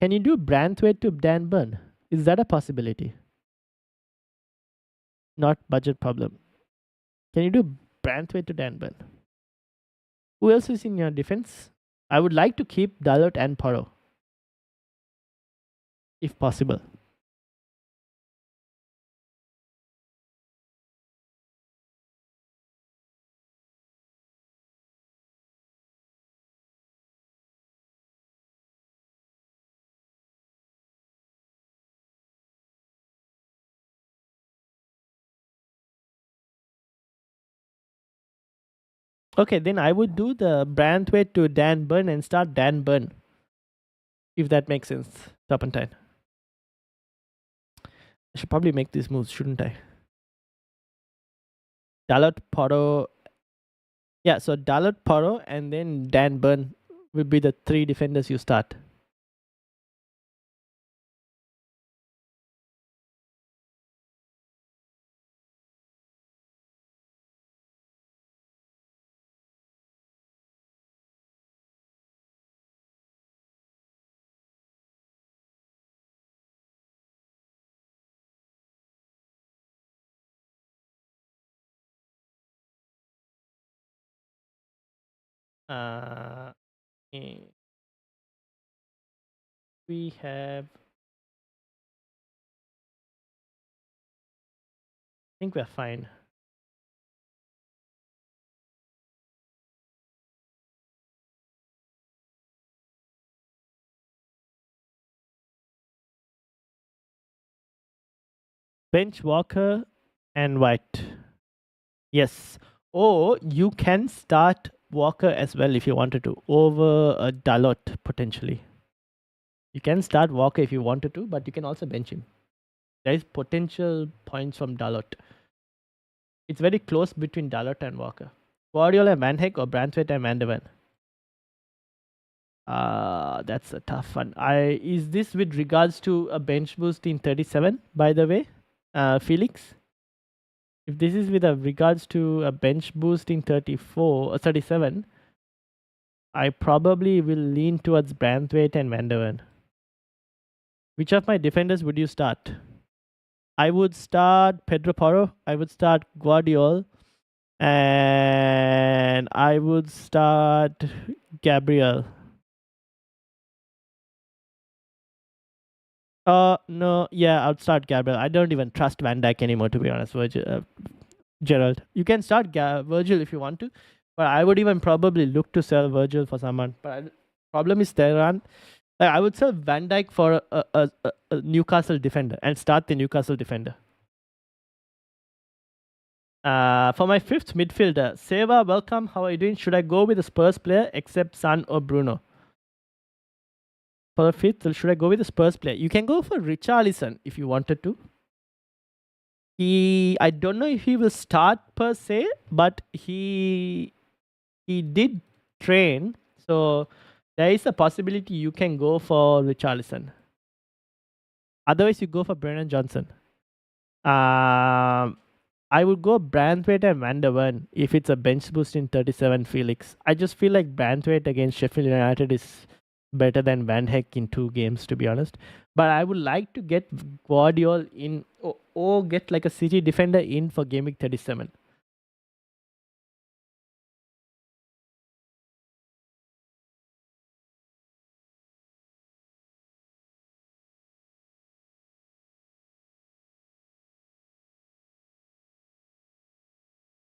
Can you do Branthwaite to Dan Burn? Is that a possibility? Not budget problem. Can you do Branthwaite to Dan Burn? Who else is in your defense? I would like to keep Dalot and Poro, if possible. Okay, then I would do the Branthwaite to Dan Burn and start Dan Burn, if that makes sense. Turpentine. I should probably make these moves, shouldn't I? Dalot, Porro. Yeah, so Dalot, Porro, and then Dan Burn will be the three defenders you start. Uh, eh, we have. I think we're fine. Bench Walker and White. Yes. Or you can start Walker as well if you wanted to, over a Dalot potentially. You can start Walker if you wanted to, but you can also bench him. There is potential points from Dalot. It's very close between Dalot and Walker. Guardiola and Van Heck or Branthwaite and Van de Ven? That's a tough one. Is this with regards to a bench boost in 37, by the way, Felix? If this is with regards to a bench boost in 34 or 37, I probably will lean towards Branthwaite and Van de Ven. Which of my defenders would you start? I would start Pedro Porro. I would start Guardiola. And I would start Gabriel. No, yeah, I'd start Gabriel. I don't even trust Van Dijk anymore, to be honest. Gerald, you can start Virgil if you want to, but I would even probably look to sell Virgil for someone. But problem is there aren't. Like, I would sell Van Dijk for a Newcastle defender and start the Newcastle defender. For my fifth midfielder, Seva, welcome. How are you doing? Should I go with a Spurs player except Son or Bruno? For the fifth, should I go with the Spurs player? You can go for Richarlison if you wanted to. I don't know if he will start per se, but he did train, so there is a possibility you can go for Richarlison. Otherwise, you go for Brennan Johnson. I would go Branthwaite and Van de Ven if it's a bench boost in 37, Felix. I just feel like Branthwaite against Sheffield United is better than Van Heck in 2 games, to be honest. But I would like to get Guardiola in or get like a City defender in for Game Week 37.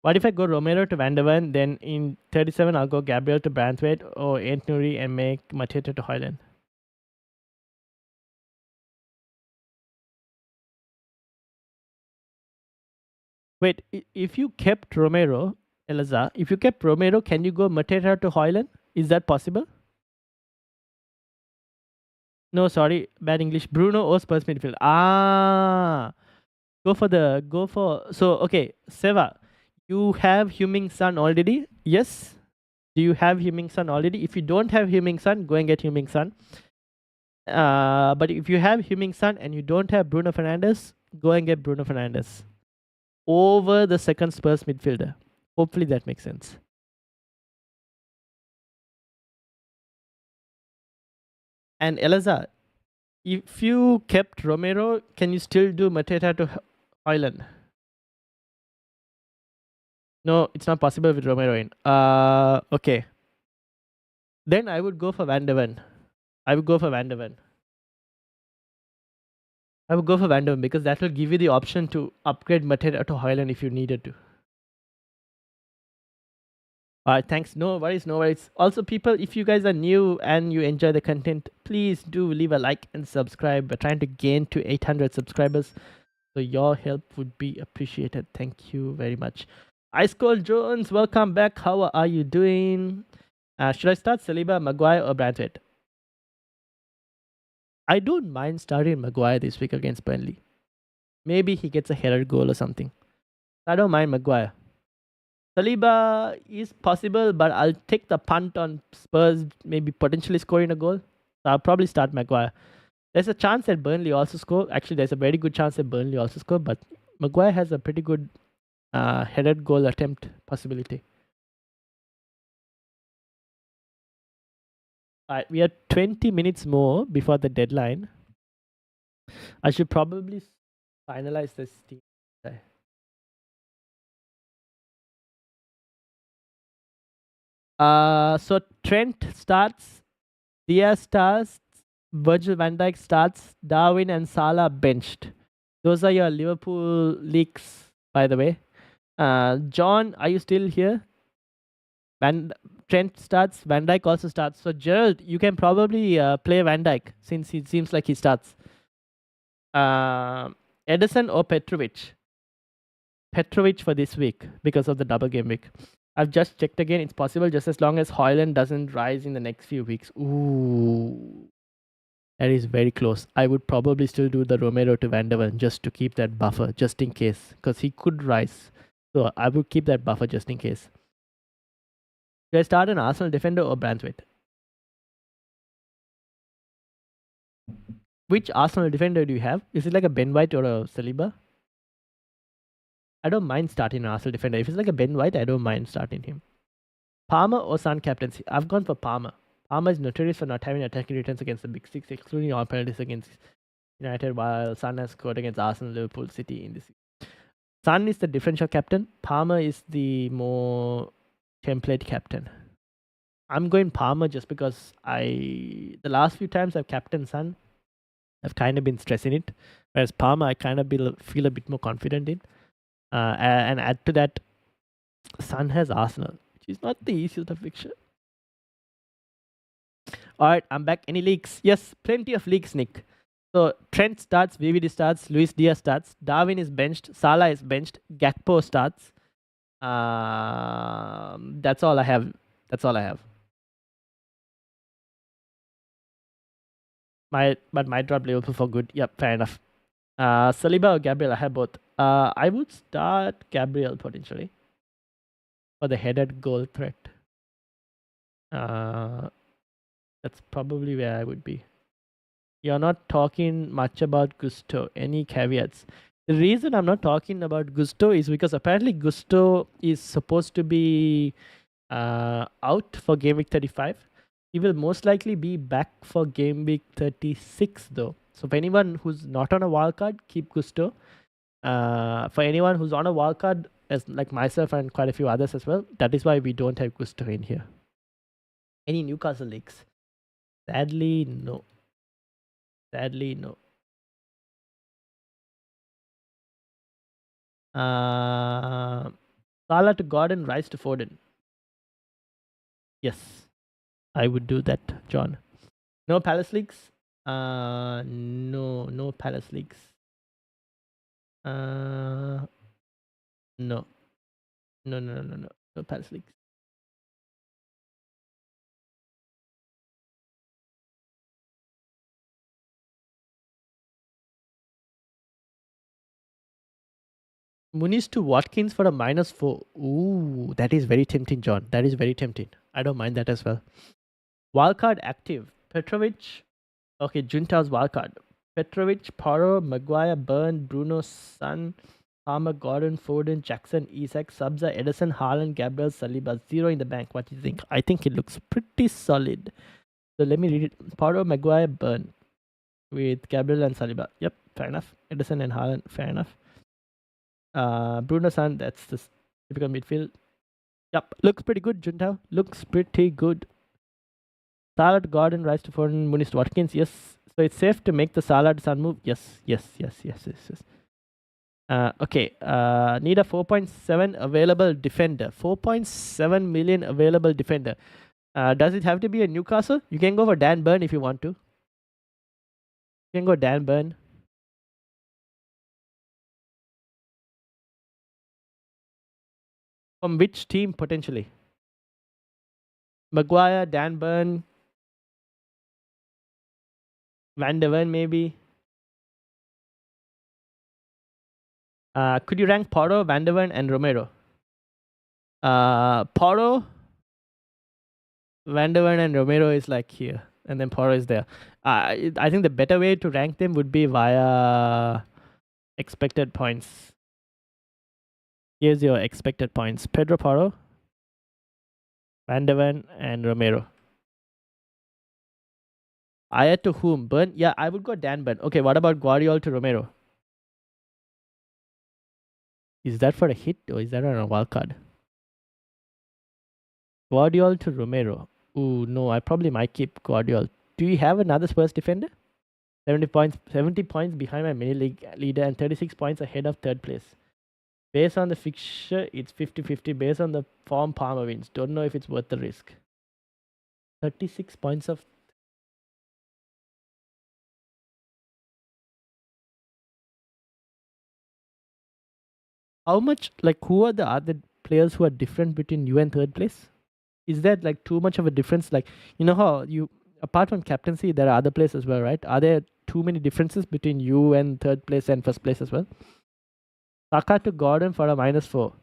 What if I go Romero to Van de Ven, then in 37 I'll go Gabriel to Branthwaite or Antony and make Mateta to Haaland? Wait, if you kept Romero, Elazar, if you kept Romero, can you go Mateta to Haaland? Is that possible? No, sorry, bad English. Bruno or Spurs midfield. So okay, Seva, you have Heung-min Son already? Yes. Do you have Heung-min Son already? If you don't have Heung-min Son, go and get Heung-min Son. But if you have Heung-min Son and you don't have Bruno Fernandes, go and get Bruno Fernandes over the second Spurs midfielder. Hopefully that makes sense. And Elazar, if you kept Romero, can you still do Mateta to Haaland? No, it's not possible with Romero in. Okay. Then I would go for Van de Ven. I would go for Van de Ven because that will give you the option to upgrade Mateta to Haaland if you needed to. Alright, thanks. No worries, no worries. Also, people, if you guys are new and you enjoy the content, please do leave a like and subscribe. We're trying to gain to 800 subscribers, so your help would be appreciated. Thank you very much. Ice Cold Jones, welcome back. How are you doing? Should I start Saliba, Maguire, or Brantford? I don't mind starting Maguire this week against Burnley. Maybe he gets a header goal or something. I don't mind Maguire. Saliba is possible, but I'll take the punt on Spurs maybe potentially scoring a goal. So I'll probably start Maguire. There's a chance that Burnley also score. Actually, there's a very good chance that Burnley also score, but Maguire has a pretty good headed goal attempt possibility. Alright, we are 20 minutes more before the deadline. I should probably finalize this team. So Trent starts, Diaz starts, Virgil van Dijk starts, Darwin and Salah benched. Those are your Liverpool leaks, by the way. John, are you still here? Trent starts, Van Dijk also starts. So Gerald, you can probably play Van Dijk since it seems like he starts. Edison or Petrovic? Petrovic for this week because of the double game week. I've just checked again. It's possible just as long as Haaland doesn't rise in the next few weeks. Ooh, that is very close. I would probably still do the Romero to Van der Ven just to keep that buffer, just in case, because he could rise. So I would keep that buffer just in case. Should I start an Arsenal defender or Branthwaite? Which Arsenal defender do you have? Is it like a Ben White or a Saliba? I don't mind starting an Arsenal defender. If it's like a Ben White, I don't mind starting him. Palmer or Son captaincy? I've gone for Palmer. Palmer is notorious for not having attacking returns against the big six, excluding all penalties against United, while Son has scored against Arsenal, Liverpool, City in this. Son is the differential captain. Palmer is the more template captain. I'm going Palmer just because the last few times I've captained Son, I've kind of been stressing it. Whereas Palmer, I kind of feel a bit more confident in. And add to that, Son has Arsenal, which is not the easiest of fixture. All right, I'm back. Any leaks? Yes, plenty of leaks, Nick. So Trent starts, VVD starts, Luis Diaz starts, Darwin is benched, Salah is benched, Gakpo starts. That's all I have. That's all I have. Might drop Liverpool for good. Yep, fair enough. Saliba or Gabriel? I have both. I would start Gabriel potentially for the headed goal threat. That's probably where I would be. You're not talking much about Gusto. Any caveats? The reason I'm not talking about Gusto is because apparently Gusto is supposed to be out for game week 35. He will most likely be back for game week 36 though. So for anyone who's not on a wildcard, keep Gusto. For anyone who's on a wildcard, as like myself and quite a few others as well, that is why we don't have Gusto in here. Any Newcastle leaks? Sadly, no. Sadly, no. Salah to Gordon, Rice to Foden. Yes, I would do that, John. No Palace leaks? No Palace leaks. No. No Palace leaks. Muniz to Watkins for a -4. Ooh, that is very tempting, John. That is very tempting. I don't mind that as well. Wildcard active. Petrovic. Okay, Junta's wildcard. Petrovic, Porro, Maguire, Burn, Bruno, Son, Palmer, Gordon, Foden, Jackson, Isak, Subza, Edison, Haaland, Gabriel, Saliba. 0 in the bank. What do you think? I think it looks pretty solid. So let me read it. Porro, Maguire, Burn with Gabriel and Saliba. Yep, fair enough. Edison and Haaland, fair enough. Bruno San, that's the typical midfield. Yep, looks pretty good, Juntao. Looks pretty good. Salah to Gordon, Rice to Foden, Muniz to Watkins. Yes. So it's safe to make the Salah to Sun move. Yes. Okay. Need a 4.7 available defender. 4.7 million available defender. Does it have to be a Newcastle? You can go for Dan Burn if you want to. You can go Dan Burn. From which team potentially? Maguire, Dan Burn, Van der Ven maybe. Could you rank Porro, Van der Ven, and Romero? Porro, Van der Ven, and Romero is like here, and then Porro is there. I think the better way to rank them would be via expected points. Here's your expected points: Pedro Porro, Van der Ven, and Romero. I had to whom? Burn? Yeah, I would go Dan Burn. Okay, what about Guardiola to Romero? Is that for a hit or is that on a wild card? Guardiola to Romero. Ooh, no, I probably might keep Guardiola. Do you have another Spurs defender? 70 points behind my mini league leader and 36 points ahead of third place. Based on the fixture, it's 50-50. Based on the form, Palmer wins. Don't know if it's worth the risk. 36 points of... How much, like, who are the other players who are different between you and third place? Is that like too much of a difference? Like, you know how you, apart from captaincy, there are other players as well, right? Are there too many differences between you and third place and first place as well? Saka to Gordon for a -4.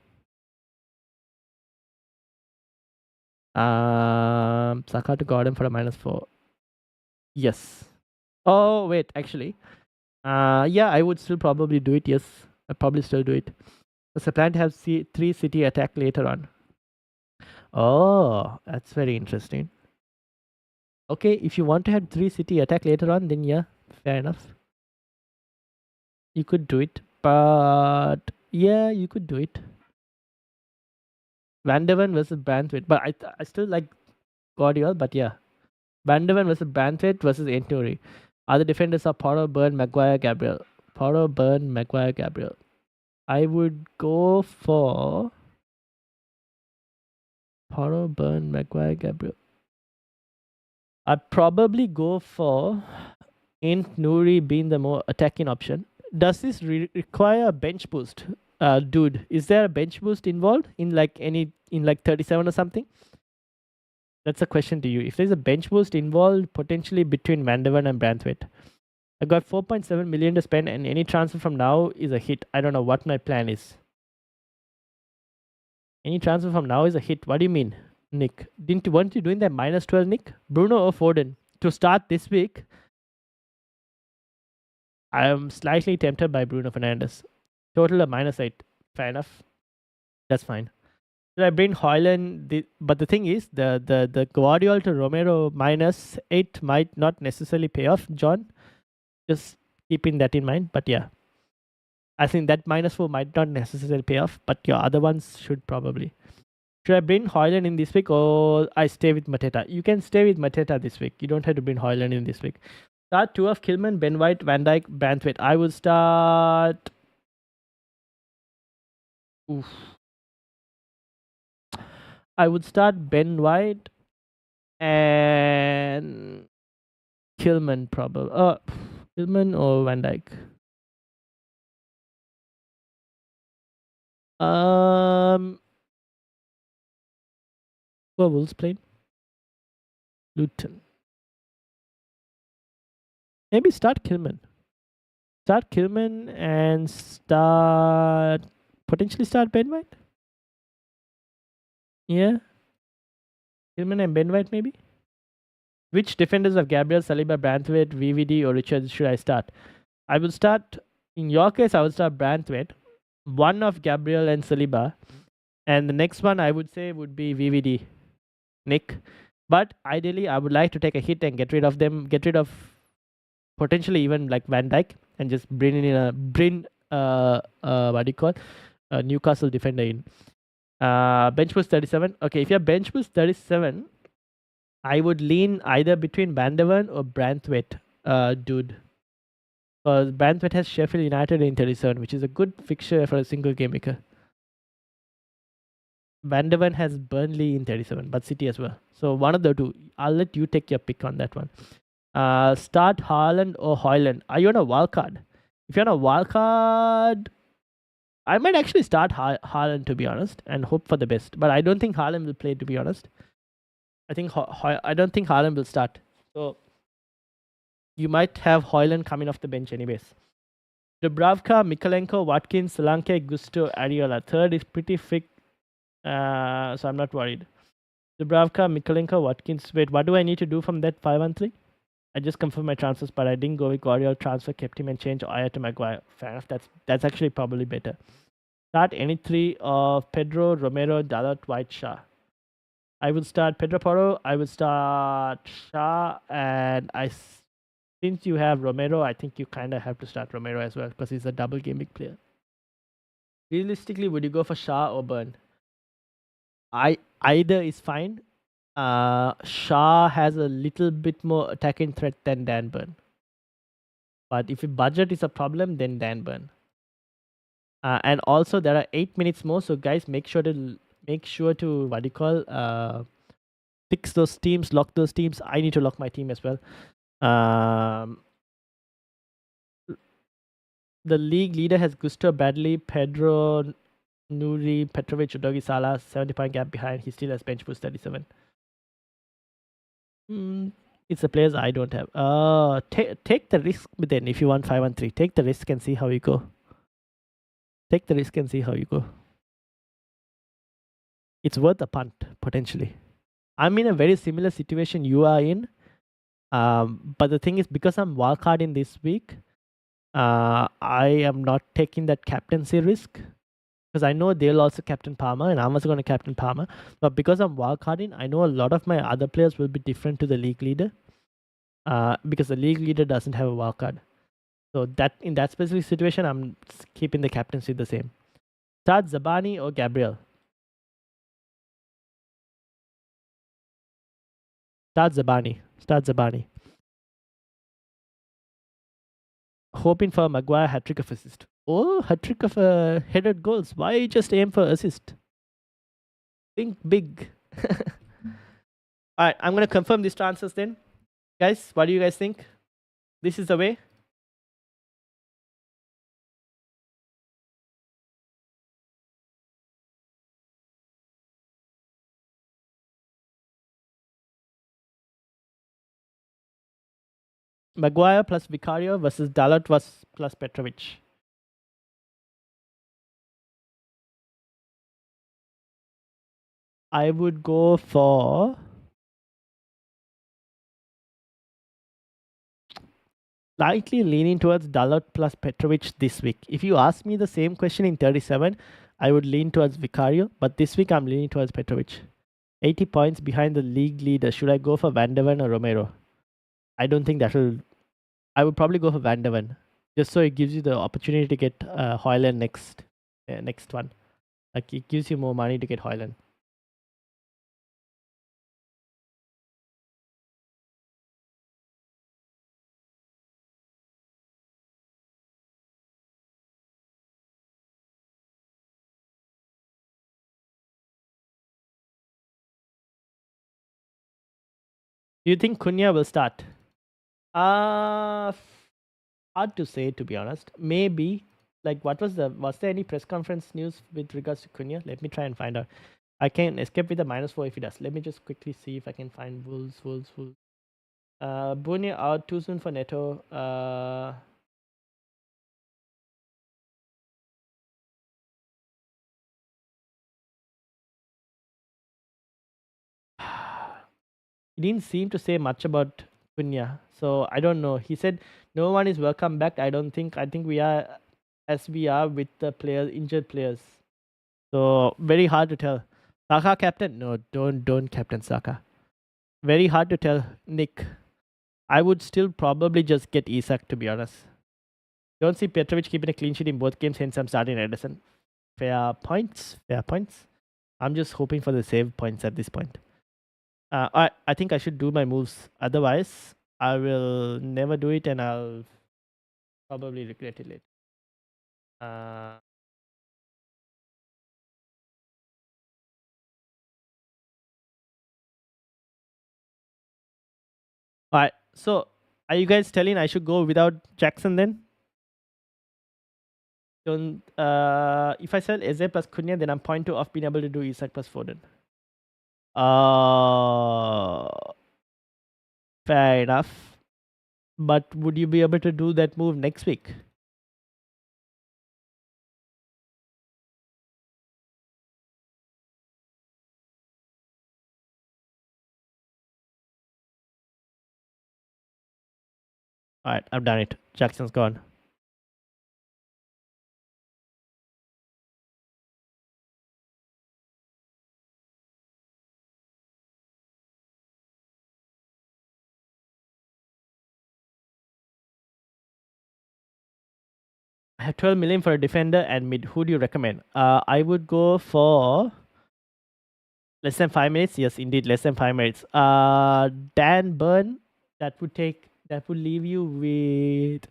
Saka to Gordon for a -4. Yes. Oh wait, actually, yeah, I would still probably do it. Yes, I'd probably still do it. Because I plan to have 3 City attack later on. Oh, that's very interesting. Okay, if you want to have 3 City attack later on, then yeah, fair enough. You could do it, but yeah, you could do it. Van der Ven versus Branthwaite, but I still like Guardiola, but yeah. Van der Ven versus Branthwaite versus Antori. Other defenders are Porro, Burn, Maguire, Gabriel. Porro, Burn, Maguire, Gabriel. I would go for Porro, Burn, Maguire, Gabriel. I'd probably go for Ant Nouri being the more attacking option. Does this require a bench boost? Dude, is there a bench boost involved in like 37 or something? That's a question to you. If there's a bench boost involved, potentially between Van der Ven and Branthwaite. I got 4.7 million to spend, and any transfer from now is a hit. I don't know what my plan is. Any transfer from now is a hit. What do you mean, Nick? Weren't you doing that -12, Nick? Bruno or Foden? To start this week, I am slightly tempted by Bruno Fernandes. Total of -8. Fair enough. That's fine. Should I bring Haaland? But the thing is, the Guardiola to Romero -8 might not necessarily pay off, John. Just keeping that in mind. But yeah, I think that -4 might not necessarily pay off, but your other ones should probably. Should I bring Haaland in this week or I stay with Mateta? You can stay with Mateta this week. You don't have to bring Haaland in this week. Start 2 of Kilman, Ben White, Van Dijk, Branthwaite. I will start... Oof. I would start Ben White and Kilman probably. Kilman or Van Dijk. Who are Wolves playing? Luton. Maybe start Kilman. Start Kilman and potentially start Ben White. Yeah. Kilman and Ben White maybe. Which defenders of Gabriel, Saliba, Branthwaite, VVD or Richards should I start? I will start, in your case, I will start Branthwaite. One of Gabriel and Saliba. And the next one I would say would be VVD, Nick. But ideally, I would like to take a hit and get rid of them. Get rid of potentially even like Van Dijk and just bring what do you call a Newcastle defender in. Bench boost 37. Okay, if you have bench boost 37, I would lean either between Van der Ven or Branthwaite, dude. Because Branthwaite has Sheffield United in 37, which is a good fixture for a single game maker. Van der Ven has Burnley in 37, but City as well. So one of the two. I'll let you take your pick on that one. Start Haaland or Haaland. Are you on a wild card? If you're on a wild card, I might actually start Haaland, to be honest, and hope for the best. But I don't think Haaland will play, to be honest. I don't think Haaland will start. So you might have Hoyland coming off the bench anyways. Dubravka, Mikalenko, Watkins, Solanke, Gusto, Ariola. Third is pretty thick, so I'm not worried. Dubravka, Mikalenko, Watkins. Wait, what do I need to do from that 5-1-3? I just confirmed my transfers, but I didn't go with Guardiola transfer, kept him and changed Aya to Maguire. Fair enough. That's actually probably better. Start any three of Pedro, Romero, Dalot, White, Shah. I will start Pedro Porro. I will start Shah, and since you have Romero, I think you kind of have to start Romero as well because he's a double game week player. Realistically, would you go for Shah or Burn? Either is fine. Shah has a little bit more attacking threat than Dan Burn. But if your budget is a problem, then Dan Burn. And also there are 8 minutes more, so guys, make sure to what do you call fix those teams, lock those teams. I need to lock my team as well. The league leader has Gusto, Bradley, Pedro, Nuri, Petrovic, Udogi, Salah, 70-point gap behind. He still has bench boost 37. It's the players I don't have. Take the risk then if you want 5-1-3. Take the risk and see how you go. Take the risk and see how you go. It's worth a punt, potentially. I'm in a very similar situation you are in. But the thing is, because I'm wildcarding this week, I am not taking that captaincy risk. Because I know they'll also captain Palmer, and I'm also going to captain Palmer. But because I'm wildcarding, I know a lot of my other players will be different to the league leader. Because the league leader doesn't have a wildcard. So that in that specific situation, I'm keeping the captaincy the same. Start Zabani or Gabriel? Start Zabani. Hoping for a Maguire hat-trick of assist. Oh, hat-trick of headed goals. Why just aim for assist? Think big. Alright, I'm going to confirm these transfers then. Guys, what do you guys think? This is the way? Maguire plus Vicario versus Dalot plus Petrovic. I would go for slightly leaning towards Dalot plus Petrovic this week. If you ask me the same question in 37, I would lean towards Vicario, but this week I'm leaning towards Petrovic. 80 points behind the league leader. Should I go for Van der Ven or Romero? I don't think that'll. I would probably go for Van der Ven, just so it gives you the opportunity to get Hoyland next one. Like it gives you more money to get Hoyland. Do you think Cunha will start? Hard to say, to be honest. Maybe. Like, was there any press conference news with regards to Cunha? Let me try and find out. I can escape with a -4 if he does. Let me just quickly see if I can find Wolves. Bunya out too soon for Neto. He didn't seem to say much about Cunha, so I don't know. He said no one is welcome back. I think we are as we are with the injured players. So very hard to tell. Saka captain? No, don't captain Saka. Very hard to tell. Nick, I would still probably just get Isak, to be honest. Don't see Petrovic keeping a clean sheet in both games, hence I'm starting Ederson. Fair points. I'm just hoping for the save points at this point. I think I should do my moves. Otherwise, I will never do it and I'll probably regret it later. Alright, so are you guys telling I should go without Jackson then? Don't. If I sell Eze plus Cunha, then I'm 0.2 off being able to do Isak plus Foden. Fair enough. But would you be able to do that move next week? All right, I've done it. Jackson's gone. I have 12 million for a defender and mid. Who do you recommend? I would go for less than 5 minutes. Yes, indeed, less than 5 minutes. Dan Burn. That would leave you with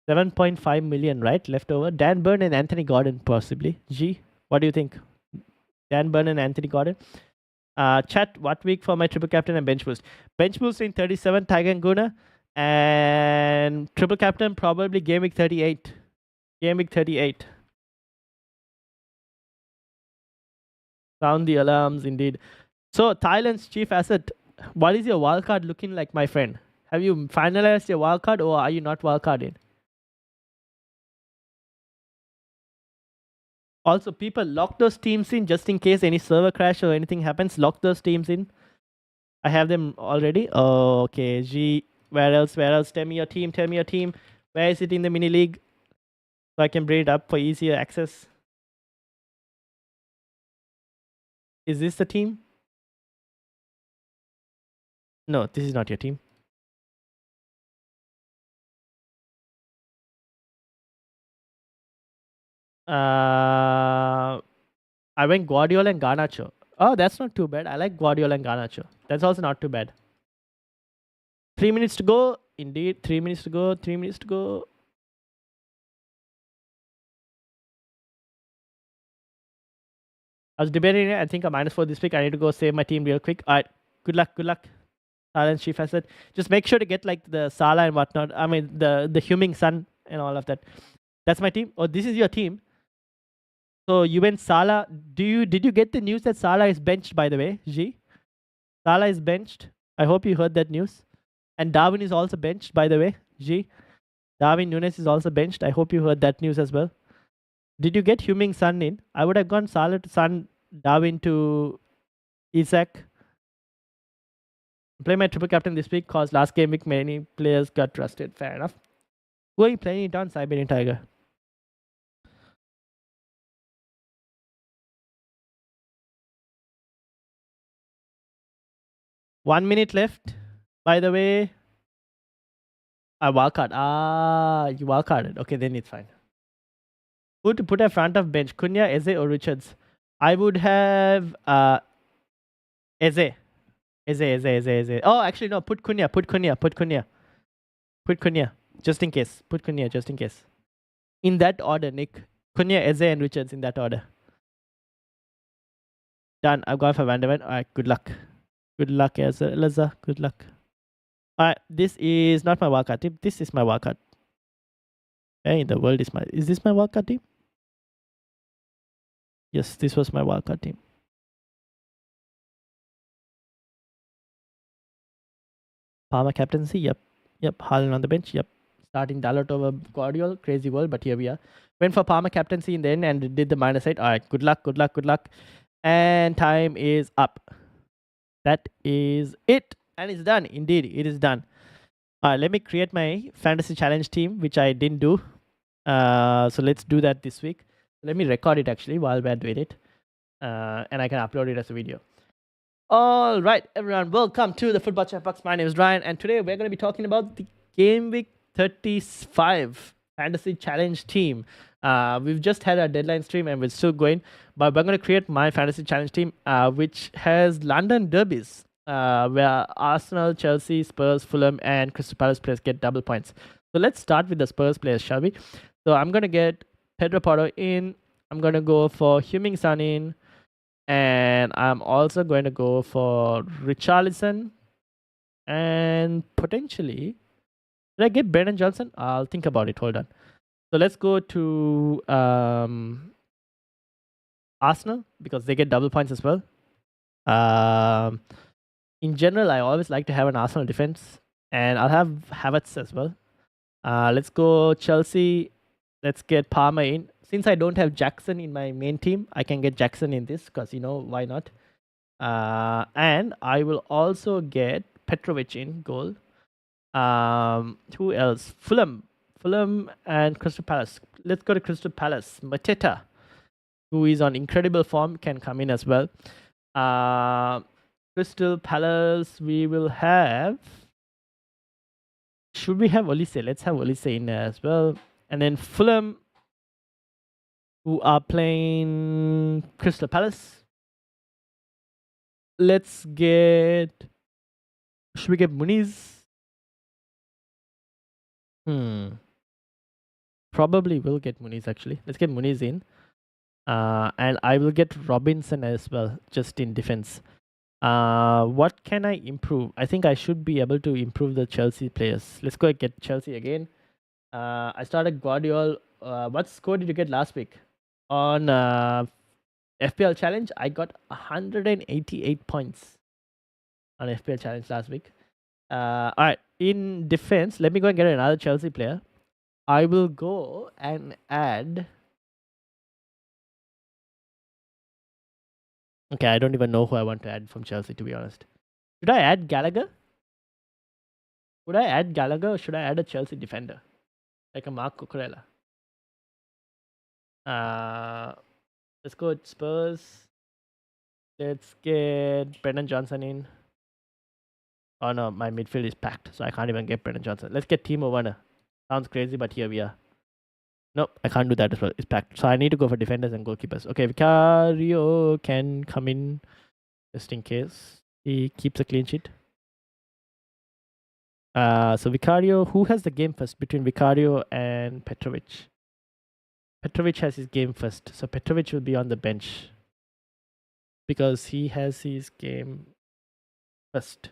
7.5 million, right? Left over. Dan Burn and Anthony Gordon, possibly. G, what do you think? Dan Burn and Anthony Gordon. Chat, what week for my triple captain and bench boost? Bench boost in 37, Tiger and Guna. And triple captain, probably game week 38. Game week 38. Sound the alarms, indeed. So, Thailand's chief asset. What is your wildcard looking like, my friend? Have you finalized your wildcard or are you not wildcarding? Also, people, lock those teams in just in case any server crash or anything happens. Lock those teams in. I have them already. Oh, okay. G, where else? Where else? Tell me your team. Tell me your team. Where is it in the mini league? So I can bring it up for easier access. Is this the team? No, this is not your team. I went Guardiola and Garnacho. Oh, that's not too bad. I like Guardiola and Garnacho. That's also not too bad. 3 minutes to go. Indeed, 3 minutes to go. 3 minutes to go. I was debating it. I think I'm -4 this week. I need to go save my team real quick. All right. Good luck. Good luck. Silence Chief has said. Just make sure to get like the Salah and whatnot. I mean, the Huming Sun and all of that. That's my team. Oh, this is your team. So you went Salah. Did you get the news that Salah is benched, by the way, G? Salah is benched. I hope you heard that news. And Darwin is also benched, by the way, G. Darwin Nunes is also benched. I hope you heard that news as well. Did you get Huming Sun in? I would have gone Salah to Sun, Darwin to Isak. Play my triple captain this week because last game week many players got trusted. Fair enough. Who are you playing it on? Siberian Tiger. One minute left. By the way, I wildcard. You wildcarded. Okay, then it's fine. Who to put in front of bench? Cunha, Eze, or Richards? I would have Eze. Eze. Oh, actually, no. Put Cunha. Just in case. Put Cunha, just in case. In that order, Nick. Cunha, Eze, and Richards in that order. Done. I've gone for Van der Ven. Alright, good luck. Good luck, Eze. Good luck. Alright, this is not my wildcard team. This is my wildcard. Where in the world is this my wildcard team? Yes, this was my wildcard team. Palmer captaincy, yep. Haaland on the bench, yep. Starting Dalot over Guardiola, crazy world, but here we are. Went for Palmer captaincy in the end and did the -8. Alright, good luck. And time is up. That is it. And it's done. Indeed, it is done. Alright, let me create my fantasy challenge team, which I didn't do. So let's do that this week. Let me record it actually while we're doing it. And I can upload it as a video. All right, everyone, welcome to the Football Chatbox. My name is Ryan, and today we're going to be talking about the Game Week 35 Fantasy Challenge team. We've just had a deadline stream and we're still going, but we're going to create my Fantasy Challenge team, which has London derbies, where Arsenal, Chelsea, Spurs, Fulham, and Crystal Palace players get double points. So let's start with the Spurs players, shall we? So I'm going to get Pedro Porro in. I'm going to go for Huming Sun in. And I'm also going to go for Richarlison and potentially, did I get Brennan Johnson? I'll think about it. Hold on. So let's go to Arsenal because they get double points as well. In general, I always like to have an Arsenal defense, and I'll have Havertz as well. Let's go Chelsea. Let's get Palmer in. Since I don't have Jackson in my main team, I can get Jackson in this because, why not? And I will also get Petrovic in goal. Who else? Fulham and Crystal Palace. Let's go to Crystal Palace. Mateta, who is on incredible form, can come in as well. Crystal Palace, we will have. Should we have Olise? Let's have Olise in there as well. And then Fulham, who are playing Crystal Palace. Let's get. Should we get Muniz? Probably will get Muniz actually. Let's get Muniz in. And I will get Robinson as well, just in defense. What can I improve? I think I should be able to improve the Chelsea players. Let's go get Chelsea again. I started Guardiola. What score did you get last week? On FPL Challenge, I got 188 points on FPL Challenge last week. Alright, in defense, let me go and get another Chelsea player. I will go and add. Okay, I don't even know who I want to add from Chelsea, to be honest. Should I add Gallagher? Would I add Gallagher or should I add a Chelsea defender? Like a Mark Cucurella? Let's go with Spurs. Let's get Brendan Johnson in. Oh no, my midfield is packed, so I can't even get Brendan Johnson. Let's get Timo Werner. Sounds crazy, but here we are. Nope, I can't do that as well. It's packed. So I need to go for defenders and goalkeepers. Okay, Vicario can come in just in case he keeps a clean sheet. So Vicario, who has the game first between Vicario and Petrovic? Petrovic has his game first, so Petrovic will be on the bench because he has his game first.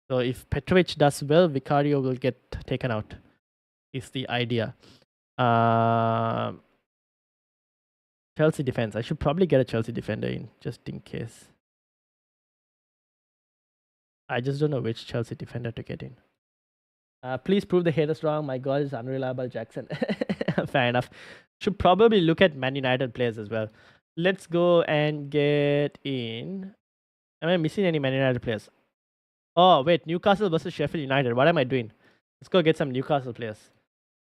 So if Petrovic does well, Vicario will get taken out. Is the idea. Chelsea defense. I should probably get a Chelsea defender in just in case. I just don't know which Chelsea defender to get in. Please prove the haters wrong. My God is unreliable, Jackson. Fair enough. Should probably look at Man United players as well. Let's go and get in. Am I missing any Man United players? Oh, wait. Newcastle versus Sheffield United. What am I doing? Let's go get some Newcastle players.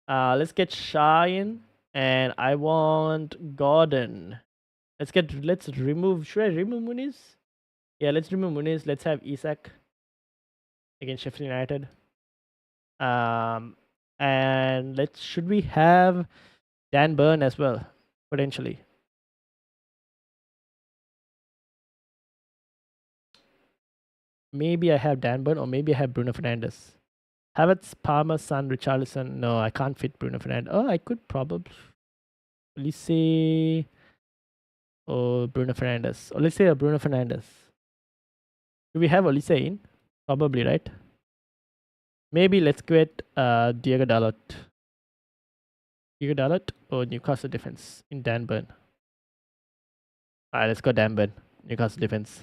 Let's get Shah in. And I want Gordon. Let's remove. Should I remove Muniz? Yeah, let's remove Muniz. Let's have Isak against Sheffield United. And should we have Dan Burn as well, potentially? Maybe I have Dan Burn or maybe I have Bruno Fernandes. Havertz, Palmer, Son, Richarlison. No, I can't fit Bruno Fernandes. Oh, I could probably say Bruno Fernandes. Or let's say Bruno Fernandes. Do we have Olise in? Probably, right? Maybe let's get Diego Dalot. Diego Dalot or Newcastle defense in Dan Burn. Alright, let's go Dan Burn. Newcastle defense.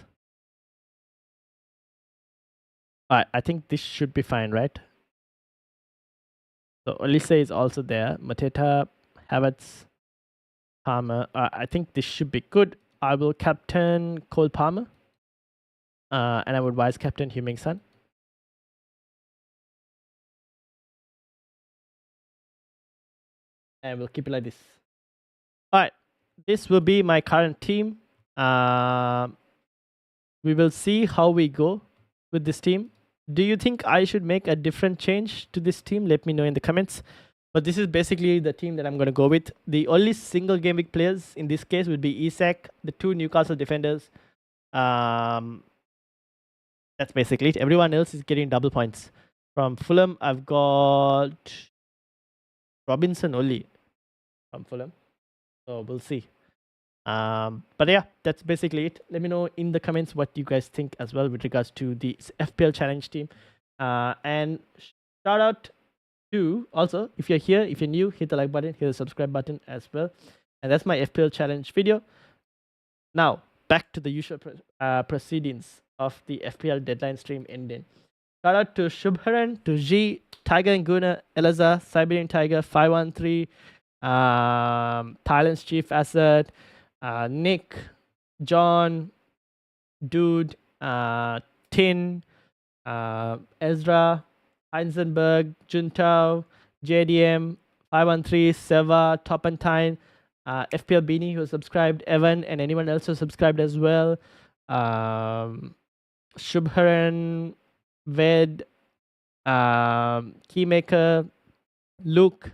Alright, I think this should be fine, right? So Olise is also there. Mateta, Havertz, Palmer. I think this should be good. I will captain Cole Palmer. And I would vice captain Heung-min Son. And we'll keep it like this. Alright, this will be my current team. We will see how we go with this team. Do you think I should make a different change to this team? Let me know in the comments. But this is basically the team that I'm going to go with. The only single game week players in this case would be Isak, the two Newcastle defenders. That's basically it. Everyone else is getting double points. From Fulham, I've got Robinson only from Fulham. So we'll see. But yeah, that's basically it. Let me know in the comments what you guys think as well with regards to the FPL challenge team. And shout out Also, if you're here, if you're new, hit the like button, hit the subscribe button as well. And that's my FPL challenge video. Now, back to the usual proceedings of the FPL deadline stream ending. Shout out to Shubharan, to G, Tiger and Guna, Eliza, Siberian Tiger, 513, Thailand's Chief Asset, Nick, John, Dude, Tin, Ezra, Heisenberg, Juntao, JDM, 513, Seva, Topantine, FPL Beanie who subscribed, Evan, and anyone else who subscribed as well. Shubharan, Ved, Keymaker, Luke,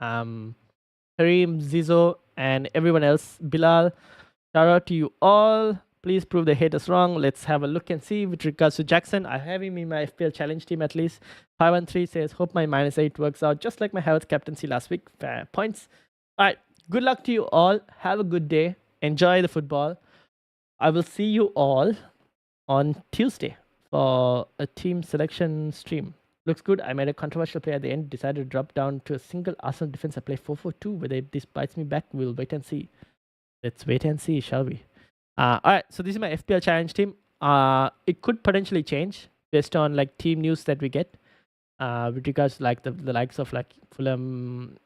Kareem, Zizo, and everyone else. Bilal, shout out to you all. Please prove the haters wrong. Let's have a look and see. With regards to Jackson, I have him in my FPL challenge team at least. 513 says, hope my -8 works out just like my health captaincy last week. Fair points. All right. Good luck to you all. Have a good day. Enjoy the football. I will see you all on Tuesday for a team selection stream. Looks good. I made a controversial play at the end. Decided to drop down to a single Arsenal defense. I play 4-4-2. Whether this bites me back, we'll wait and see. Let's wait and see, shall we? All right. So this is my FPL challenge team. It could potentially change based on like team news that we get. With regards to like the likes of like Fulham,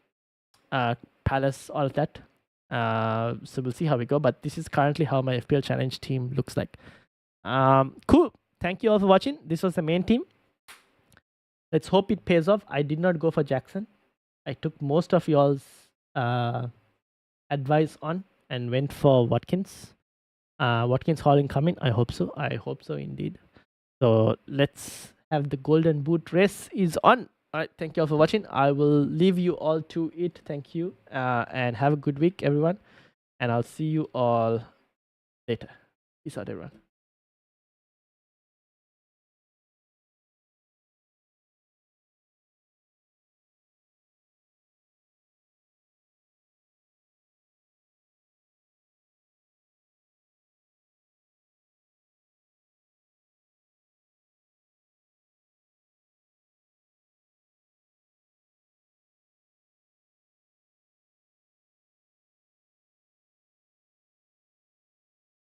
Palace, all of that. So we'll see how we go. But this is currently how my FPL challenge team looks like. Cool. Thank you all for watching. This was the main team. Let's hope it pays off. I did not go for Jackson. I took most of y'all's advice on and went for Watkins. Watkins Haaland coming. I hope so. I hope so indeed. So let's have the golden boot race is on. All right. Thank you all for watching. I will leave you all to it. Thank you. And have a good week, everyone. And I'll see you all later. Peace out, everyone.